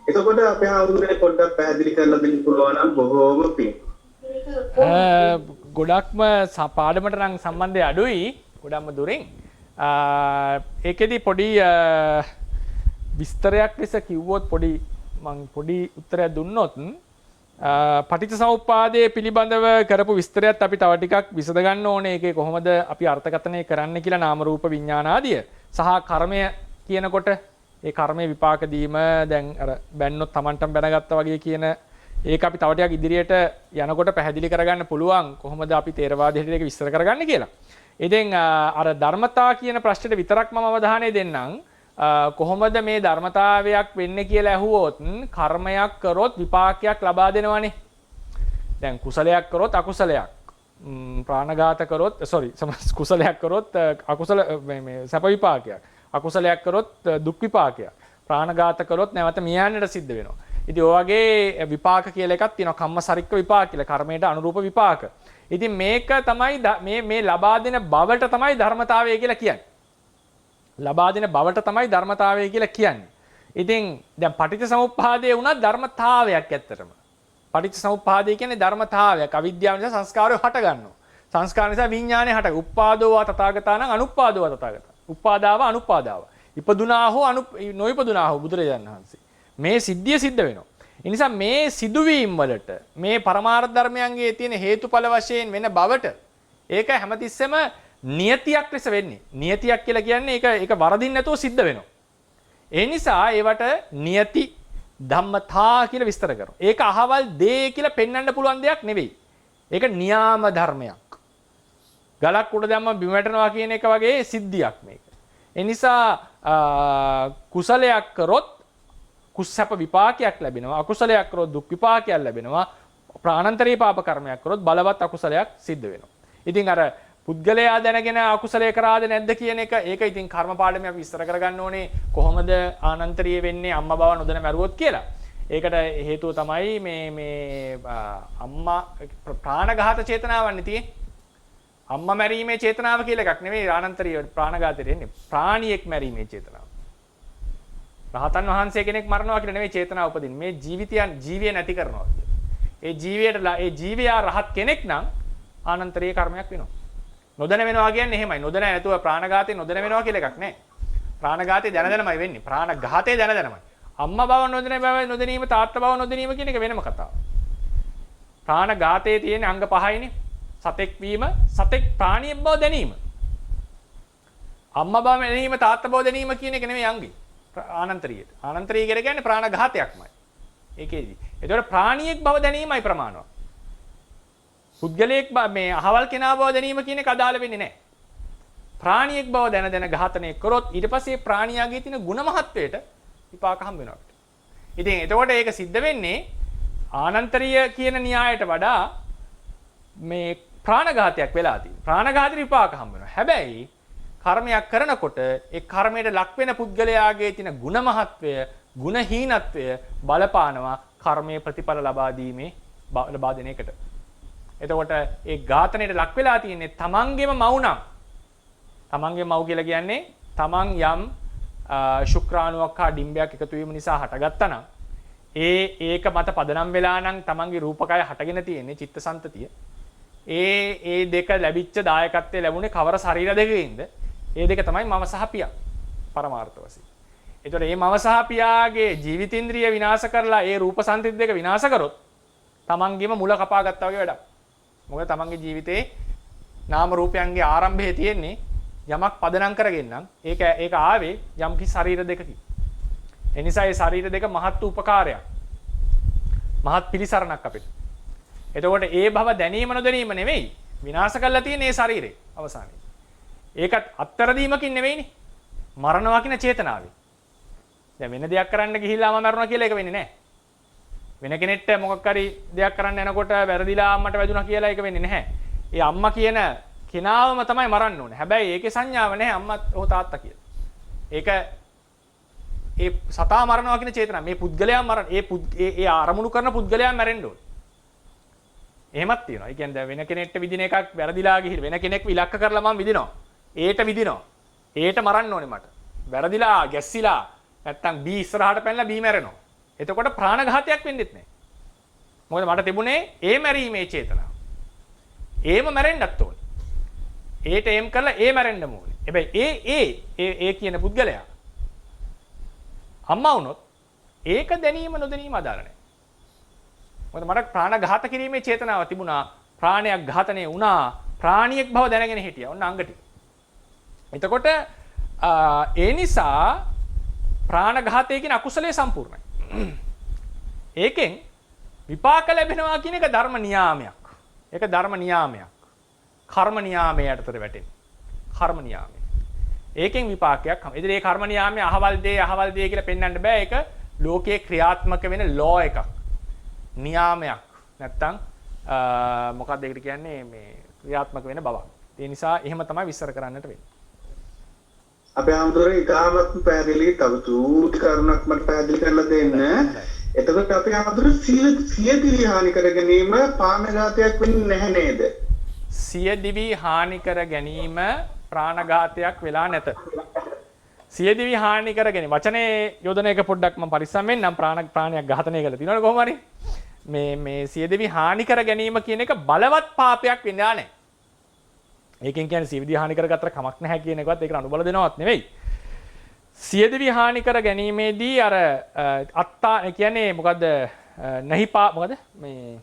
එතකොට අපේ ආමුදුරේ පොඩ්ඩක් පැහැදිලි කරලා දෙන්න පුළුවන් නම් බොහෝම පිං. ගොඩක්ම පාඩමට නම් සම්බන්ධය අඩුයි ගොඩක්ම දුරින්. ඒකෙදි පොඩි විස්තරයක් ලෙස කිව්වොත් පොඩි උත්තරයක් දුන්නොත් පටිච්චසමුප්පාදයේ පිළිබඳව කරපු විස්තරයත් අපි තව ටිකක් විසඳ ගන්න ඕනේ. ඒකේ කොහොමද අපි අර්ථකථනය කරන්න කියලා නාම රූප විඥාන ආදිය සහ කර්මය කියනකොට ඒ කර්මයේ විපාක දීම දැන් අර බැන්නොත් Tamanටම බැනගත්තා වගේ කියන ඒක අපි තව ටිකක් ඉදිරියට යනකොට පැහැදිලි කරගන්න පුළුවන් කොහොමද අපි තේරවාදයට ඒක විස්තර කරගන්නේ කියලා. ඉතින් අර ධර්මතා කියන ප්‍රශ්නෙට විතරක් මම අවධානය දෙන්නම්. කොහොමද මේ ධර්මතාවයක් වෙන්නේ කියලා ඇහුවොත් කර්මයක් කරොත් විපාකයක් ලබා දෙනවනේ. දැන් කුසලයක් කරොත් අකුසලයක් ප්‍රාණඝාත කරොත් කුසලයක් කරොත් අකුසල මේ සැප විපාකයක්. අකුසලයක් කරොත් දුක් විපාකයක්. ප්‍රාණඝාත කරොත් නැවත මියන්නට සිද්ධ වෙනවා. ඉතින් ඔය වගේ විපාක කියලා එකක් තියෙනවා. කම්මසරික්ක විපාක කියලා. කර්මයට අනුරූප විපාක. ඉතින් මේක තමයි මේ ලබා දෙන බවට තමයි ධර්මතාවය කියලා කියන්නේ. ලබා දෙන බවට තමයි ධර්මතාවය කියලා කියන්නේ. ඉතින් දැන් පටිච්චසමුප්පාදයේ වුණත් ධර්මතාවයක් ඇත්තටම. පටිච්චසමුප්පාදය කියන්නේ ධර්මතාවයක්. අවිද්‍යාව නිසා සංස්කාරය හට ගන්නවා. සංස්කාර නිසා විඥානය හට ගන්නවා. උප්පාදෝවා තථාගතානං අනුප්පාදෝවා තථාගතා. උප්පාදාව අනුප්පාදාව. ඉපදුනා හෝ නොඉපදුනා හෝ බුදුරජාණන් වහන්සේ. මේ සිද්ධිය සිද්ධ වෙනවා. ඒ නිසා මේ සිදුවීම් වලට මේ පරමාර්ථ ධර්මයන්ගේ තියෙන හේතුඵල වශයෙන් වෙන බවට ඒක හැමතිස්සෙම නියතියක් ලෙස වෙන්නේ. නියතියක් කියලා කියන්නේ ඒක වරදින් නැතුව සිද්ධ වෙනවා. ඒ නිසා ඒවට නියති ධම්මතා කියලා විස්තර කරනවා. ඒක අහවල් දේ කියලා පෙන්වන්න පුළුවන් දෙයක් නෙවෙයි. ඒක නියාම ධර්මයක්. ගලක් උඩ දැම්ම බිම වැටෙනවා කියන එක වගේ සිද්ධියක් මේක. ඒ නිසා කුසලයක් කරොත් කුසප විපාකයක් ලැබෙනවා. අකුසලයක් කරොත් දුක් විපාකයක් ලැබෙනවා. ප්‍රාණාන්තරී පාප කර්මයක් කරොත් බලවත් අකුසලයක් සිද්ධ වෙනවා. ඉතින් අර පුද්ගලයා දැනගෙන අකුසලයේ කරාද නැද්ද කියන එක ඒක ඉතින් කර්ම පාඩමේ අපි විස්තර කරගන්න ඕනේ කොහොමද ආනන්තරීය වෙන්නේ අම්මා බව නොදැන මැරුවොත් කියලා. ඒකට හේතුව තමයි මේ අම්මා ප්‍රාණඝාත චේතනාවන්නේ තියෙන්නේ. අම්මා මැරීමේ චේතනාව කියලා එකක් නෙවෙයි ආනන්තරීය ප්‍රාණඝාතයට එන්නේ. ප්‍රාණියෙක් මැරීමේ චේතනාව. රහතන් වහන්සේ කෙනෙක් මරනවා කියලා නෙවෙයි චේතනාව උපදින්නේ. මේ ජීවිය නැති කරනවා. ඒ ජීවියා රහත් කෙනෙක් නම් ආනන්තරීය කර්මයක් වෙනවා. නොදැන වෙනවා කියන්නේ එහෙමයි. නොදැන නැතුව ප්‍රාණඝාතේ නොදැන වෙනවා කියලා එකක් නැහැ. ප්‍රාණඝාතේ දැනදැනමයි වෙන්නේ. ප්‍රාණඝාතේ දැනදැනමයි. අම්මා බව නොදැනීම තාත්තා බව නොදැනීම කියන එක වෙනම කතාවක්. ප්‍රාණඝාතයේ තියෙන අංග පහයිනේ. සතෙක් වීම, සතෙක් ප්‍රාණියෙක් බව දැනීම. අම්මා බව දැනීම, තාත්තා බව දැනීම කියන එක නෙමෙයි අංගේ. ආනන්තරීයට. ආනන්තරීය කියන්නේ ප්‍රාණඝාතයක්මයි. ඒකේදී. ඒතකොට ප්‍රාණියෙක් බව දැනීමයි ප්‍රමාණවත්. පුද්ගලයෙක් මේ අහවල් කෙනා බව දැනීම කියන එක අදාළ වෙන්නේ නැහැ. ප්‍රාණියෙක් බව දැන ඝාතනය කරොත් ඊට පස්සේ ප්‍රාණියාගේ තියෙන ಗುಣ මහත්වයට විපාක හම්බ වෙනවා අපිට. ඉතින් එතකොට ඒක සිද්ධ වෙන්නේ ආනන්තරීය කියන න්‍යායට වඩා මේ ප්‍රාණඝාතයක් වෙලා තියෙනවා. ප්‍රාණඝාතේ විපාක හම්බ වෙනවා. හැබැයි කර්මයක් කරනකොට ඒ කර්මයට ලක් වෙන පුද්ගලයාගේ තියෙන ಗುಣ මහත්වය, ಗುಣ හීනත්වය බලපානවා කර්මයේ ප්‍රතිඵල ලබා දෙන එකට. එතකොට ඒ ඝාතනයට ලක් වෙලා තියෙන්නේ තමන්ගේම මව් නම්. තමන්ගේ මව් කියලා කියන්නේ තමන් යම් ශුක්‍රාණුවක් හා ඩිම්බයක් එකතු වීම නිසා හටගත්තා නම් ඒක මත පදනම් වෙලා නම් තමන්ගේ රූපකය හටගෙන තියෙන්නේ චිත්තසංතතිය. ඒ දෙක ලැබිච්ච දායකත්වයේ ලැබුණේ කවර ශරීර දෙකකින්ද? ඒ දෙක තමයි මව සහ පියා පරමාර්ථ වශයෙන්. එතකොට මේ මව සහ පියාගේ ජීවිතේන්ද්‍රිය විනාශ කරලා ඒ රූප සංතති දෙක විනාශ කරොත් තමන්ගේම මුල කපා ගත්තා වගේ වැඩක්. මොකද තමන්ගේ ජීවිතේ නාම රූපයන්ගේ ආරම්භයේ තියෙන්නේ යමක් පදනම් කරගෙන නම් ඒක ආවේ යම් කිසි ශරීර දෙකකින්. ඒ නිසා මේ ශරීර දෙක මහත් උපකාරයක්. මහත් පිළිසරණක් අපිට. එතකොට ඒ භව දැනීම නොදැනීම නෙවෙයි විනාශ කරලා තියෙන මේ ශරීරේ අවසානයේ. ඒකත් අත්තර දීමකින් නෙවෙයිනේ. මරණවා කියන චේතනාවෙන්. දැන් වෙන දෙයක් කරන්න ගිහිල්ලාම මරනවා කියලා ඒක වෙන්නේ නැහැ. වෙන කෙනෙක්ට මොකක් හරි දෙයක් කරන්න යනකොට වැරදිලා අම්මට වැදුනා කියලා ඒක වෙන්නේ නැහැ. ඒ අම්මා කියන කෙනාවම තමයි මරන්න ඕනේ. හැබැයි ඒකේ සංඥාව නැහැ අම්මත් හෝ තාත්තා කියලා. ඒක ඒ සතා මරනවා කියන චේතනාව. මේ පුද්ගලයා මරන ඒ ආරමුණු කරන පුද්ගලයා මැරෙන්න ඕනේ. එහෙමත් තියෙනවා. ඒ කියන්නේ වෙන කෙනෙක්ට විදින එකක් වැරදිලා ගිහින් වෙන කෙනෙක්ව ඉලක්ක කරලා මම විදිනවා. ඒට විදිනවා. ඒට මරන්න ඕනේ මට. වැරදිලා ගැස්සිලා නැත්තම් බී ඉස්සරහට පැනලා බී මැරෙනවා. එතකොට ප්‍රාණඝාතයක් වෙන්නෙත් නැහැ. මොකද මට තිබුණේ ඒ මැරීමේ චේතනාව. ඒම මැරෙන්නත් ඕනේ. ඒට එම් කරලා ඒ මැරෙන්නම ඕනේ. හැබැයි ඒ කියන පුද්ගලයා අම්මා වුණොත් ඒක දැනීම නොදැනීම අදාළ නැහැ. මොකද මට ප්‍රාණඝාත කිරීමේ චේතනාව තිබුණා. ප්‍රාණයක් ඝාතනය වුණා. ප්‍රාණියෙක් බව දැනගෙන හිටියා. ඔන්න අංගටි. එතකොට ඒ නිසා ප්‍රාණඝාතය කියන අකුසලයේ සම්පූර්ණයි. ඒකෙන් විපාක ලැබෙනවා කියන එක ධර්ම නියාමයක්. ඒක ධර්ම නියාමයක්. කර්ම නියාමයේ යටතට වැටෙන්නේ. කර්ම නියාමය. ඒකෙන් විපාකයක් හම්. ඉතින් මේ කර්ම නියාමයේ අහවල් දේ කියලා පෙන්වන්න බෑ. ඒක ලෝකයේ ක්‍රියාත්මක වෙන ලෝ එකක්. නියාමයක්. නැත්තම් මොකක්ද ඒකට කියන්නේ මේ ක්‍රියාත්මක වෙන බවක්. ඒ නිසා එහෙම තමයි විස්තර කරන්නට වෙන්නේ. අපේ ආමතුරේ ඉතාමත් පැහැදිලි තව චූටි කරුණක් මට පැහැදිලි කරලා දෙන්න. එතකොට අපේ ආමතුරේ සියදිවි හානි කර ගැනීම ප්‍රාණඝාතයක් වෙන්නේ නැහැ නේද? සියදිවි හානි කර ගැනීම ප්‍රාණඝාතයක් වෙලා නැත. සියදිවි හානි කර ගැනීම වචනේ යොදන එක පොඩ්ඩක් මම පරිස්සම් වෙන්නම්. ප්‍රාණයක් ඝාතනය කරලා තියෙනවනේ කොහොම හරි. මේ සියදිවි හානි කර ගැනීම කියන එක බලවත් පාපයක් වෙන්නේ නැහැ. ඒකෙන් කියන්නේ සියදිවි හානි කරගත්තට කමක් නැහැ කියන එකවත් ඒකට අනුබල දෙනවත් නෙවෙයි. සියදිවි හානි කර ගැනීමේදී අර අත්තා කියන්නේ මොකද්ද නැහිපා මොකද මේ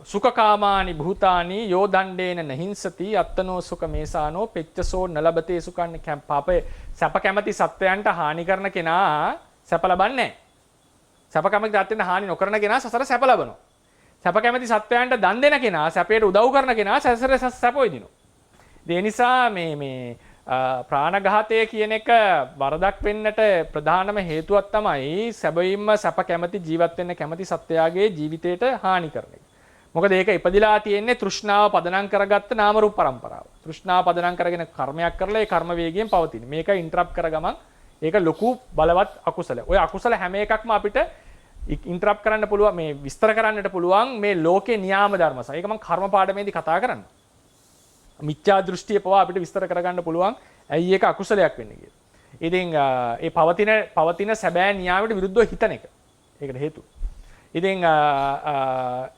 සුඛකාමානි භූතානි යෝ දණ්ඩේන නහින්සති අත්තනෝ සුඛ මේසානෝ පෙච්චසෝ නලබතේ සුඛන්නේ පාපේ සැප කැමැති සත්වයන්ට හානි කරන කෙනා සැප ලබන්නේ නැහැ. සැප කැමැති සත්වයන්ට හානි නොකරන කෙනා සසර සැප ලබනවා. සැප කැමැති සත්වයන්ට දන් දෙන කෙනා සැපයට උදව් කරන කෙනා සසර සැප විඳිනවා. ඒ නිසා මේ ප්‍රාණඝාතය කියන එක වරදක් වෙන්නට ප්‍රධානම හේතුවක් තමයි සැබවින්ම සැප කැමැති ජීවත් වෙන්න කැමැති සත්වයාගේ ජීවිතයට හානි කරන එක. මොකද ඒක ඉපදිලා තියෙන්නේ තෘෂ්ණාව පදනම් කරගත්ත නාම රූප පරම්පරාව. තෘෂ්ණාව පදනම් කරගෙන කර්මයක් කරලා ඒ කර්ම වේගයෙන් පවතින. මේක ඉන්ටරප්ට් කරගමන් ඒක ලොකු බලවත් අකුසල. ඔය අකුසල හැම එකක්ම අපිට ඉන්ටරප්ට් කරන්න පුළුවන් මේ විස්තර කරන්නට පුළුවන් මේ ලෝකේ න්‍යාම ධර්ම සහ ඒක මම කර්ම පාඩමේදී කතා කරන්නේ. මිත්‍යා දෘෂ්ටිය පවා අපිට විස්තර කරගන්න පුළුවන් ඇයි ඒක අකුසලයක් වෙන්නේ කියලා. ඉතින් ඒ පවතින සැබෑ න්‍යාමයට විරුද්ධව හිතන එක. ඒකට හේතුව. ඉතින්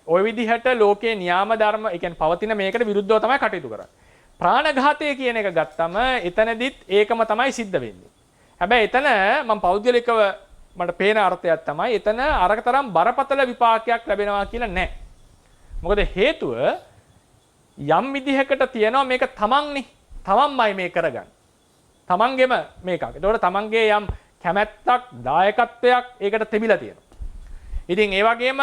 ওই විදිහට ලෝකේ න්‍යාම ධර්ම ඒ කියන්නේ පවතින මේකට විරුද්ධව තමයි කටයුතු කරන්නේ. ප්‍රාණඝාතය කියන එක ගත්තම එතනදිත් ඒකම තමයි සිද්ධ වෙන්නේ. හැබැයි එතන මම පෞද්ගලිකව මට පේන අර්ථයක් තමයි එතන අරක තරම් බරපතල විපාකයක් ලැබෙනවා කියලා නෑ. මොකද හේතුව යම් විදිහකට තියෙනවා මේක තමන්නේ. තමන්මයි මේ කරගන්නේ. තමන්ගෙම මේකක්. ඒතකොට තමන්ගේ යම් කැමැත්තක් දායකත්වයක් ඒකට තිබිලා තියෙනවා. ඉතින් ඒ වගේම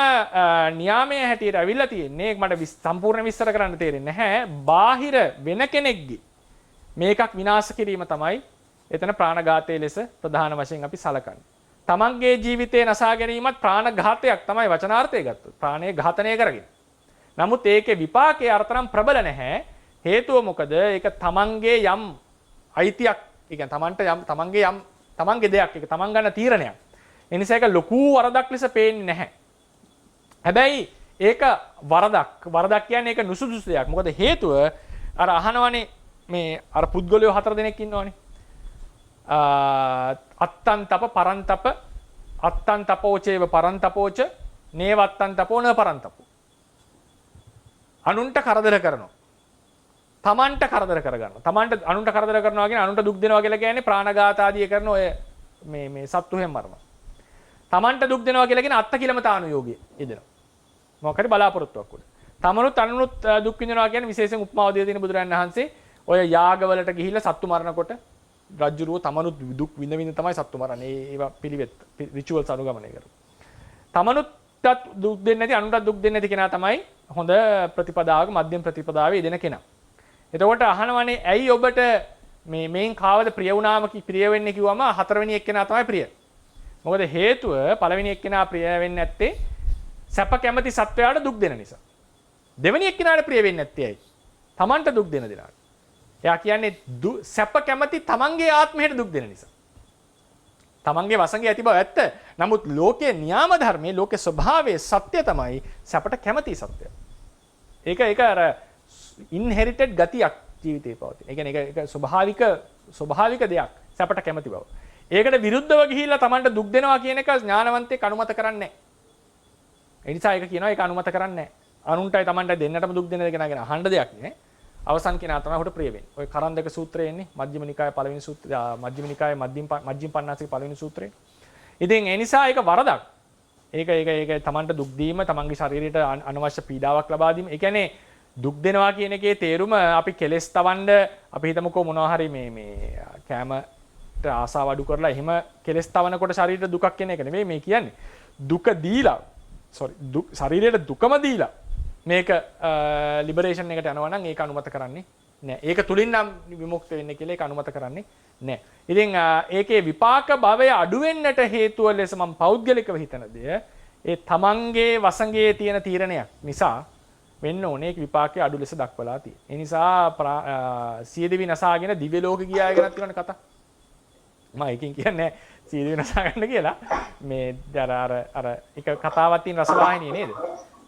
න්‍යාමයේ හැටියට අවිල්ලා තියෙන්නේ මට සම්පූර්ණ විස්තර කරන්න තේරෙන්නේ නැහැ. බාහිර වෙන කෙනෙක්ගේ මේකක් විනාශ කිරීම තමයි එතන ප්‍රාණඝාතයේ ලෙස ප්‍රධාන වශයෙන් අපි සලකන්නේ. තමන්ගේ ජීවිතේ නසා ගැනීමත් ප්‍රාණඝාතයක් තමයි වචනාර්ථය ගත්තොත්. ප්‍රාණය ඝාතනය කරගෙන. නමුත් ඒකේ විපාකයේ අර්ථනම් ප්‍රබල නැහැ. හේතුව මොකද? ඒක තමන්ගේ යම් අයිතියක්. ඒ කියන්නේ තමන්ට යම් තමන්ගේ දෙයක්. ඒක තමන් ගන්න තීරණයක්. ඒ නිසා ඒක ලොකු වරදක් ලෙස පේන්නේ නැහැ. හැබැයි ඒක වරදක් කියන්නේ ඒක නුසුදුසු දෙයක්. මොකද හේතුව අර අහනවනේ මේ අර පුද්ගලයෝ 4 දෙනෙක් ඉන්නවනේ. අත්තන්තප පරන්තප අත්තන්තපෝචේව පරන්තපෝච නේවත්තන්තපෝ න පරන්තපෝ. අනුන්ට කරදර කරනවා. තමන්ට කරදර කරගන්නවා. තමන්ට අනුන්ට කරදර කරනවා කියන්නේ අනුන්ට දුක් දෙනවා කියලා කියන්නේ ප්‍රාණඝාත ආදී කරන ඔය මේ සත්තු හැම මරනවා. තමන්ට දුක් දෙනවා කියලා කියන අත්තකිලමතානුයෝගය යෙදෙනවා. මොකක් හරි බලාපොරොත්තුවක් උඩ. තමනුත් අනුනුත් දුක් විඳිනවා කියන්නේ විශේෂයෙන් උපමාව දෙලා තියෙන බුදුරජාණන් වහන්සේ ඔය යාගවලට ගිහිල්ලා සත්තු මරනකොට රජුරුව තමනුත් දුක් විඳ තමයි සත්තු මරන්නේ. ඒවා පිළිවෙත් රිචුවල්ස් අනුගමනය කරනවා. තමනුත්ට දුක් දෙන්නේ නැති අනුන්ට දුක් දෙන්නේ නැති කෙනා තමයි හොඳ ප්‍රතිපදාවක මධ්‍යම ප්‍රතිපදාවේ යෙදෙන කෙනා. එතකොට අහනවනේ ඇයි ඔබට මේන් කාවද ප්‍රිය වුණාම ප්‍රිය වෙන්නේ කිව්වම හතරවෙනි එක්කෙනා තමයි ප්‍රිය. මොකද හේතුව පළවෙනි එක්කෙනා ප්‍රිය වෙන්නේ නැත්තේ සැප කැමති සත්වයාට දුක් දෙන නිසා. දෙවෙනි එක්කෙනාට ප්‍රිය වෙන්නේ නැත්තේ ඇයි? තමන්ට දුක් දෙන දිනාට. එයා කියන්නේ සැප කැමති තමන්ගේ ආත්මයට දුක් දෙන නිසා. තමන්ගේ වසඟේ ඇති බව ඇත්ත. නමුත් ලෝකයේ න්‍යාම ධර්මයේ ලෝකේ ස්වභාවයේ සත්‍ය තමයි සැපට කැමති සත්‍යය. ඒක අර ඉන්හෙරිටඩ් ගතියක් ජීවිතේ පවතින. ඒ කියන්නේ ඒක ස්වභාවික දෙයක් සැපට කැමති බව. ඒකට විරුද්ධව ගිහිල්ලා තමන්ට දුක් දෙනවා කියන එක ඥානවන්තයෙක් අනුමත කරන්නේ නැහැ. ඒ නිසා ඒක කියනවා ඒක අනුමත කරන්නේ නැහැ. අනුන්ටයි තමන්ටයි දෙන්නටම දුක් දෙන දෙක නගෙන අහන්න දෙයක් නෑ. අවසන් කෙනා තමයි ඔහුට ප්‍රිය වෙන්නේ. ඔය කරන්දක සූත්‍රයේ එන්නේ මජ්ක්‍ධිම නිකායේ පළවෙනි සූත්‍රය, මජ්ක්‍ධිම නිකායේ මජ්ක්‍ධිම පඤ්ඤාසික පළවෙනි සූත්‍රය. ඉතින් ඒ නිසා ඒක වරදක්. ඒක තමන්ට දුක් දීම, තමන්ගේ ශරීරයට අනවශ්‍ය පීඩාවක් ලබා දීම. ඒ කියන්නේ දුක් දෙනවා කියන එකේ තේරුම අපි කෙලස් තවන්න අපි හිතමුකෝ මොනවා හරි මේ කැමට ආසාව අඩු කරලා එහෙම කෙලස් තවනකොට ශරීරයට දුකක් එන එක නෙවෙයි මේ කියන්නේ. දුක දීලා ශරීරයට දුකම දීලා මේක ලිබරේෂන් එකට යනවා නම් ඒක අනුමත කරන්නේ නෑ. ඒක තුලින් නම් විමුක්ත වෙන්නේ කියලා ඒක අනුමත කරන්නේ නෑ. ඉතින් ඒකේ විපාක භවය අඩු වෙන්නට හේතුව ලෙස මම පෞද්ගලිකව හිතන දේ ඒ තමන්ගේ වසඟයේ තියෙන තීරණයක් නිසා වෙන්න ඕනේ ඒක විපාකයේ අඩු ලෙස දක්වලා තියෙන්නේ. ඒ නිසා සියදිවි නසාගෙන දිව්‍ය ලෝක ගියාය ගැනත් කියනනේ කතා. මම එකකින් කියන්නේ සියදිවි නසා ගන්න කියලා. මේ අර එක කතාවක් තියෙන රසවාහිනිය නේද?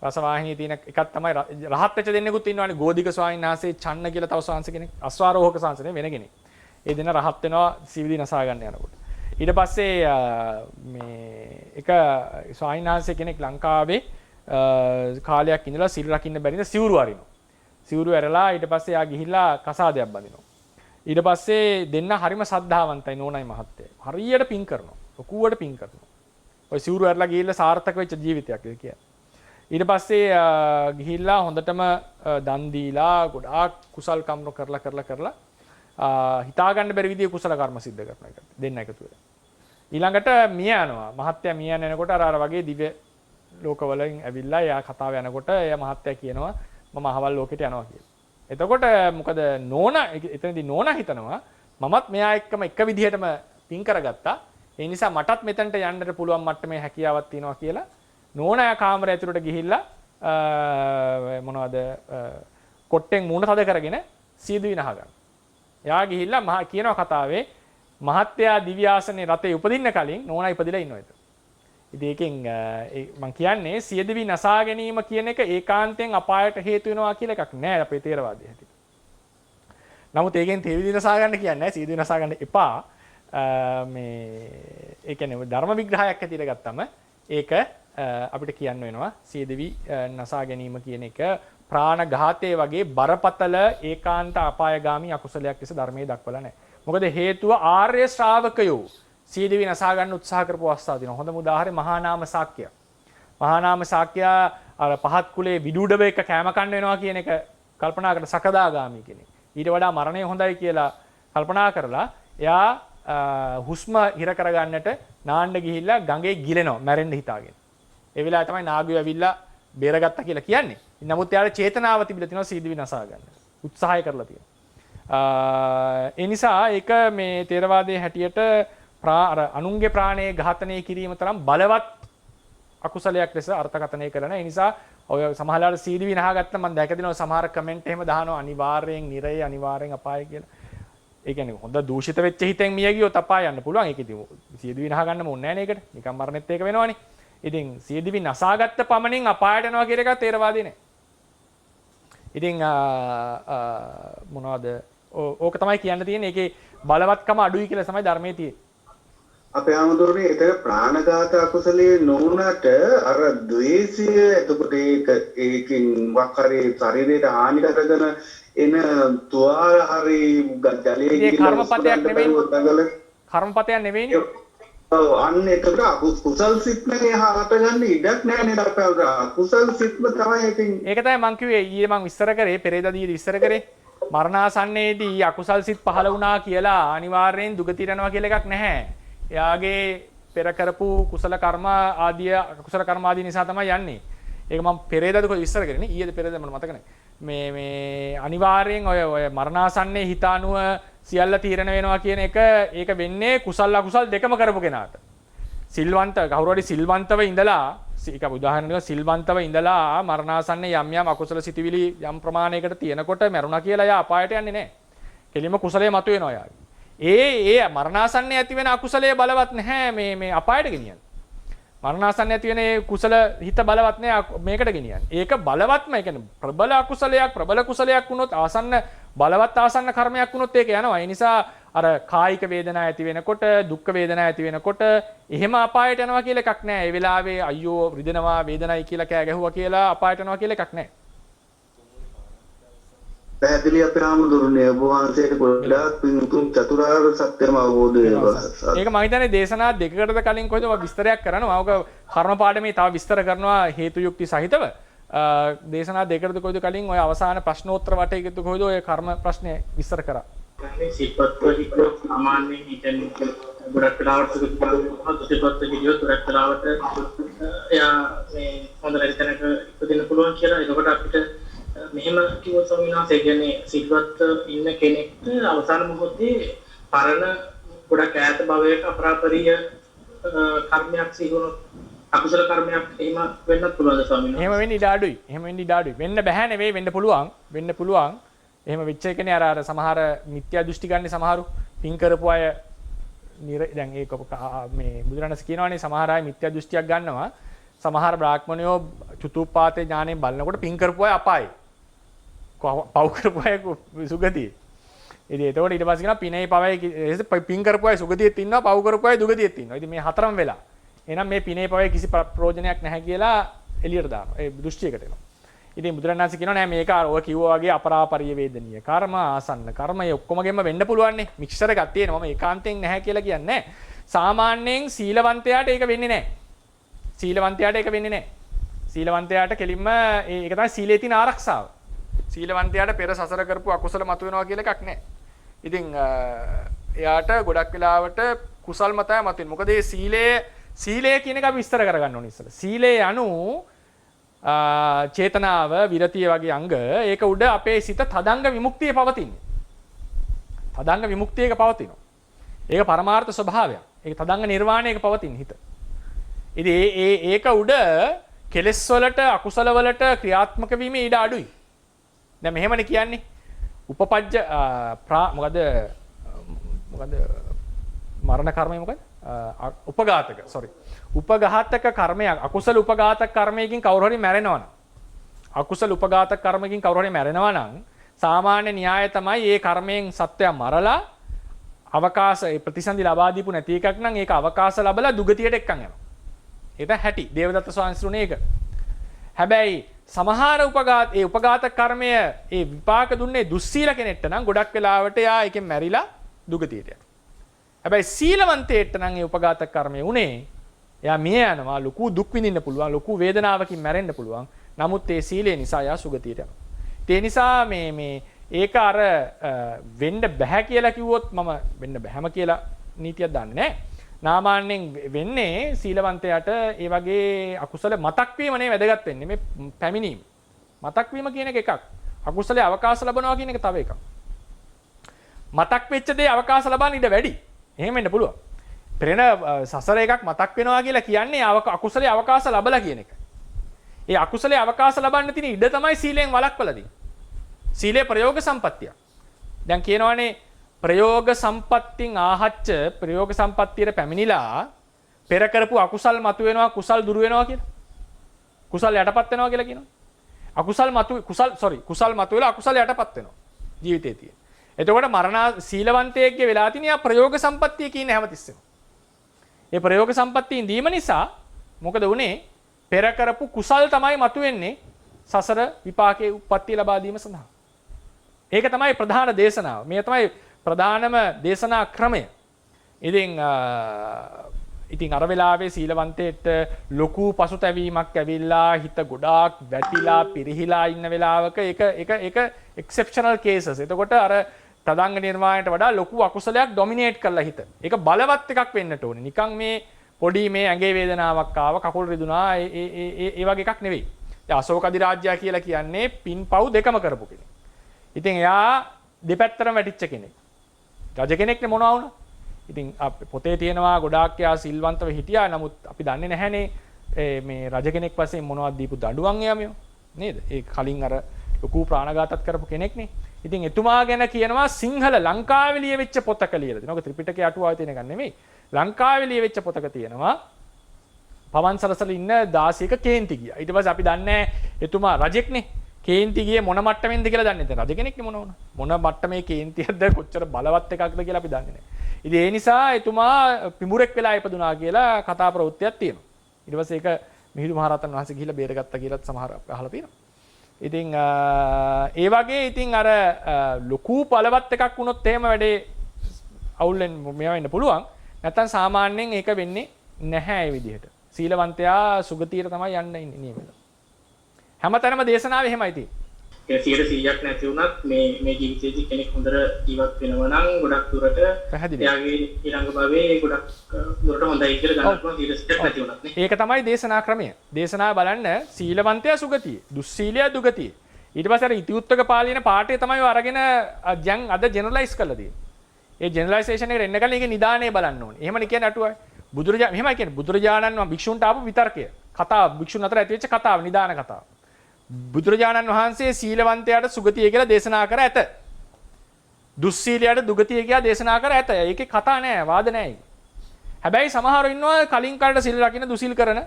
රසවාහිනියේ තියෙන එකක් තමයි රහත් වෙච්ච දෙන්නෙකුත් ඉන්නවනේ ගෝධික ස්වාමීන් වහන්සේ චන්න කියලා තව ස්වාංශ කෙනෙක්. අස්වාරෝහක ස්වාංශ නේ වෙන කෙනෙක්. ඒ දෙන රහත් වෙනවා සියදිවි නසා ගන්න යනකොට. ඊට පස්සේ මේ එක ස්වාමීන් වහන්සේ කෙනෙක් ලංකාවේ කාලයක් ඉඳලා සිල් රකින්න බැරිද සිවුරු අරිනවා. සිවුරු ඇරලා ඊට පස්සේ යා ගිහිල්ලා කසාදයක් බඳිනවා. ඊට පස්සේ දෙන්න හරිම සද්ධාවන්තයි නෝනයි මහත්තයයි. හරියට පින් කරනවා. ලොකුවට පින් කරනවා. ඔය සිවුරු ඇරලා ගිහිල්ලා සාර්ථක වෙච්ච ජීවිතයක් ඒක කියන්නේ. ඊට පස්සේ ගිහිල්ලා හොඳටම දන් දීලා ගොඩාක් කුසල් කර්ම කරලා හිතා ගන්න බැරි විදිහේ කුසල කර්ම සිද්ධ කරන එක දෙන්න එකතු වෙලා. ඊළඟට මිය යනවා. මහත්තයා මිය යනකොට අර වගේ දිව්‍ය ලෝකවලින් ඇවිල්ලා එයා කතාව යනකොට එයා මහත්තයා කියනවා මම අහවල් ලෝකෙට යනවා කියලා. එතකොට මොකද නෝනා එතනදී නෝනා හිතනවා මමත් මෙයා එක්කම එක විදිහටම පින් කරගත්තා. ඒ නිසා මටත් මෙතනට යන්නට පුළුවන් මට්ටමේ හැකියාවක් තියෙනවා කියලා නෝනා කාමරය ඇතුළට ගිහිල්ලා මොනවද කොට්ටෙන් මූණ තද කරගෙන සීදු විනහ ගන්න. එයා ගිහිල්ලා කියනවා කතාවේ මහත්තයා දිව්‍ය ආසනේ රතේ උපදින්න කලින් නෝනා ඉපදිලා ඉන්නවා ඒක. ඉතින් ඒකෙන් මම කියන්නේ සියදිවි නසා ගැනීම කියන එක ඒකාන්තයෙන් අපායට හේතු වෙනවා කියලා එකක් නෑ අපේ තේරවාදයේ හැටියට. නමුත් ඒකෙන් තේවිදි නසා ගන්න කියන්නේ නෑ සියදිවි නසා ගන්න එපා. මේ ඒ කියන්නේ ධර්ම විග්‍රහයක් ඇටියට ගත්තම ඒක අපිට කියන්න වෙනවා සියදිවි නසා ගැනීම කියන එක ප්‍රාණඝාතයේ වගේ බරපතල ඒකාන්ත අපායගාමී අකුසලයක් ලෙස ධර්මයේ දක්වලා නැහැ. මොකද හේතුව ආර්ය ශ්‍රාවකයෝ සියදිවි නසා ගන්න උත්සාහ කරපු අවස්ථාව තියෙනවා. හොඳම උදාහරණය මහා නාම ශාක්‍ය. මහා නාම ශාක්‍ය අර පහත් කුලේ විදුඩබ එක කැම කන්න වෙනවා කියන එක කල්පනා කරලා සකදාගාමී කෙනෙක්. ඊට වඩා මරණය හොඳයි කියලා කල්පනා කරලා එයා හුස්ම හිර කරගන්නට නාන්න ගිහිල්ලා ගඟේ ගිලෙනවා මැරෙන්න හිතාගෙන. ඒ වෙලාවේ තමයි නාගයෝ ඇවිල්ලා බේරගත්තා කියලා කියන්නේ. නමුත් එයාට චේතනාව තිබිලා තියෙනවා සියදිවි නසා ගන්න. උත්සාහය කරලා තියෙනවා. ඒ නිසා ඒක මේ තේරවාදයේ හැටියට අර අනුන්ගේ ප්‍රාණයේ ඝාතනය කිරීම තරම් බලවත් අකුසලයක් ලෙස අර්ථකථනය කරන. ඒ නිසා ඔය සමහරවල් සියදිවි නහගත්ත මම දැක දිනවා සමහර කමෙන්ට් එහෙම දානවා අනිවාර්යෙන් නිරය අනිවාර්යෙන් අපාය කියලා. ඒ කියන්නේ හොඳ දූෂිත වෙච්ච හිතෙන් මිය ගියොත් අපාය යන්න පුළුවන්. ඒක ඉතින් සියදිවි නහ ගන්නම ඕනේ නැහැ නේ ඒකට. නිකන් මරණෙත් ඒක වෙනවනේ. ඉතින් සියදිවි නසාගත්ත පමණින් අපායට යනවා කියන එක තේරවාදී නෑ. ඉතින් මොනවද ඕක තමයි කියන්න තියෙන්නේ. ඒකේ බලවත්කම අඩුයි කියලා තමයි ධර්මයේ තියෙන්නේ. අපේ ආමතුරුනේ ඒතර ප්‍රාණඝාත අකුසලයේ නොවුනට අර ද්වේෂය එතකොට ඒකින් වක්කරේ ශරීරයට හානි කරගෙන එන තුවාල හරි ජලයේ කර්මපතයක් නෙවෙයි. කර්මපතයක් නෙවෙයිනේ. ඔව් අන්න එතකොට කුසල් සිත්නේ හාට ගන්න ඉඩක් නැහැ නේද අපේ කුසල් සිත්ම තමයි ඒකෙන්. ඒක තමයි මං කිව්වේ ඊයේ මං විස්තර කරේ පෙරේදාදී විස්තර කරේ මරණාසන්නයේදී අකුසල් සිත් පහළ වුණා කියලා අනිවාර්යෙන් දුගතියට යනවා කියලා එකක් නැහැ. එයාගේ පෙර කරපු කුසල කර්ම ආදී අකුසල කර්ම ආදී නිසා තමයි යන්නේ. ඒක මම පෙරේදාද කොහොම විස්තර කරේ නේ ඊයේද පෙරේද මට මතක නැහැ. මේ අනිවාර්යෙන් ඔය මරණාසන්නයේ හිතානුව සියල්ල තීරණ වෙනවා කියන එක ඒක වෙන්නේ කුසල අකුසල් දෙකම කරපු කෙනාට. සිල්වන්ත කවුරු හරි සිල්වන්තව ඉඳලා ඒක උදාහරණයක් සිල්වන්තව ඉඳලා මරණාසන්නයේ යම් යම් අකුසල සිටිවිලි යම් ප්‍රමාණයකට තියෙනකොට මරුණා කියලා එයා අපායට යන්නේ නැහැ. කෙලිම කුසලයේ මතුවෙනවා යාගේ. ඒ මරණාසන්නයේ ඇති වෙන අකුසලයේ බලවත් නැහැ මේ අපායට ගෙනියන්නේ. මරණාසන්නයේ ඇති වෙන ඒ කුසල හිත බලවත් නැහැ මේකට ගෙනියන්නේ. ඒක බලවත්ම ඒ කියන්නේ ප්‍රබල අකුසලයක් ප්‍රබල කුසලයක් වුණොත් ආසන්න බලවත් ආසන්න කර්මයක් වුණොත් ඒක යනවා. ඒ නිසා අර කායික වේදනා ඇති වෙනකොට දුක්ඛ වේදනා ඇති වෙනකොට එහෙම අපායට යනවා කියලා එකක් නැහැ. ඒ වෙලාවේ අයියෝ රිදෙනවා වේදනයි කියලා කෑ ගැහුවා කියලා අපායට යනවා කියලා එකක් නැහැ. පැහැදිලි අපේ ආමඳුරුනේ ඔබ වහන්සේට ගොඩාක් පින්තුම් චතුරාර්ය සත්‍යම අවබෝධ වේවා. ඒක මම හිතන්නේ දේශනා දෙකකටද කලින් කොහෙද ඔබ විස්තරයක් කරනවා. ඔක කර්ම පාඩමේ තව විස්තර කරනවා හේතු යුක්ති සහිතව. දේශනා දෙකකටද කොහෙද කලින් ඔය අවසාන ප්‍රශ්නෝත්තර වටේකද කොහෙද ඔය කර්ම ප්‍රශ්නේ විස්තර කරා. සිප්පත් වලින් සාමාන්‍යයෙන් හිතන්නේ ගොඩක් වෙලාවට සිප්පත් වලින් ගොඩක් වෙලාවට එයා මේ හොඳ නැති තැනක ඉපදින්න පුළුවන් කියලා. ඒකට අපිට මෙහෙම කිව්වොත් ස්වාමීන් වහන්සේ කියන්නේ සිල්වත් ඉන්න කෙනෙක්ට අවසාන මොහොතේ පරණ ගොඩක් ඈත භවයක අපරාපරිය කර්මයක් සිහුණු අකුසල කර්මයක් එහෙම වෙන්නත් පුළුවන්ද ස්වාමීන් වහන්සේ? එහෙම වෙන්න ඉඩ අඩුයි. එහෙම වෙන්න ඉඩ අඩුයි. වෙන්න බෑ නෙවෙයි වෙන්න පුළුවන්. වෙන්න පුළුවන්. එහෙම වෙච්ච එකනේ අර සමහර මිත්‍යා දෘෂ්ටි ගන්න සමහරු පින් කරපු අය දැන් ඒක මේ බුදුරණස් කියනවානේ සමහර අය මිත්‍යා දෘෂ්ටියක් ගන්නවා. සමහර බ්‍රාහ්මණයෝ චතුප්පාතේ ඥාණයෙන් බලනකොට පින් කරපු අය අපායි. පව් කරපු අය සුගතියේ. ඉතින් එතකොට ඊට පස්සේ කියනවා පිනේ පවයි පින් කරපු අය සුගතියෙත් ඉන්නවා පව් කරපු අය දුගතියෙත් ඉන්නවා. ඉතින් මේ හතරම වෙලා. එහෙනම් මේ පිනේ පවයි කිසි ප්‍රයෝජනයක් නැහැ කියලා එළියට දානවා. ඒ දෘෂ්ටියකට එනවා. ඉතින් බුදුරණාහි කියනවා නෑ මේක ඔය කිව්වා වගේ අපරාපරිය වේදනීය කර්ම ආසන්න කර්ම ඒ ඔක්කොමගෙම වෙන්න පුළුවන් නේ. මික්සර් එකක් තියෙනවා. මම ඒකාන්තයෙන් නැහැ කියලා කියන්නේ නෑ. සාමාන්‍යයෙන් සීලවන්තයාට ඒක වෙන්නේ නෑ. සීලවන්තයාට ඒක වෙන්නේ නැහැ. සීලවන්තයාට කෙලින්ම ඒක තමයි සීලේ තියෙන ආරක්ෂාව. සීලවන්තයාට පෙර සසර කරපු අකුසල මතුවෙනවා කියලා එකක් නැහැ. ඉතින් එයාට ගොඩක් වෙලාවට කුසල් මතය මතුවෙන. මොකද මේ සීලය කියන එක අපි විස්තර කරගන්න ඕනේ ඉස්සෙල්ලා. සීලේ අනු චේතනාව, විරතිය වගේ අංග ඒක උඩ අපේ සිත තදංග විමුක්තිය පවතින්නේ. තදංග විමුක්තියක පවතිනවා. ඒක පරමාර්ථ ස්වභාවයක්. ඒක තදංග නිර්වාණයක පවතින හිත. ඉතින් ඒක උඩ කෙලෙස් වලට අකුසල වලට ක්‍රියාත්මක වීම ඊට අඩුයි. දැන් මෙහෙමනේ කියන්නේ. උපපජ්ජ මොකද මරණ කර්මය මොකද? උපඝාතක උපඝාතක කර්මයක් අකුසල උපඝාතක කර්මයකින් කවුරු හරි මැරෙනවා නම් අකුසල උපඝාතක කර්මයකින් කවුරු හරි මැරෙනවා නම් සාමාන්‍ය න්‍යාය තමයි මේ කර්මයෙන් සත්වයා මරලා අවකාශ ප්‍රතිසන්දි ලබා දීපු නැති එකක් නම් ඒක අවකාශ ලැබලා දුගතියට එක්කන් යනවා. ඒක හැටි දේවදත්ත ස්වාමීන් ඒක. හැබැයි සමහර උපඝාතක කර්මය ඒ විපාක දුන්නේ දුස්සීල කෙනෙක්ට නම් ගොඩක් වෙලාවට එයා එකෙන් මැරිලා දුගතියට යනවා. හැබැයි සීලවන්තයෙක්ට නම් ඒ උපඝාතක කර්මය උනේ එයා මිය යනවා ලොකු දුක් විඳින්න පුළුවන් ලොකු වේදනාවකින් මැරෙන්න පුළුවන්. නමුත් ඒ සීලය නිසා එයා සුගතියට යනවා. ඒ නිසා මේ ඒක අර වෙන්න බෑ කියලා කිව්වොත් මම වෙන්න බෑම කියලා නීතියක් දාන්නේ නැහැ. නාමාන්‍යයෙන් වෙන්නේ සීලවන්තයාට ඒ වගේ අකුසල මතක් වීම නේ වැදගත් වෙන්නේ මේ පැමිණීම. මතක් වීම කියන එක එකක්. අකුසලයේ අවකාශ ලබනවා කියන එක තව එකක්. මතක් වෙච්ච දේ අවකාශ ලබන්න ඉඩ වැඩි. එහෙම වෙන්න පුළුවන්. පෙරෙන සසර එකක් මතක් වෙනවා කියලා කියන්නේ අකුසලයේ අවකාශ ලබලා කියන එක. ඒ අකුසලයේ අවකාශ ලබන්න තියෙන ඉඩ තමයි සීලෙන් වළක්වලා දෙන්නේ. සීලේ ප්‍රයෝග සම්පත්තිය. දැන් කියනවානේ ප්‍රයෝග සම්පත්තින් ආහච්ච ප්‍රයෝග සම්පත්තියට පැමිණිලා පෙර කරපු අකුසල් මතුවෙනවා කුසල් දුරු වෙනවා කියලා. කුසල් යටපත් වෙනවා කියලා කියනවා. කුසල් මතුවෙලා අකුසල් යටපත් වෙනවා ජීවිතේ තියෙන. එතකොට මරණ සීලවන්තයෙක්ගේ වෙලා තියෙන ප්‍රයෝග සම්පත්තිය කියන හැමතිස්සෙම. ඒ ප්‍රයෝග සම්පත්තියෙන් දීම නිසා මොකද වුනේ? පෙර කරපු කුසල් තමයි මතුවෙන්නේ සසර විපාකයේ උප්පත්තිය ලබා දීම සඳහා. ඒක තමයි ප්‍රධාන දේශනාව. මේ තමයි ප්‍රධානම දේශනා ක්‍රමය. ඉතින් අර වෙලාවේ සීලවන්තයෙක්ට ලොකු පසුතැවීමක් ඇවිල්ලා හිත ගොඩාක් වැටිලා පිරිහිලා ඉන්න වෙලාවක ඒක එක්සෙප්ෂනල් කේසස්. එතකොට අර තදංග නිර්මාණයට වඩා ලොකු අකුසලයක් ඩොමිනේට් කරලා හිත. ඒක බලවත් එකක් වෙන්නට ඕනේ. නිකන් මේ පොඩි මේ ඇඟේ වේදනාවක් ආව කකුල් රිදුනා ඒ වගේ එකක් නෙවෙයි. දැන් අශෝක අධිරාජ්‍යය කියලා කියන්නේ පින්පව් දෙකම කරපු කෙනෙක්. ඉතින් එයා දෙපැත්තටම වැටිච්ච කෙනෙක්. රජ කෙනෙක්නේ මොනවා වුණා. ඉතින් පොතේ තියෙනවා ගොඩාක් යා සිල්වන්තව හිටියා. නමුත් අපි දන්නේ නැහැනේ මේ රජ කෙනෙක් වශයෙන් මොනවද දීපු දඬුවම් එයාමියෝ නේද? ඒ කලින් අර ලොකු ප්‍රාණඝාතත් කරපු කෙනෙක්නේ. ඉතින් එතුමා ගැන කියනවා සිංහල ලංකාවේ ලියවිච්ච පොතක ලියලා තියෙනවා. ඔක ත්‍රිපිටකයේ අටුවාවේ තියෙන එක නෙමෙයි. ලංකාවේ ලියවිච්ච පොතක තියෙනවා පවන් සරසල ඉන්න 16ක කේන්ති ගියා. ඊට පස්සේ අපි දන්නේ එතුමා රජෙක්නේ. කේන්ති ගියේ මොන මට්ටමෙන්ද කියලා දන්නේ නැහැ. රජ කෙනෙක්නේ මොන මට්ටමේ කේන්තියක්ද කොච්චර බලවත් එකක්ද කියලා අපි දන්නේ නැහැ. ඉතින් ඒ නිසා එතුමා පිඹුරෙක් වෙලා ඉපදුනා කියලා කතා ප්‍රවෘත්තියක් තියෙනවා. ඊට පස්සේ ඒක මිහිඳු මහරහතන් වහන්සේ ගිහිල්ලා බේරගත්තා කියලාත් සමහර අහලා තියෙනවා. ඉතින් ඒ වගේ ඉතින් අර ලොකු බලවත් එකක් වුණොත් එහෙම වැඩේ අවුල්ෙන් මේවා වෙන්න පුළුවන්. නැත්තම් සාමාන්‍යයෙන් ඒක වෙන්නේ නැහැ ඒ විදිහට. සීලවන්තයා සුගතියට තමයි යන්න ඉන්නේ නියමද. හැමතැනම දේශනාවේ එහෙමයි තියෙන්නේ. ඒ 100ක් නැති වුණත් මේ ජීවිතයේදී කෙනෙක් හොඳට ජීවත් වෙනවා නම් ගොඩක් දුරට එයාගේ ඊළඟ භවයේ ගොඩක් දුරට හොඳයි කියලා ගන්න පුළුවන් 100ක් නැති වුණත් නේ. ඒක තමයි දේශනා ක්‍රමය. දේශනාව බලන්න සීලවන්තයා සුගතිය, දුස්සීලයා දුගතිය. ඊට පස්සේ අර ඉතිඋත්තක පාළියන පාඩේ තමයි ඔය අරගෙන දැන් අද ජෙනරලයිස් කරලා තියෙන්නේ. ඒ ජෙනරලයිසේෂන් එකට එන්න කලින් ඒක නිදානේ බලන්න ඕනේ. එහෙමනේ කියන්නේ අටුවයි. මෙහෙමයි කියන්නේ බුදුරජාණන් වහන්සේ භික්ෂුන්ට ආපු විතර්කය. කතාව භික්ෂුන් අතර ඇති වෙච්ච කතාව නිදාන කතාව. බුදුරජාණන් වහන්සේ සීලවන්තයාට සුගතිය කියලා දේශනා කර ඇත. දුස්සීලයට දුගතිය කියලා දේශනා කර ඇත. ඒකේ කතා නෑ, වාද නෑ. හැබැයි සමහරව ඉන්නවා කලින් කාලේ සිල් රකින්න දුසිල් කරන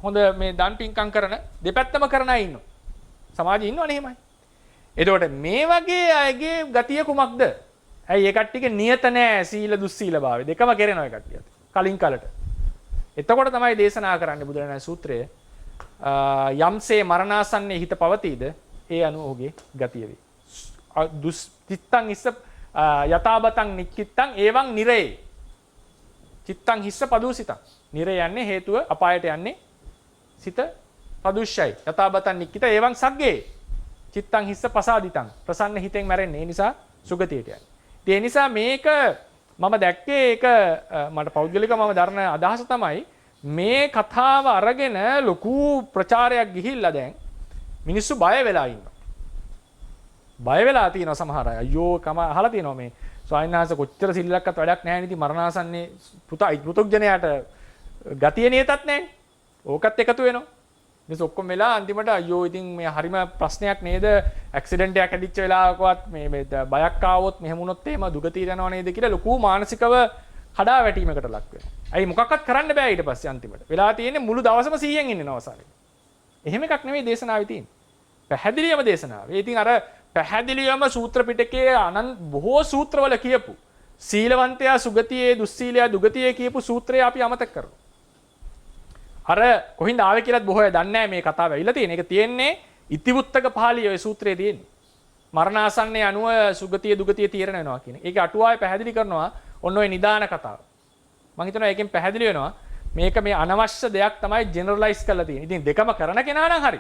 හොඳ මේ දන් පින්කම් කරන දෙපැත්තම කරන අය ඉන්නවා. සමාජයේ ඉන්නවනේ එහෙමයි. එතකොට මේ වගේ අයගේ ගතිය කුමක්ද? ඇයි ඒ කට්ටියගේ නියත නෑ සීල දුස්සීල භාවය. දෙකම කෙරෙනවා ඒ කට්ටියත්. කලින් කාලට. එතකොට තමයි දේශනා කරන්නේ බුදුරජාණන් සූත්‍රයේ යම්සේ මරණාසන්නයේ හිත පවතීද ඒ අනුව ඔහුගේ ගතිය වේ. චිත්තං හිස්ස යතාබතං නික්කිත්තං එවං නිරේ. චිත්තං හිස්ස පදුසිතං. නිරේ යන්නේ හේතුව අපායට යන්නේ සිත පදුෂ්‍යයි. යතාබතං නික්කිත එවං සග්ගේ. චිත්තං හිස්ස පසාදිතං. ප්‍රසන්න හිතෙන් මැරෙන්නේ. ඒ නිසා සුගතියට යන්නේ. ඒ නිසා මේක මම දැක්කේ ඒක මට පෞද්ගලිකව මම දරන අදහස තමයි මේ කතාව අරගෙන ලොකු ප්‍රචාරයක් ගිහිල්ලා දැන් මිනිස්සු බය වෙලා ඉන්නවා. බය වෙලා තියෙනවා සමහර අය. අයියෝ කම අහලා තියෙනවා මේ ස්වාමීන් වහන්සේ කොච්චර සිල්ලක්වත් වැඩක් නැහැ නේද මරණාසන්නේ පෘතුග්ජනයාට ගතිය නියතත් නැහැ. ඕකත් එකතු වෙනවා. මිනිස්සු ඔක්කොම වෙලා අන්තිමට අයියෝ ඉතින් මේ හරිම ප්‍රශ්නයක් නේද ඇක්සිඩන්ට් එකක් ඇදිච්ච වෙලාවකවත් මේ බයක් ආවොත් මෙහෙම වුණොත් එහෙම දුගතියට යනවා නේද කියලා ලොකු මානසිකව කඩා වැටීමකට ලක් වෙනවා. ඇයි මොකක්වත් කරන්න බෑ ඊට පස්සේ අන්තිමට. වෙලා තියෙන්නේ මුළු දවසම 100න් ඉන්නේ අවසානයේ. එහෙම එකක් නෙවෙයි දේශනාවේ තියෙන්නේ. පැහැදිලියම දේශනාව. ඒ ඉතින් අර පැහැදිලියම සූත්‍ර පිටකයේ බොහෝ සූත්‍රවල කියපු සීලවන්තයා සුගතියේ දුස්සීලයා දුගතියේ කියපු සූත්‍රය අපි අමතක කරනවා. අර කොහින්ද ආවේ කියලාත් බොහෝ අය දන්නේ නැහැ මේ කතාව ඇවිල්ලා තියෙන. ඒක තියෙන්නේ ඉතිවුත්තක පාළියේ ඔය සූත්‍රයේ තියෙන්නේ. මරණාසන්නයේ අනුව සුගතිය දුගතිය තීරණය වෙනවා කියන. ඒක අටුවාවේ පැහැදිලි කරනවා ඔන්න ඔය නිදාන කතාව. මම හිතනවා ඒකෙන් පැහැදිලි වෙනවා මේක මේ අනවශ්‍ය දෙයක් තමයි ජෙනරලයිස් කරලා තියෙන්නේ. ඉතින් දෙකම කරන කෙනා නම් හරි.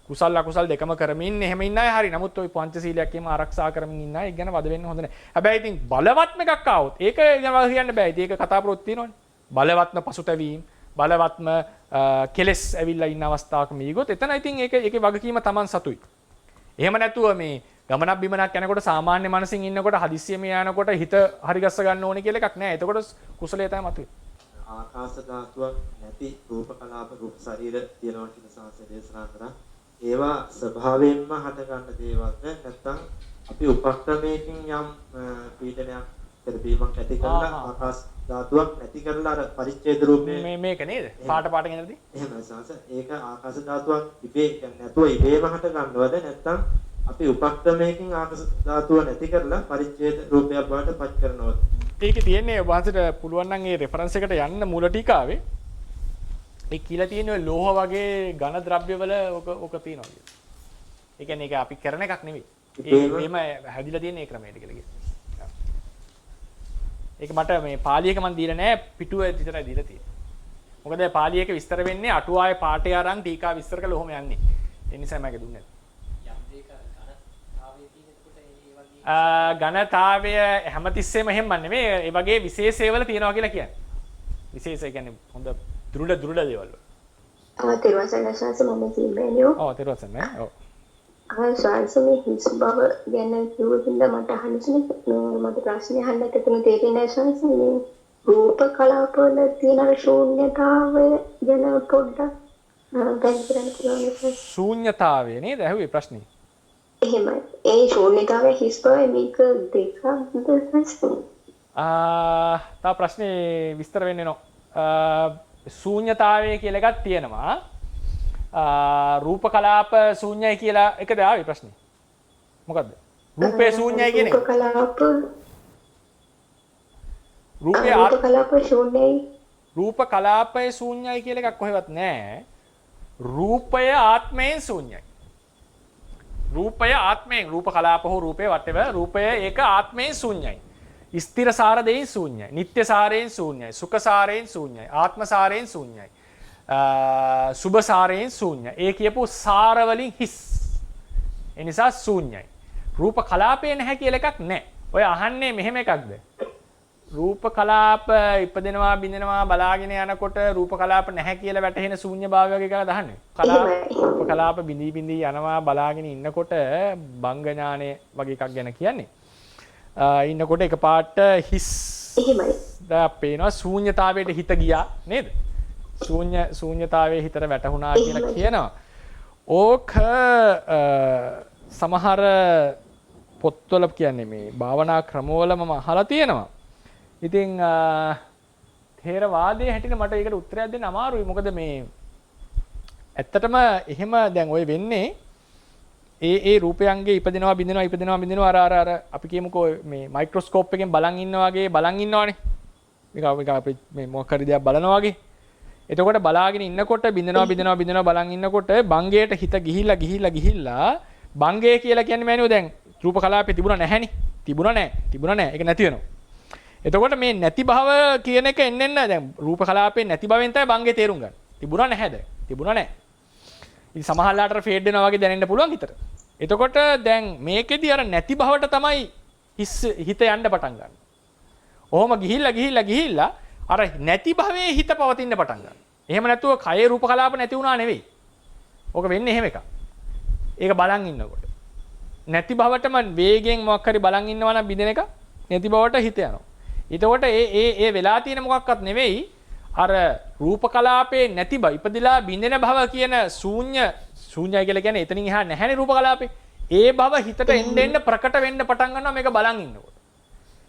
කුසල් අකුසල් දෙකම කරමින් එහෙම ඉන්න අය හරි. නමුත් ওই පංචශීලයක් එහෙම ආරක්ෂා කරමින් ඉන්න අය ඒක ගැන වද වෙන්න හොඳ නැහැ. හැබැයි ඉතින් බලවත්ම එකක් ආවොත් ඒක ගැන කියන්න බෑ. ඉතින් ඒක කතා ප්‍රොත් තියෙනවනේ. බලවත්ම පසුතැවීම, බලවත්ම කෙලස් ඇවිල්ලා ඉන්න අවස්ථාවක මීගොත් එතන ඉතින් ඒකේ වගකීම Taman සතුයි. එහෙම නැතුව මේ ගමනක් බිමනක් යනකොට සාමාන්‍ය මනසින් ඉන්නකොට හදිස්සියෙම යනකොට හිත හරි ගස්ස ගන්න ඕනේ කියලා එකක් නැහැ. එතකොට කුසලයේ තමයි මතුවේ. ආකාශ ධාතුවක් නැති රූප කලාප රූප ශරීර තියෙනවා කියන සංසය දේශනා කරා. ඒවා ස්වභාවයෙන්ම හට ගන්න දේවල්ද නැත්නම් අපි උපක්‍රමයකින් යම් පීඩනයක් කරපීමක් ඇති කරලා ආකාශ ධාතුවක් නැති කරලා අර පරිච්ඡේද රූපේ මේක නේද? පාට ගෙනදී. එහෙමයි සංසය. ඒක ආකාශ ධාතුවක් ඉබේ කියන්නේ නැතුව ඉබේම හට ගන්නවද නැත්නම් අපි උපක්‍රමයකින් ආකාශ ධාතුව නැති කරලා පරිච්ඡේද රූපයක් බවට පත් කරනවද? ඒකේ තියෙන්නේ වහන්සේට පුළුවන් නම් ඒ රෙෆරන්ස් එකට යන්න මූල ටීකාවේ ඒ කියලා තියෙන ඔය ලෝහ වගේ ඝන ද්‍රව්‍යවල ඔක තියෙනවා කියලා. ඒ කියන්නේ ඒක අපි කරන එකක් නෙවෙයි. ඒකම හැදිලා තියෙන ඒ ක්‍රමයට කියලා කියනවා. ඒක මට මේ පාළියක මම දීලා නැහැ පිටුවේ විතරයි දීලා තියෙන්නේ. මොකද පාළියක විස්තර වෙන්නේ අටුවාවේ පාඨය අරන් ටීකා විස්තර කළ ඔහොම යන්නේ. ඒ නිසා මම ඒක දුන්නේ ඝනතාවය හැමතිස්සෙම එහෙම නෙමෙයි. ඒ වගේ විශේෂ ඒවල තියනවා කියලා කියන්නේ. විශේෂ ඒ කියන්නේ හොඳ දෘඩ දේවල්. තිරුවසනසස මම කියන්නේයෝ. ඔව් තිරුවසන නේ. ඔව්. ස්වාමීන් හිස් බව ගැන කිව්වොතින්ද මට අහන්නේ මට ප්‍රශ්නේ අහන්න තිබුණ තේරෙන්නේ ස්වාමීන් රූප කලාපවල තියෙන ශූන්‍යතාවය ගැන පොඩ්ඩක් පැහැදිලි කරන්න. ශූන්‍යතාවය නේද ඇහුවේ ප්‍රශ්නේ? එහෙමයි. ඒ ශූන්‍යතාවය හිස් බව මේක දෙකක්ද? තා ප්‍රශ්නේ විස්තර වෙන්නේ නෝ. ශූන්‍යතාවය කියලා එකක් තියෙනවා. රූප කලාප ශූන්‍යයි කියලා එකද ආවේ ප්‍රශ්නේ? මොකද්ද? රූපේ ශූන්‍යයි කියන එක. රූප කලාප රූපේ කලාප ශූන්‍යයි. රූප කලාපයේ ශූන්‍යයි කියලා එකක් කොහෙවත් නැහැ. රූපය ආත්මයෙන් ශූන්‍යයි. රූපය ආත්මයෙන් රූප කලාප හෝ රූපේ whatever රූපය ඒක ආත්මයෙන් ශූන්‍යයි. ස්ථිර සාර දෙයින් ශූන්‍යයි. නිට්ටය සාරයෙන් ශූන්‍යයි. සුඛ සාරයෙන් ශූන්‍යයි. ආත්ම සාරයෙන් ශූන්‍යයි. සුභ සාරයෙන් ශූන්‍යයි. ඒ කියපු සාර වලින් හිස්. ඒ නිසා ශූන්‍යයි. රූප කලාපේ නැහැ කියලා එකක් නැහැ. ඔය අහන්නේ මෙහෙම එකක්ද? රූප කලාප ඉපදෙනවා බින්දෙනවා බලාගෙන යනකොට රූප කලාප නැහැ කියලා වැටහෙන ශූන්‍ය භාවය වගේ එකක් දහන්නේ. රූප කලාප බිඳී බිඳී යනවා බලාගෙන ඉන්නකොට බංග ඥානය වගේ එකක් ගැන කියන්නේ. ඉන්නකොට එකපාරට හිස් පේනවා ශූන්‍යතාවයට හිත ගියා නේද? ශූන්‍යතාවයේ හිතට වැටුණා කියලා කියනවා. ඕක සමහර පොත්වල කියන්නේ මේ භාවනා ක්‍රමවල මම අහලා තියෙනවා. ඉතින් ථේරවාදයේ හැටියට මට ඒකට උත්තරයක් දෙන්න අමාරුයි. මොකද මේ ඇත්තටම එහෙම දැන් ඔය වෙන්නේ ඒ රූපයන්ගේ ඉපදෙනවා බින්දෙනවා අර අපි කියමුකෝ මේ මයික්‍රොස්කෝප් එකෙන් බලන් ඉන්නා වගේ බලන් ඉන්නවනේ. මේක අපි මේ මොකක් හරි දෙයක් බලනවා වගේ. එතකොට බලාගෙන ඉන්නකොට බින්දෙනවා බලන් ඉන්නකොට බංගයට හිත ගිහිල්ලා බංගය කියලා කියන්නේ මෑනියෝ දැන් රූප කලාපේ තිබුණා නැහැනේ. තිබුණා නැහැ. ඒක නැති වෙනවා. එතකොට මේ නැති භව කියන එක එන්න දැන් රූප කලාපේ නැති භවෙන් තමයි බංගේ තේරුම් ගන්න. තිබුණා නැහැ දැන්. තිබුණා නැහැ. ඉතින් සමහරලාට ෆේඩ් වෙනවා වගේ දැනෙන්න පුළුවන් හිතට. එතකොට දැන් මේකෙදි අර නැති භවට තමයි හිත යන්න පටන් ගන්න. ඔහොම ගිහිල්ලා අර නැති භවයේ හිත පවතින්න පටන් ගන්න. එහෙම නැතුව කයේ රූප කලාප නැති වුණා නෙවෙයි. ඕක වෙන්නේ එහෙම එකක්. ඒක බලන් ඉන්නකොට. නැති භවටම වේගෙන් මොකක් හරි බලන් ඉන්නවා නම් බිඳෙන එක නැති භවට හිත යනවා. එතකොට ඒ වෙලා තියෙන මොකක්වත් නෙවෙයි අර රූප කලාපේ නැති බව ඉපදිලා බිඳෙන භව කියන ශූන්‍යයි කියලා කියන්නේ එතනින් එහා නැහැනේ රූප කලාපේ. ඒ භව හිතට එන්න ප්‍රකට වෙන්න පටන් ගන්නවා මේක බලන් ඉන්නකොට.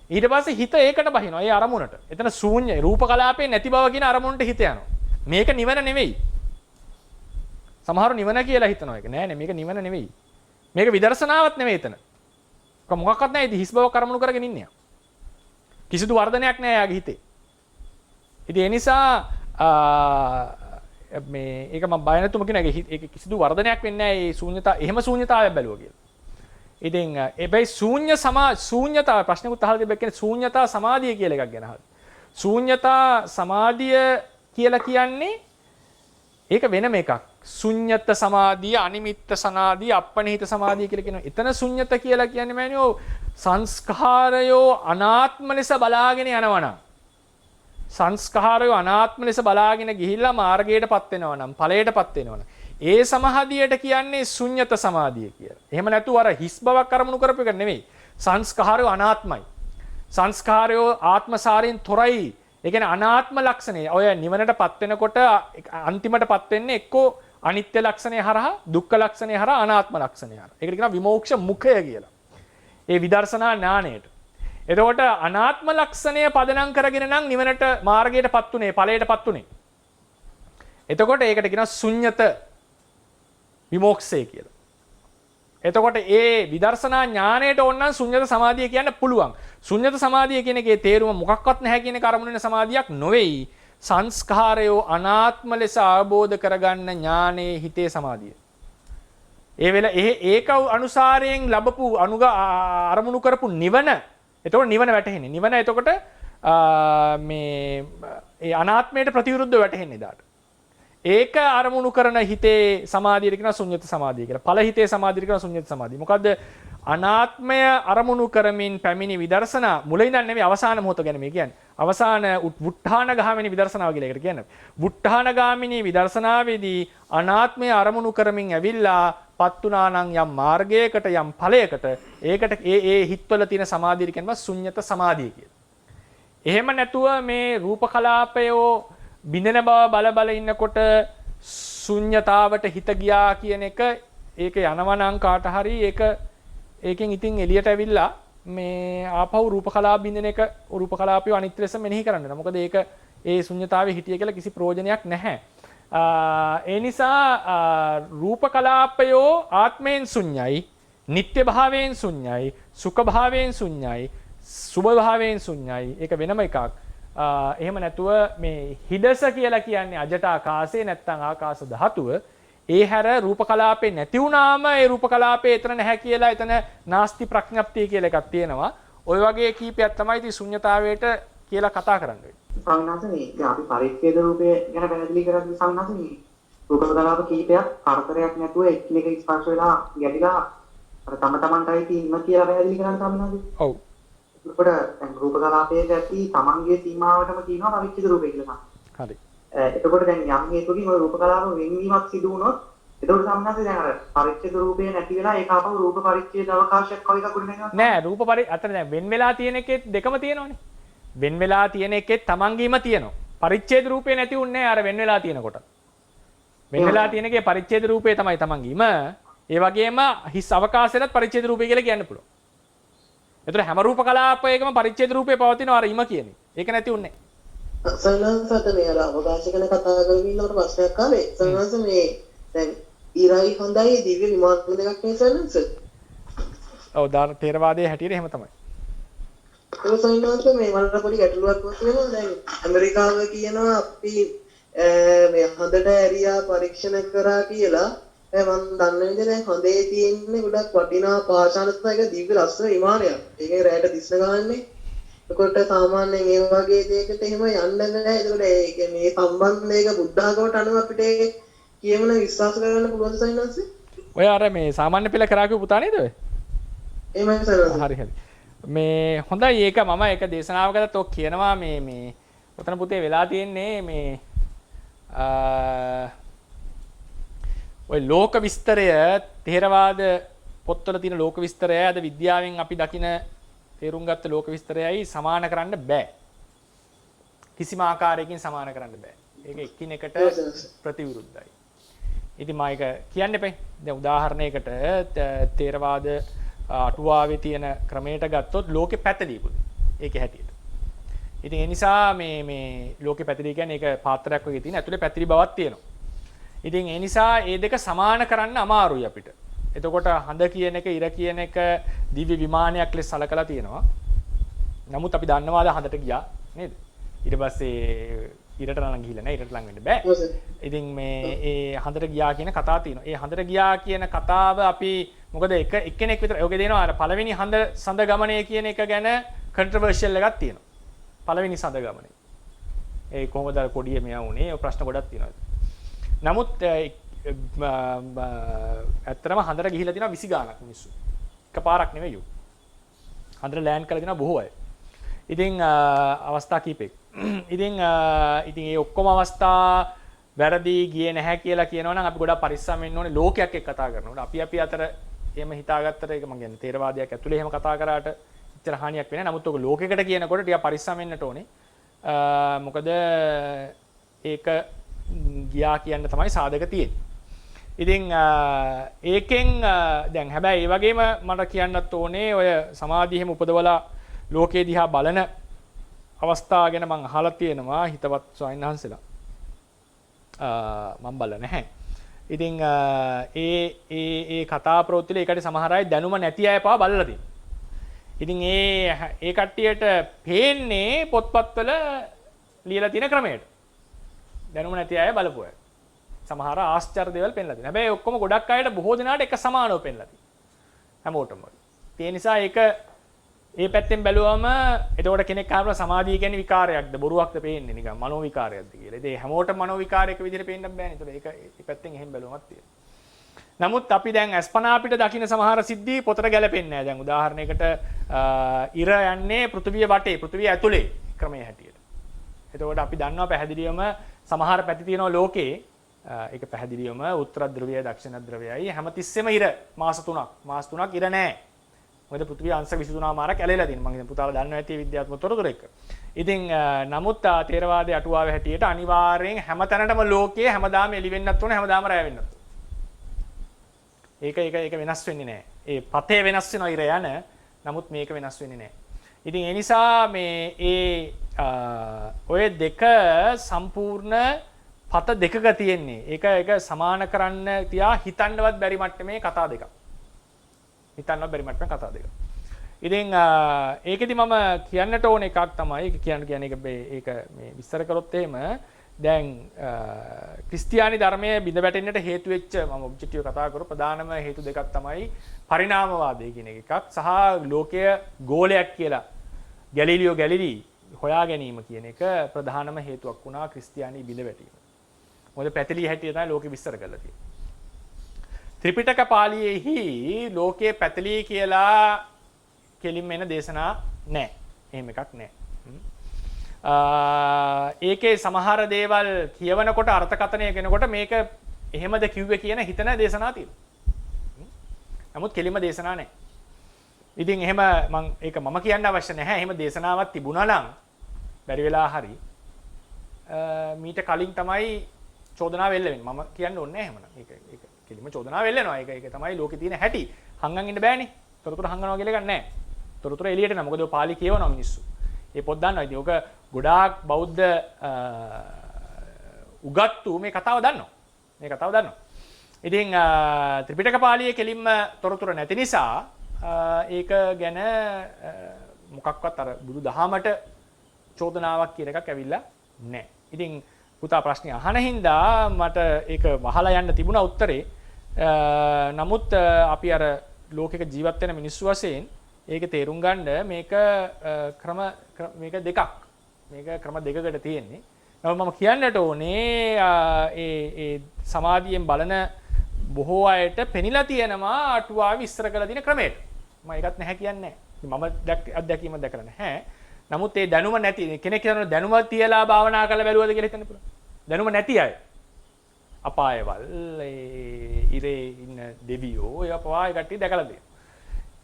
ඊට පස්සේ හිත ඒකට බහිනවා. ඒ අරමුණට. එතන ශූන්‍ය රූප කලාපේ නැති බව කියන අරමුණට හිත යනවා. මේක නිවන නෙවෙයි. සමහරව නිවන කියලා හිතනවා ඒක. නෑ මේක නිවන නෙවෙයි. මේක විදර්ශනාවක් නෙවෙයි එතන. මොකක්වත් නැහැ. ඉතින් හිස් බව කරමුණු කරගෙන ඉන්නේ. කිසිදු වර්ධනයක් නැහැ යාගේ හිතේ. ඉතින් ඒ නිසා මේ ඒක මම බය නැතුම කියන ඒක කිසිදු වර්ධනයක් වෙන්නේ නැහැ. ඒ ශූන්‍යතාව එහෙම ශූන්‍යතාවයක් බැලුවා කියලා. ඉතින් ඒබැයි ශූන්‍යතාව ප්‍රශ්නකුත් අහලා තිබෙන්නේ කියන්නේ ශූන්‍යතා සමාධිය කියලා එකක් ගැන අහලා. ශූන්‍යතා සමාධිය කියලා කියන්නේ ඒක වෙනම එකක්. ශුන්්‍යත සමාධිය, අනිමිත්ත සමාධිය, අප්පනිහිත සමාධිය කියලා කියනවා. එතන ශුන්්‍යත කියලා කියන්නේ මෑනියෝ සංස්කාරයෝ අනාත්ම ලෙස බලාගෙන යනවනම්. සංස්කාරයෝ අනාත්ම ලෙස බලාගෙන ගිහිල්ලා මාර්ගයටපත් වෙනවා නම්, ඵලයටපත් වෙනවා නම්. ඒ සමාධියට කියන්නේ ශුන්්‍යත සමාධිය කියලා. එහෙම නැතුව අර හිස් බවක් අරමුණු කරපු එක නෙවෙයි. සංස්කාරයෝ අනාත්මයි. සංස්කාරයෝ ආත්මසාරයෙන් තොරයි. ඒ කියන්නේ අනාත්ම ලක්ෂණය. ඔය නිවනටපත් වෙනකොට අන්තිමටපත් වෙන්නේ එක්කෝ අනිත්‍ය ලක්ෂණය හරහා, දුක්ඛ ලක්ෂණය හරහා, අනාත්ම ලක්ෂණය හරහා. ඒකට කියනවා විමෝක්ෂ මුඛය කියලා. ඒ විදර්ශනා ඥාණයට. එතකොට අනාත්ම ලක්ෂණය පදනම් කරගෙන නම් නිවනට මාර්ගයටපත් උනේ, ඵලයටපත් උනේ. එතකොට ඒකට කියනවා ශුන්්‍යත විමෝක්ෂය කියලා. එතකොට ඒ විදර්ශනා ඥාණයට ඕන නම් ශුන්්‍යත සමාධිය කියන්න පුළුවන්. ශුන්්‍යත සමාධිය කියන එකේ තේරුම මොකක්වත් නැහැ කියන එක අරමුණ වෙන සමාධියක් නොවේයි. සංස්කාරයෝ අනාත්ම ලෙස අවබෝධ කරගන්න ඥානයේ හිතේ සමාධිය. ඒ වෙල ඒක අනුසාරයෙන් ලැබපු අරමුණු කරපු නිවන. එතකොට නිවන වැටහෙන්නේ. නිවන එතකොට මේ ඒ අනාත්මයට ප්‍රතිවිරුද්ධව වැටහෙන්නේ දාට. ඒක අරමුණු කරන හිතේ සමාධියට කියනවා ශුන්්‍යත සමාධිය කියලා. ඵල හිතේ සමාධියට කියනවා ශුන්්‍යත සමාධිය. මොකද්ද? අනාත්මය අරමුණු කරමින් පැමිණි විදර්ශනා මුල ඉඳන් නෙමෙයි අවසාන මොහොත ගැන මේ කියන්නේ. අවසාන වුට්ඨාන ගාමිනී විදර්ශනාව කියලා ඒකට කියන්නේ. වුට්ඨාන ගාමිනී විදර්ශනාවේදී අනාත්මය අරමුණු කරමින් ඇවිල්ලා පත්ුණා නම් යම් මාර්ගයකට යම් ඵලයකට ඒකට ඒ හිත්වල තියෙන සමාධිය කියනවා ශුන්්‍යත සමාධිය කියලා. එහෙම නැතුව මේ රූප කලාපයෝ බිඳෙන බව බල ඉන්නකොට ශුන්්‍යතාවට හිත ගියා කියන එක ඒක යනවා නම් කාට හරි ඒකෙන් ඉතින් එළියට ඇවිල්ලා මේ ආපහු රූප කලාප බින්දෙන එක රූප කලාපය අනිත්‍ය ලෙස මෙනෙහි කරන්න. මොකද ඒක ඒ ශුන්්‍යතාවේ හිටිය කියලා කිසි ප්‍රයෝජනයක් නැහැ. ඒ නිසා රූප කලාපයෝ ආත්මයෙන් ශුන්‍යයි, නිට්ටය භාවයෙන් ශුන්‍යයි, සුඛ භාවයෙන් ශුන්‍යයි, සුභ භාවයෙන් ශුන්‍යයි. ඒක වෙනම එකක්. එහෙම නැතුව මේ හිඩස කියලා කියන්නේ අජට ආකාශේ නැත්තම් ආකාශ ධාතුව. ඒ හැර රූප කලාපේ නැති වුණාම ඒ රූප කලාපේ එතන නැහැ කියලා එතන නාස්ති ප්‍රඥප්තිය කියලා එකක් තියෙනවා. ওই වගේ කීපයක් තමයි ඉතින් ශුන්්‍යතාවයට කියලා කතා කරන්නේ. සංඝාසනේ දැන් අපි පරිච්ඡේද රූපය ගැන පැහැදිලි කරද්දී සංඝාසනේ රූප කලාප කීපයක් කරදරයක් නැතුව එකිනෙක ස්පර්ශ වෙලා ගැටිලා අර තම තමන්ටයි තියෙන කියලා පැහැදිලි කරන්න සම්මානද? ඔව්. එතකොට දැන් රූප කලාපයේ ඇති තමන්ගේ සීමාවටම තියෙනවා පරිච්ඡේද රූපය කියලා. හරි. එතකොට දැන් යම් හේතුවකින් ওই රූප කලාප වෙන්වීමක් සිදු වුණොත් එතකොට සම්මතයි දැන් අර පරිච්ඡේද රූපේ නැති වෙලා ඒක ආපහු රූප පරිච්ඡේද අවකාශයක් කව එකක් උඩ නැගෙනවා. නෑ රූප අතර දැන් වෙන් වෙලා තියෙන එකෙත් දෙකම තියෙනවනේ. වෙන් වෙලා තියෙන එකෙත් තමන්ගේම තියෙනවා. පරිච්ඡේද රූපේ නැති උන්නේ අර වෙන් වෙලා තියෙනකොට. වෙන් වෙලා තියෙන එකේ පරිච්ඡේද රූපේ තමයි තමන්ගේම. ඒ වගේම හිස් අවකාශයටත් පරිච්ඡේද රූපේ කියලා කියන්න පුළුවන්. ඒතර හැම රූප කලාපයකම පරිච්ඡේද රූපේ පවතිනවා අර ඉම කියන්නේ. ඒක නැති උන්නේ. සයන්සට මේ අර අවකාශ ගැන කතා කරගෙන ඉන්නකොට ප්‍රශ්නයක් ආවේ. සයන්ස මේ දැන් ඉරයි හොඳයි දිව්‍ය විමාන දෙකක් නේ සයන්ස. ඔව් දාන තේරවාදයේ හැටියට එහෙම තමයි. ඒ සයන්ස මේ වලට පොඩි ගැටලුවක් තියෙනවා. දැන් ඇමරිකාව කියනවා අපි මේ හොඳට ඇරියා පරීක්ෂණ කරා කියලා. මම දන්න විදිහට දැන් හොඳේ තියෙන්නේ ගොඩක් වටිනා පාෂාණත්වයක දිව්‍ය ලස්සන විමානයක්. ඒකේ රැයට දිස්න ගන්නනේ. එතකොට සාමාන්‍යයෙන් ඒ වගේ දෙයකට එහෙම යන්න බෑ. ඒකට ඒ කියන්නේ මේ සම්බන්ධයක බුද්ධාගමට අනුව අපිට කියමන විශ්වාස කරන්න පුළුවන් සයින්ස්. ඔය අර මේ සාමාන්‍ය පෙළ කරා කියපු පුතා නේද ඔය? එහෙමයි සයින්ස්. හරි හරි. මේ හොඳයි ඒක මම එක දේශනාවකටත් ඔක් කියනවා මේ ඔතන පුතේ වෙලා තියෙන්නේ මේ ඔය ලෝක විස්තරය ථේරවාද පොත්වල තියෙන ලෝක විස්තරය අද විද්‍යාවෙන් අපි දකින තේරුම් ගත්ත ලෝක විස්තරයයි සමාන කරන්න බෑ. කිසිම ආකාරයකින් සමාන කරන්න බෑ. ඒක එකිනෙකට ප්‍රතිවිරුද්ධයි. ඉතින් මම ඒක කියන්න එපේ. දැන් උදාහරණයකට ථේරවාද අටුවාවේ තියෙන ක්‍රමයට ගත්තොත් ලෝකෙ පැතලීකුද. ඒකේ හැටියට. ඉතින් ඒ නිසා මේ ලෝකෙ පැතලී කියන්නේ ඒක පාත්‍රයක් වගේ තියෙන ඇතුලේ පැතිලි බවක් තියෙනවා. ඉතින් ඒ නිසා ඒ දෙක සමාන කරන්න අමාරුයි අපිට. එතකොට හඳ කියන එක ඉර කියන එක දිව්‍ය විමානයක් ලෙස සලකලා තියෙනවා. නමුත් අපි දන්නවාද හඳට ගියා නේද? ඊට පස්සේ ඉරට නම් ගිහිල්ලා නැහැ. ඉරට ලඟ වෙන්න බෑ. ඉතින් මේ ඒ හඳට ගියා කියන කතාව තියෙනවා. ඒ හඳට ගියා කියන කතාව අපි මොකද එක්කෙනෙක් විතර ඔයගේ දෙනවා අර පළවෙනි සඳ ගමනේ කියන එක ගැන කන්ට්‍රොවර්ෂියල් එකක් තියෙනවා. පළවෙනි සඳ ගමනේ. ඒ කොහොමද අර කොඩිය මෙයා උනේ? ඔය ප්‍රශ්න ගොඩක් තියෙනවා. නමුත් ඇත්තටම හඳට ගිහිලා තියෙනවා 20 ගාණක් මිනිස්සු. එකපාරක් නෙවෙයි යෝ. හඳට ලෑන්ඩ් කරලා තියෙනවා බොහෝ අය. ඉතින් අවස්ථා කීපෙක. ඉතින් ඒ ඔක්කොම අවස්ථා වැරදි ගියේ නැහැ කියලා කියනවා නම් අපි ගොඩක් පරිස්සම් වෙන්න ඕනේ ලෝකයක් එක්ක කතා කරනකොට. අපි අතර එහෙම හිතාගත්තට ඒක මම කියන්නේ තේරවාදයක් ඇතුලේ එහෙම කතා කරාට ඉතර හානියක් වෙන්නේ නැහැ. නමුත් ඔක ලෝකයකට කියනකොට ටිකක් පරිස්සම් වෙන්නට ඕනේ. මොකද ඒක ගියා කියන්න තමයි සාධක තියෙන්නේ. ඉතින් ඒකෙන් දැන් හැබැයි ඒ වගේම මට කියන්නත් ඕනේ ඔය සමාධියෙම උපදවලා ලෝකේ දිහා බලන අවස්ථා ගැන මම අහලා තියෙනවා හිතවත් ස්වාමීන් වහන්සේලා. මම බලලා නැහැ. ඉතින් ඒ කතා ප්‍රවෘත්තිවල ඒකට සමහර අය දැනුම නැති අය පාව බලලා තියෙනවා. ඉතින් ඒ කට්ටියට පේන්නේ පොත්පත්වල ලියලා තියෙන ක්‍රමයට. දැනුම නැති අය බලපුවා. සමහර ආශ්චර්ය දේවල් පෙන්ලා තියෙනවා. හැබැයි ඔක්කොම ගොඩක් අයට බොහෝ දෙනාට එක සමානව පෙන්ලා තියෙනවා. හැමෝටම. ඒ නිසා ඒක ඒ පැත්තෙන් බැලුවම එතකොට කෙනෙක් අහනවා සමාධිය කියන්නේ විකාරයක්ද බොරුවක්ද පේන්නේ නිකන් මනෝ විකාරයක්ද කියලා. ඉතින් හැමෝටම මනෝ විකාරයක විදිහට පේන්නත් බෑනේ. ඒතකොට ඒක ඒ පැත්තෙන් එහෙම බැලුවමක් තියෙනවා. නමුත් අපි දැන් අස්පනා අපිට දකින්න සමහර සිද්ධි පොතට ගැලපෙන්නේ නැහැ. දැන් උදාහරණයකට ඉර යන්නේ පෘථිවිය වටේ පෘථිවිය ඇතුලේ ක්‍රමයේ හැටියට. එතකොට අපි දන්නවා පැහැදිලිවම සමහර පැති තියෙනවා ලෝකේ ඒක පැහැදිලිවම උත්තර ධ්‍රවයයි දක්ෂිණ ධ්‍රවයයි හැමතිස්සෙම ඉර මාස 3ක් ඉර නැහැ. මොකද පෘථිවිය අංශ 23 මාරක් ඇලෙලා තියෙනවා. මම හිතන්නේ පුතාලා දන්නවා ඇති විද්‍යාත්මක තොරතුරු එක. ඉතින් නමුත් තේරවාදයේ අටුවාවේ හැටියට අනිවාර්යෙන් හැමතැනටම ලෝකයේ හැමදාම එළි වෙන්නත් ඕනේ හැමදාම රැ වෙන්නත් ඕනේ. ඒක වෙනස් වෙන්නේ නැහැ. ඒ පතේ වෙනස් වෙනවා ඉර යන. නමුත් මේක වෙනස් වෙන්නේ නැහැ. ඉතින් ඒ නිසා මේ ඔය දෙක සම්පූර්ණ පත දෙකක තියෙන්නේ. ඒක සමාන කරන්න තියා හිතන්නවත් බැරි මට්ටමේ කතා දෙකක්. හිතන්නවත් බැරි මට්ටමේ කතා දෙකක්. ඉතින් ඒකෙදි මම කියන්නට ඕන එකක් තමයි ඒක කියන්නේ ඒක මේ විස්තර කරොත් එහෙම දැන් ක්‍රිස්තියානි ධර්මයේ බිඳ වැටෙන්නට හේතු වෙච්ච මම ඔබ්ජෙක්ටිව් කතා කරු ප්‍රධානම හේතු දෙකක් තමයි පරිණාමවාදය කියන එකක් සහ ලෝකයේ ගෝලයක් කියලා ගැලීලියෝ හොයා ගැනීම කියන එක ප්‍රධානම හේතුවක් වුණා ක්‍රිස්තියානි බිඳ වැටීම. මොකද පැතලී හැටියට තමයි ලෝකෙ විස්තර කරලා තියෙන්නේ. ත්‍රිපිටක පාළියේහි ලෝකයේ පැතලී කියලා කෙලින්ම එන දේශනා නෑ. එහෙම එකක් නෑ. ඒකේ සමහර දේවල් කියවනකොට අර්ථකථනය කෙනකොට මේක එහෙමද කිව්වේ කියන හිතන දේශනා තියෙනවා. නමුත් කෙලිම දේශනා නැහැ. ඉතින් එහෙම ඒක මම කියන්න අවශ්‍ය නැහැ. එහෙම දේශනාවක් තිබුණා නම් බැරි වෙලා හරි මීට කලින් තමයි චෝදනාව වෙල්ල වෙන්නේ. මම කියන්න ඕනේ නැහැ එහෙමනම්. ඒක කෙලිම චෝදනාව වෙල්ලනවා. ඒක තමයි ලෝකේ තියෙන හැටි. හංගන් ඉන්න බෑනේ. තොරතුරු හංගනවා කියලා එකක් නැහැ. තොරතුරු එළියට නෑ. මොකද ඔය පාලි කියවනවා මිනිස්සු. ඒ පොත් දන්නවා. ඉතින් ඔක ගොඩාක් බෞද්ධ උගත්තු මේ කතාව දන්නවා. මේ කතාව දන්නවා. ඉතින් ත්‍රිපිටක පාළියේ කෙලින්ම තොරතුරු නැති නිසා ඒක ගැන මොකක්වත් අර බුදු දහමට චෝදනාවක් කියන එකක් ඇවිල්ලා නැහැ. ඉතින් පුතා ප්‍රශ්නේ අහන හින්දා මට ඒක වහලා යන්න තිබුණා උත්තරේ. නමුත් අපි අර ලෝකෙක ජීවත් වෙන මිනිස්සු වශයෙන් ඒක තේරුම් ගන්න මේක මේක දෙකක්. මේක ක්‍රම දෙකකට තියෙන්නේ. නමුත් මම කියන්නට ඕනේ ඒ සමාධියෙන් බලන බොහෝ අයට පෙනිලා තියෙනවා අටුවාව විස්තර කරලා තියෙන ක්‍රමයට. මම ඒකත් නැහැ කියන්නේ නැහැ. මම අත්දැකීම දැකලා නැහැ. නමුත් ඒ දැනුම නැති කෙනෙක් කියනවා දැනුම තියලා භාවනා කරලා බැලුවද කියලා හිතන්න පුළුවන්. දැනුම නැති අය. අපායවල ඉරේ ඉන්න දෙවියෝ ඒ අපාය කට්ටිය දැකලා තියෙනවා.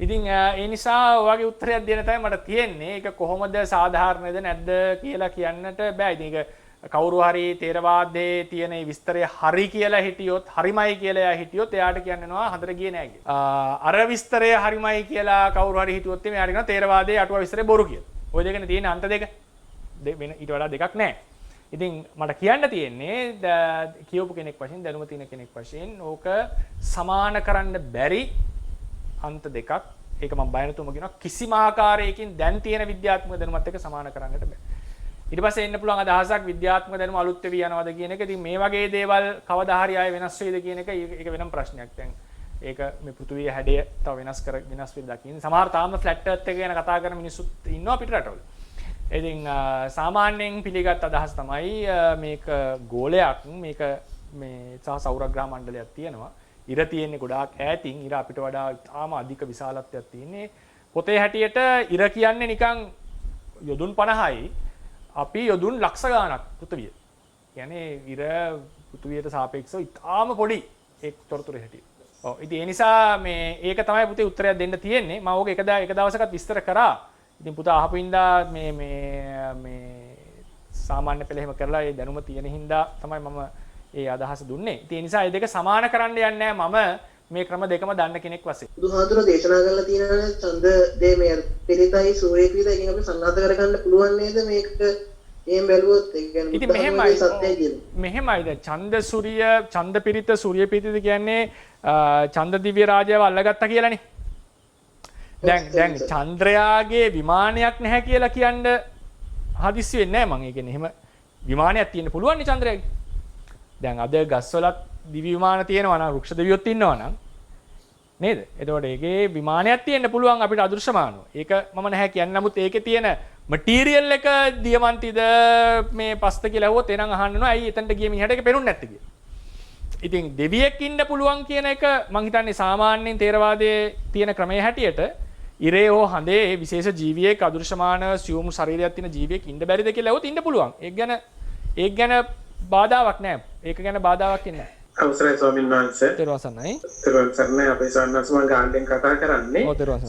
ඉතින් ඒ නිසා ඔයගේ උත්තරයක් දෙන්න තමයි මට තියෙන්නේ. ඒක කොහොමද සාධාරණද නැද්ද කියලා කියන්නට බෑ. ඉතින් ඒක කවුරු හරි තේරවාදයේ තියෙන විස්තරය හරි කියලා හිටියොත් හරිමයි කියලා හිටියොත් එයාට කියන්නනවා හතර ගියේ නෑ කියලා. අර විස්තරය හරිමයි කියලා කවුරු හරි හිතුවොත් එයාට කියනවා තේරවාදයේ අටුවා විස්තරය බොරු කියලා. ওই දෙකනේ තියෙන අන්ත දෙක. වෙන ඊට වඩා දෙකක් නෑ. ඉතින් මට කියන්න තියෙන්නේ කියවපු කෙනෙක් වශයෙන් දැනුම තියෙන කෙනෙක් වශයෙන් ඕක සමාන කරන්න බැරි අන්ත දෙකක්. ඒක මම බය නැතුවම කියනවා කිසිම ආකාරයකින් දැන් තියෙන විද්‍යාත්මක දැනුමත් එක්ක සමාන කරන්නට බෑ. ඊට පස්සේ එන්න පුළුවන් අදහසක් විද්‍යාත්මක දැනුම අලුත් වෙවි යනවාද කියන එක. ඉතින් මේ වගේ දේවල් කවදා හරි ආයෙ වෙනස් වෙයිද කියන එක ඒක වෙනම ප්‍රශ්නයක්. දැන් ඒක මේ පෘථිවිය හැඩය තව වෙනස් වෙලා දකින්න. සමහර තාම ෆ්ලැට් අර්ත් එක ගැන කතා කරන මිනිස්සුත් ඉන්නවා පිට රටවල. ඉතින් සාමාන්‍යයෙන් පිළිගත් අදහස තමයි මේක ගෝලයක් මේක මේ සෞරග්‍රහ මණ්ඩලයක් තියෙනවා. ඉර තියෙන්නේ ගොඩාක් ඈතින්. ඉර අපිට වඩා තාම අධික විශාලත්වයක් තියෙන්නේ. පොතේ හැටියට ඉර කියන්නේ නිකන් යොදුන් 50යි. අපි යොදුන් ලක්ෂ ගාණක් පෘථිවිය. කියන්නේ ඉර පෘථිවියට සාපේක්ෂව ඉතාම පොඩි එක් තොරතුරු හැටියට. ඔව් ඉතින් ඒ නිසා මේ ඒක තමයි පුතේ උත්තරයක් දෙන්න තියෙන්නේ. මම ඕක එක දවසකත් විස්තර කරා. ඉතින් පුතා අහපු හින්දා මේ සාමාන්‍ය පෙළ එහෙම කරලා ඒ දැනුම තියෙන හින්දා තමයි මම ඒ අදහස දුන්නේ. ඉතින් ඒ නිසා මේ දෙක සමාන කරන්න යන්නේ නැහැ මම මේ ක්‍රම දෙකම දන්න කෙනෙක් වශයෙන්. බුදුහාඳුර දේශනා කරලා තියෙන ඡන්ද දේ මේ පිරිතයි සූර්ය පිරිත එකකින් අපි සම්බන්ධ කරගන්න පුළුවන් නේද මේක එහෙම බැලුවොත් ඒ කියන්නේ ඉතින් මෙහෙමයි දැන් ඡන්ද සූර්ය ඡන්ද පිරිත සූර්ය පිරිත කියන්නේ ඡන්ද දිව්‍ය රාජයව අල්ලගත්තා කියලානේ. දැන් චන්ද්‍රයාගේ විමානයක් නැහැ කියලා කියන්න හදිස්සි වෙන්නේ නැහැ මම. ඒ කියන්නේ එහෙම විමානයක් තියෙන්න පුළුවන් නේ චන්ද්‍රයාගේ. දැන් අද ගස්වලත් දිවි විමාන තියෙනවා නම් රුක්ෂ දෙවියොත් ඉන්නවා නම් නේද? එතකොට ඒකේ විමානයක් තියෙන්න පුළුවන් අපිට අදෘශ්‍යමානව. ඒක මම නැහැ කියන්නේ. නමුත් ඒකේ තියෙන මටීරියල් එක දියමන්තිද මේ පස්ත කියලා ඇහුවොත් එනං අහන්න ඕන ඇයි එතනට ගිය මිනිහට ඒක පේනුන්නේ නැත්තේ කියලා. ඉතින් දෙවියෙක් ඉන්න පුළුවන් කියන එක මං හිතන්නේ සාමාන්‍යයෙන් තේරවාදයේ තියෙන ක්‍රමයේ හැටියට ඉරේ හෝ හඳේ විශේෂ ජීවියෙක් අදෘශ්‍යමාන සියුම් ශරීරයක් තියෙන ජීවියෙක් ඉන්න බැරිද කියලා ඇහුවොත් ඉන්න පුළුවන්. ඒක ගැන බාධාවක් නැහැ. ඒක ගැන බාධාවක් ඉන්නේ නැහැ. අවසරයි ස්වාමීන් වහන්සේ. තෙරුවන් සරණයි. තෙරුවන් සරණයි. අපේ සන්නස් මම ගාන්ඩෙන් කතා කරන්නේ.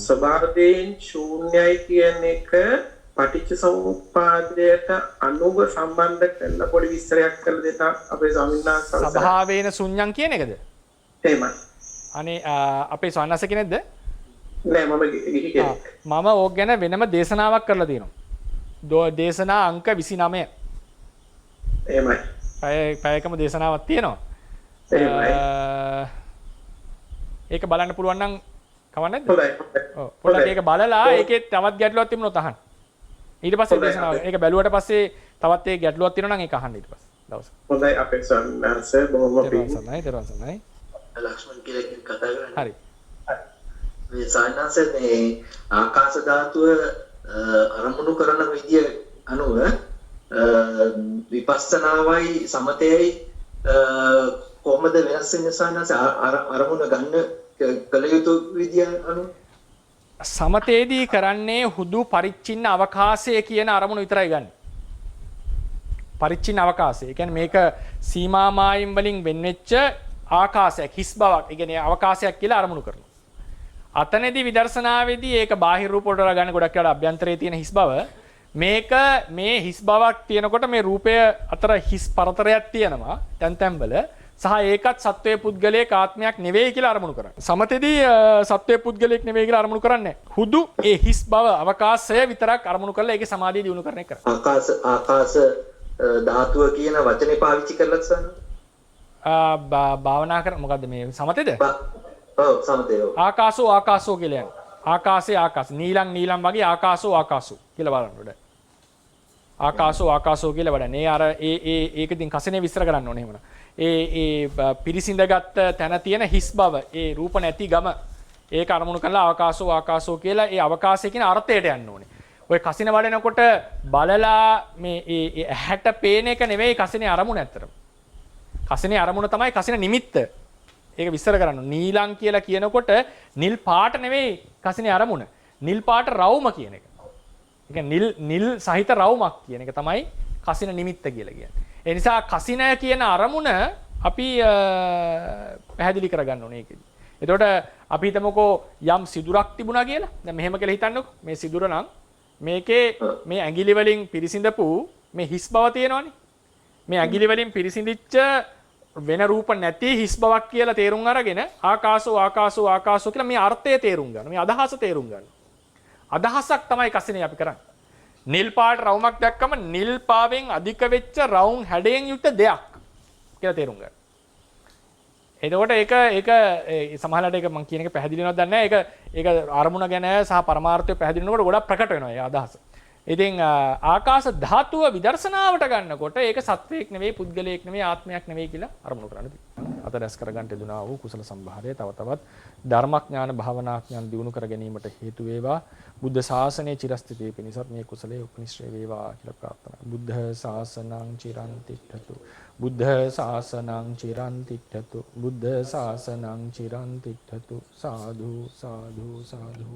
ස්වභාවයෙන් ශූන්‍යයි කියන එක පටිච්ච සමුප්පාදයට අනුව සම්බන්ධ කරලා පොඩි විස්තරයක් කරලා දෙන්න අපේ ස්වාමීන් වහන්සේ. ස්වභාවයෙන් ශූන්‍යං කියන එකද? එහෙමයි. අනේ අපේ සන්නස් කෙනෙක්ද? නෑ මම ගිහි කෙනෙක්. මම ඕක ගැන වෙනම දේශනාවක් කරලා තියෙනවා. දේශනා අංක 29. එහෙමයි. පැයකම දේශනාවක් තියෙනවා. ඒක බලන්න පුළුවන් නම් කවන්න නැද්ද? හොඳයි. ඔව්. පොඩ්ඩක් ඒක බලලා ඒකේ තවත් ගැටලුවක් තිබුණොත් අහන්න. ඊට පස්සේ දේශනාව. ඒක බැලුවට පස්සේ තවත් ඒ ගැටලුවක් තියෙනවා නම් ඒක අහන්න ඊට පස්සේ දවසක්. හොඳයි අපේ සන්නස බොහොම පිං. තෙරුවන් සරණයි. ලක්ෂ්මන් කියලා කෙනෙක් කතා කරන්නේ. හරි. මේ සායනස මේ ආකාශ ධාතුව අරමුණු කරන විදිය අනුව විපස්සනාවයි සමතයයි කොහොමද වෙනස් වෙන්නේ සායනස අරමුණ ගන්න කල යුතු විදිය අනුව සමතේදී කරන්නේ හුදු පරිච්ඡින්න අවකාශය කියන අරමුණ විතරයි ගන්න. පරිච්ඡින්න අවකාශය. ඒ කියන්නේ මේක සීමා මායිම් වලින් වෙන්වෙච්ච ආකාශයක්, හිස් බවක්. ඒ කියන්නේ අවකාශයක් කියලා අරමුණු කරනවා. අතනදී විදර්ශනාවේදී ඒක බාහිර රූප වලට ගන්න ගොඩක් වෙලාවට අභ්‍යන්තරයේ තියෙන හිස් බව මේක මේ හිස් බවක් තියෙනකොට මේ රූපය අතර හිස් පරතරයක් තියෙනවා තැන් වල සහ ඒකත් සත්වයේ පුද්ගලයක ආත්මයක් නෙවෙයි කියලා අරමුණු කරන්නේ. සමතේදී සත්වයේ පුද්ගලයෙක් නෙවෙයි කියලා අරමුණු කරන්නේ. හුදු ඒ හිස් බව අවකාශය විතරක් අරමුණු කරලා ඒකේ සමාධිය දිනු කරන එක. ආකාශ ධාතුව කියන වචනේ පාවිච්චි කරලා සන භාවනා කර මොකද්ද මේ සමතේද? ඔව් සමතේ. ආකාශෝ කියලා යන්නේ. ආකාශේ ආකාශ නීලම් වගේ ආකාශෝ කියලා බලන්න. ආකාශෝ කියලා වඩන්නේ. අර ඒක ඉතින් කසනේ විස්තර කරන්න ඕනේ එහෙමනම්. ඒ පිරිසිඳගත් තැන තියෙන හිස් බව, ඒ රූප නැති ගම ඒක අරමුණු කරලා ආකාශෝ කියලා ඒ අවකාශය කියන අර්ථයට යන්න ඕනේ. ඔය කසින වඩනකොට බලලා මේ ඒ ඇහැට පේන එක නෙවෙයි කසිනේ අරමුණ ඇත්තටම. කසිනේ අරමුණ තමයි කසින නිමිත්ත. ඒක විස්තර කරන්න. නීලං කියලා කියනකොට නිල් පාට නෙවෙයි කසිනේ අරමුණ. නිල් පාට රවුම කියන එක. ඒ කියන්නේ නිල් සහිත රවුමක් කියන එක තමයි කසින නිමිත්ත කියලා කියන්නේ. ඒ නිසා කසින කියන අරමුණ අපි පැහැදිලි කරගන්න ඕනේ ඒකෙදි. එතකොට අපි හිතමුකෝ යම් සිදුරක් තිබුණා කියලා. දැන් මෙහෙම කියලා හිතන්නකෝ. මේ සිදුර නම් මේකේ මේ ඇඟිලි වලින් පිරිසිඳපු මේ හිස් බව තියෙනවනේ. මේ ඇඟිලි වලින් පිරිසිඳිච්ච වෙන රූප නැති හිස් බවක් කියලා තේරුම් අරගෙන ආකාශෝ කියලා මේ අර්ථය තේරුම් ගන්න. මේ අදහස තේරුම් ගන්න. අදහසක් තමයි කසිනේ අපි කරන්නේ. නිල් පාට රවුමක් දැක්කම නිල් පාවෙන් අධික වෙච්ච රවුම් හැඩයෙන් යුක්ත දෙයක් කියලා තේරුම් ගන්න. එතකොට ඒක සමහරවිට ඒක මම කියන එක පැහැදිලි වෙනවද දන්නේ නැහැ. ඒක අරමුණ ගැන සහ පරමාර්ථය පැහැදිලි වෙනකොට ගොඩක් ප්‍රකට වෙනවා ඒ අදහස. ඉතින් ආකාශ ධාතුව විදර්ශනාවට ගන්නකොට ඒක සත්වයක් නෙවෙයි, පුද්ගලයෙක් නෙවෙයි, ආත්මයක් නෙවෙයි කියලා අරමුණු කරන්න තියෙනවා. අතදැස් කරගන්න යදුනා වූ කුසල සම්භාරය තව තවත් ධර්මඥාන භාවනාඥාන දියුණු කර ගැනීමට හේතු වේවා. බුද්ධ ශාසනයේ චිරස්ථිතේ පිණිසත් මේ කුසලයේ උපනිශ්‍රේ වේවා කියලා ප්‍රාර්ථනා. බුද්ධ ශාසනං චිරන් තිට්ඨතු. බුද්ධ ශාසනං චිරන් තිට්ඨතු. බුද්ධ ශාසනං චිරන් තිට්ඨතු. සාදු සාදු සාදු